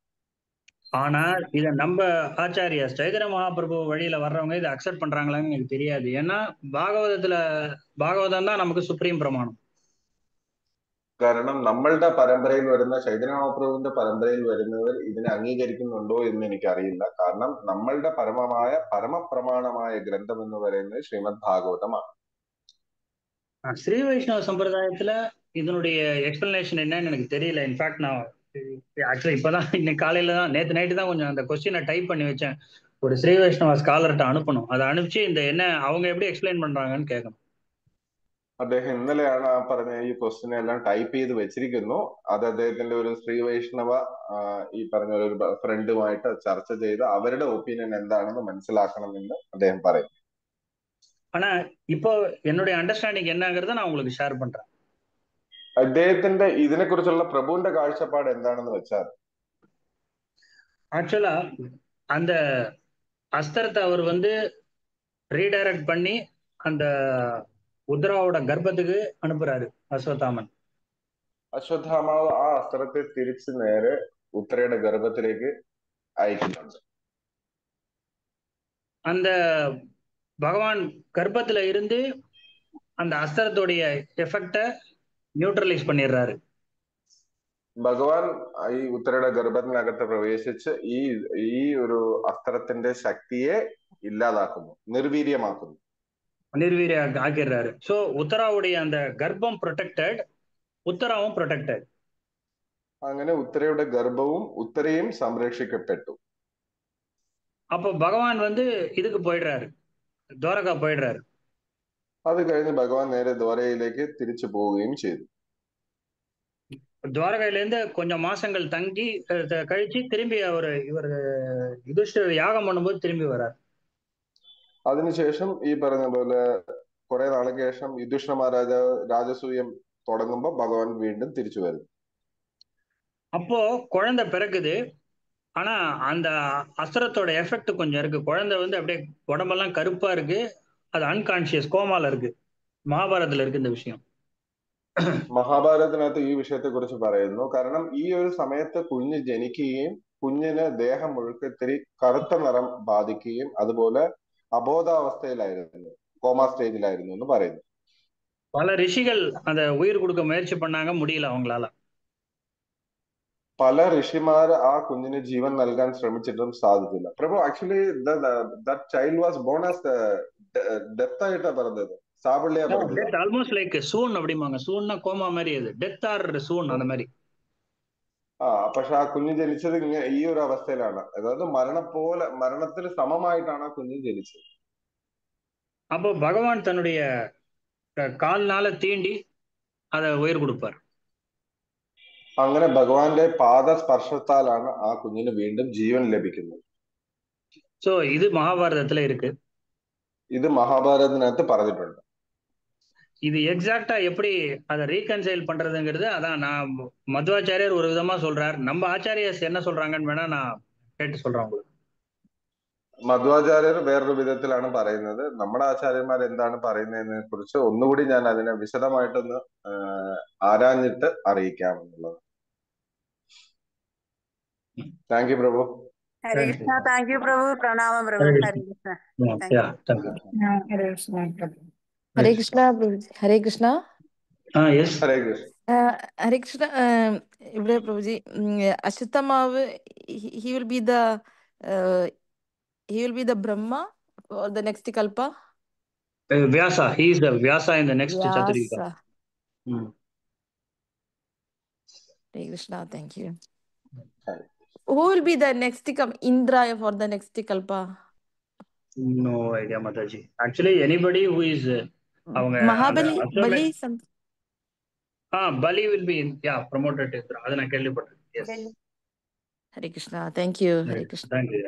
ஆனா இத நம்ம ஆச்சாரியா சைதன்ய மகாபிரபு வழியில வர்றவங்க இதை அக்செப்ட் பண்றாங்களான்னு எனக்கு தெரியாது. ஏன்னா பாகவதம் தான் நமக்கு சுப்ரீம் பிரமாணம். കാരണം നമ്മളുടെ പരമ്പരയിൽ വരുന്ന ചൈതന്യ മഹാപ്രഭുവിന്റെ പരമ്പരയിൽ വരുന്നവർ ഇതിനെ അംഗീകരിക്കുന്നുണ്ടോ എന്ന് എനിക്കറിയില്ല. കാരണം നമ്മളുടെ പരമപ്രമാണമായ ഗ്രന്ഥം എന്ന് പറയുന്നത് ശ്രീമദ് ഭാഗവതമാണ്. ஸ்ரீ வைஷ்ணவ சம்பிரதாயத்துல இதனுடைய எக்ஸ்பிளனேஷன் என்னன்னு எனக்கு தெரியல. இன்ஃபேக்ட் நான் ஆக்சுவலி இப்பதான் இன்னைக்கு காலையில தான், நேற்று நைட்டு தான் கொஞ்சம் அந்த கொஸ்டினை டைப் பண்ணி வச்சேன். ஒரு ஸ்ரீ வைஷ்ணவ ஸ்காலர்கிட்ட அனுப்பணும். அதை அனுப்பிச்சு இந்த என்ன அவங்க எப்படி எக்ஸ்பிளைன் பண்றாங்கன்னு கேட்கணும். അദ്ദേഹം ഇന്നലെയാണ് ആ പറഞ്ഞ ഈ ക്വസ്റ്റ്യൻ എല്ലാം ടൈപ്പ് ചെയ്ത് വെച്ചിരിക്കുന്നു. അത് അദ്ദേഹത്തിന്റെ ഒരു ശ്രീ വൈഷ്ണവ ഈ പറഞ്ഞ ഒരു ഫ്രണ്ടുമായിട്ട് ചർച്ച ചെയ്ത് അവരുടെ ഒപ്പീനിയൻ എന്താണെന്ന് മനസ്സിലാക്കണമെന്ന് അദ്ദേഹം പറയും. ஆனா இப்போ என்னுடைய அண்டர்ஸ்டாண்டிங் என்னங்கிறத நான் உங்களுக்கு ஷேர் பண்றேன். അദ്ദേഹത്തിന്റെ ഇതിനെക്കുറിച്ചുള്ള പ്രഭുവിന്റെ കാഴ്ചപ്പാട് എന്താണെന്ന് വെച്ചാൽ, ஆக்சுவலா அந்த அஸ்திரத்தை அவர் வந்து ரீடைரக்ட் பண்ணி அந்த ഉദ്രാവോட ഗർഭத்துக்கு அனுப்புறாரு അശ്വത്ഥാമൻ. അശ്വത്ഥാമാവ് ആ അസ്ത്രത്തെ തിരിച്ച് നേരെ ഉത്തരയുടെ ഗർഭത്തിലേക്ക് അയക്കുന്നുണ്ട്. அந்த பகவான் கர்ப்பத்துல இருந்து அந்த அஸ்திரத்துடைய எஃபெக்டை நியூட்ரலைஸ் பண்ணிடுறாரு. ഭഗവാൻ ഈ ഉത്തരയുടെ ഗർഭത്തിനകത്ത് പ്രവേശിച്ച് ഈ ഒരു അസ്ത്രത്തിന്റെ ശക്തിയെ ഇല്ലാതാക്കുന്നു, നിർവീര്യമാക്കുന്നു. நிர்வீரிய ஆக்கிடுறாரு. சோ உத்தராவுடைய அந்த கர்ப்பம் ப்ரொடெக்டட், ഉത്തരാവും പ്രൊട്ടക്റ്റഡ്. അങ്ങനെ ഉത്തരയുടെ ഗർഭവും ഉത്തരയും സംരക്ഷിക്കപ്പെട്ടു. அப்போ பகவான் வந்து இதுக்கு போயிடுறாரு, துவாரகா போயிடுறாரு. അത് കഴിഞ്ഞ് ഭഗവാൻ നേരെ ദ്വാരകയിലേക്ക് തിരിച്ചു പോവുകയും ചെയ്തു. துவாரகையிலேருந்து கொஞ்சம் மாசங்கள் தங்கி கழிச்சு திரும்பி இவர் யுധിഷ്ഠിരர் யாகம் பண்ணும்போது திரும்பி வர்றார். അതിനുശേഷം ഈ പറഞ്ഞ പോലെ കുറെ നാൾക്ക് ശേഷം യുധിഷ്ഠിര മഹാരാജാവ് രാജസൂയം തുടങ്ങുമ്പോൾ ഭഗവാൻ വീണ്ടും തിരിച്ചു വരുന്നു. அப்போ குழந்தை பிறக்குது. ஆனா அந்த அஸ்திரத்தோட எஃபெக்ட் கொஞ்சம் இருக்கு. குழந்தை வந்து அப்படியே உடம்பெல்லாம் கருப்பா இருக்கு, அது அன்கான்சியஸ் கோமால இருக்கு. മഹാഭാരതത്തിൽ ഇരിക്കുന്ന വിഷയം. മഹാഭാരതത്തിനകത്ത് ഈ വിഷയത്തെ കുറിച്ച് പറയുന്നു. കാരണം ഈ ഒരു സമയത്ത് കുഞ്ഞ് ജനിക്കുകയും കുഞ്ഞിന് ദേഹം മുഴുക്കെ ഇത്തിരി കറുത്ത നിറം ബാധിക്കുകയും അതുപോലെ അബോധാവസ്ഥയിലായിരുന്നു, കോമാ സ്റ്റേജിലായിരുന്നു എന്ന് പറയുന്നു. பல ரிஷிகள் அந்த உயிர் கொடுக்க முயற்சி பண்ணாங்க, முடியல அவங்களால. പല ഋഷിമാർ ആ കുഞ്ഞിന് ജീവൻ നൽകാൻ ശ്രമിച്ചിട്ടും സാധിച്ചില്ല. പ്രഭു actually that child was born as death ആയിട്ടാ പറഞ്ഞത്, സാബിള്ളിയാ പറഞ്ഞത്. ஆல்மோஸ்ட் லைக் சூன் அப்படிமாங்க. சூன்னா கோமா மாதிரி, அது டெத் ஆர் சூன் அந்த மாதிரி. പക്ഷെ ആ കുഞ്ഞ് ജനിച്ചത് ഈ ഒരു അവസ്ഥയിലാണ്, അതായത് മരണത്തിന് സമമായിട്ടാണ് ആ കുഞ്ഞ് ജനിച്ചത്. அப்போ பகவான் தன்னுடைய கால்னால தீண்டி அதை உயிர் கொடுப்பார். അങ്ങനെ ഭഗവാന്റെ പാദസ്പർശത്താലാണ് ആ കുഞ്ഞിന് വീണ്ടും ജീവൻ ലഭിക്കുന്നത്. സോ ഇത് മഹാഭാരതത്തിലെ இருக்கு. ഇത് മഹാഭാരതത്തിനകത്ത് പറഞ്ഞിട്ടുണ്ട്. இது எக்ஸாக்டா எப்படி அதை ரீகன்சைல் பண்றதுங்கிறது அதான் நான் மத்வாச்சாரியர் ஒரு விதமா சொல்றார். நம்ம ஆச்சாரியர்ஸ் என்ன சொல்றாங்கன்னு வேணா நான் கேட்டு சொல்றேன் உங்களுக்கு. മധ്വാചാര്യർ വേറൊരു വിധത്തിലാണ് പറയുന്നത്. നമ്മുടെ ആചാര്യന്മാർ എന്താണ് പറയുന്നതിനെ കുറിച്ച് ഒന്നുകൂടി ഞാൻ അതിനെ വിശദമായിട്ടൊന്ന് ആരാഞ്ഞിട്ട് അറിയിക്കാം എന്നുള്ളത്. Thank you Prabhu. Hare Krishna. Thank you Prabhu. പ്രണാമം Prabhu. Hare Krishna. Hare Krishna. Hare Krishna, Prabhuji. Hare Krishna. Yes. ഹരേ കൃഷ്ണ. Hare Krishna. ഇവിടെ Prabhuji, Ashwatthamavu, he will be the Brahma for the next Kalpa. Vyasa, he is the Vyasa in the next Chaturika. Vyasa. Hare Krishna, thank you. Who will be the next Indra for the next Kalpa? No idea, Mataji. Actually, anybody who is Mahabali, Bali, something. Bali will be promoted. Adana kellipatta. Yes. Hare Krishna, thank you. Hare Krishna. Thank you.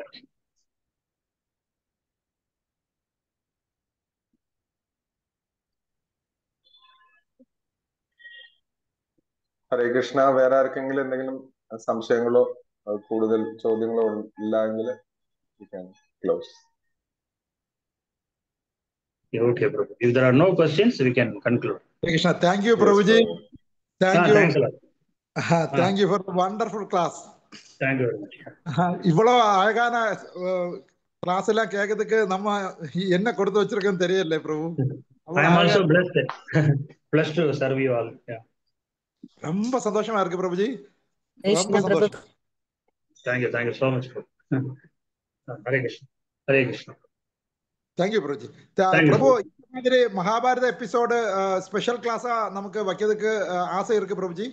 ഹരേ കൃഷ്ണ. വേറെ ആർക്കെങ്കിലും എന്തെങ്കിലും സംശയങ്ങളോ കൂടുതൽ ചോദ്യങ്ങളോ ഇല്ലെങ്കിൽ close. Okay, Prabhu. If there are no questions, we can conclude. Krishna, thank you, Prabhuji. Thank you. Thanks a lot. Thank you for the wonderful class. Thank you very much. இவ்வளவு அழகான class எல்லாம் கேட்கறதுக்கு நம்ம என்ன கொடுத்து வச்சிருக்கோம் தெரியல பிரபு. I am also blessed to serve you all. Yeah. ரொம்ப சந்தோஷமா இருக்கு பிரபுஜி. ரொம்ப சந்தோஷம். Thank you so much. Hare Krishna. Hare Krishna. Thank you, Prabhuji. பிரபு, இந்த மாதிரி மகாபாரத எபிசோடு ஸ்பெஷல் கிளாஸா நமக்கு வைக்கிறதுக்கு ஆசை இருக்கு பிரபுஜி.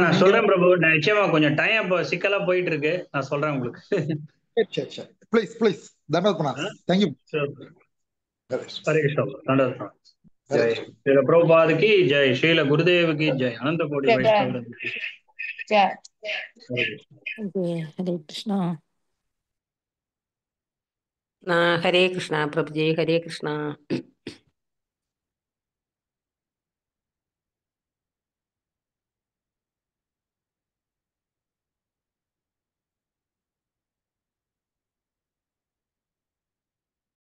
நான் சொல்றேன் பிரபு. நிச்சயமா கொஞ்சம் டைம் சிக்கலா போயிட்டு இருக்கு. நான் சொல்றேன் உங்களுக்கு. ப்ளீஸ் தன்யவாத் பண்ணா. Thank you. हरे कृष्ण. जय श्रील प्रभुपाद की जय. श्रील गुरुदेव की जय. अनंत कोटि वैष्णव की जय. Hare Krishna. Hare Krishna, Prabhuji. Hare Krishna.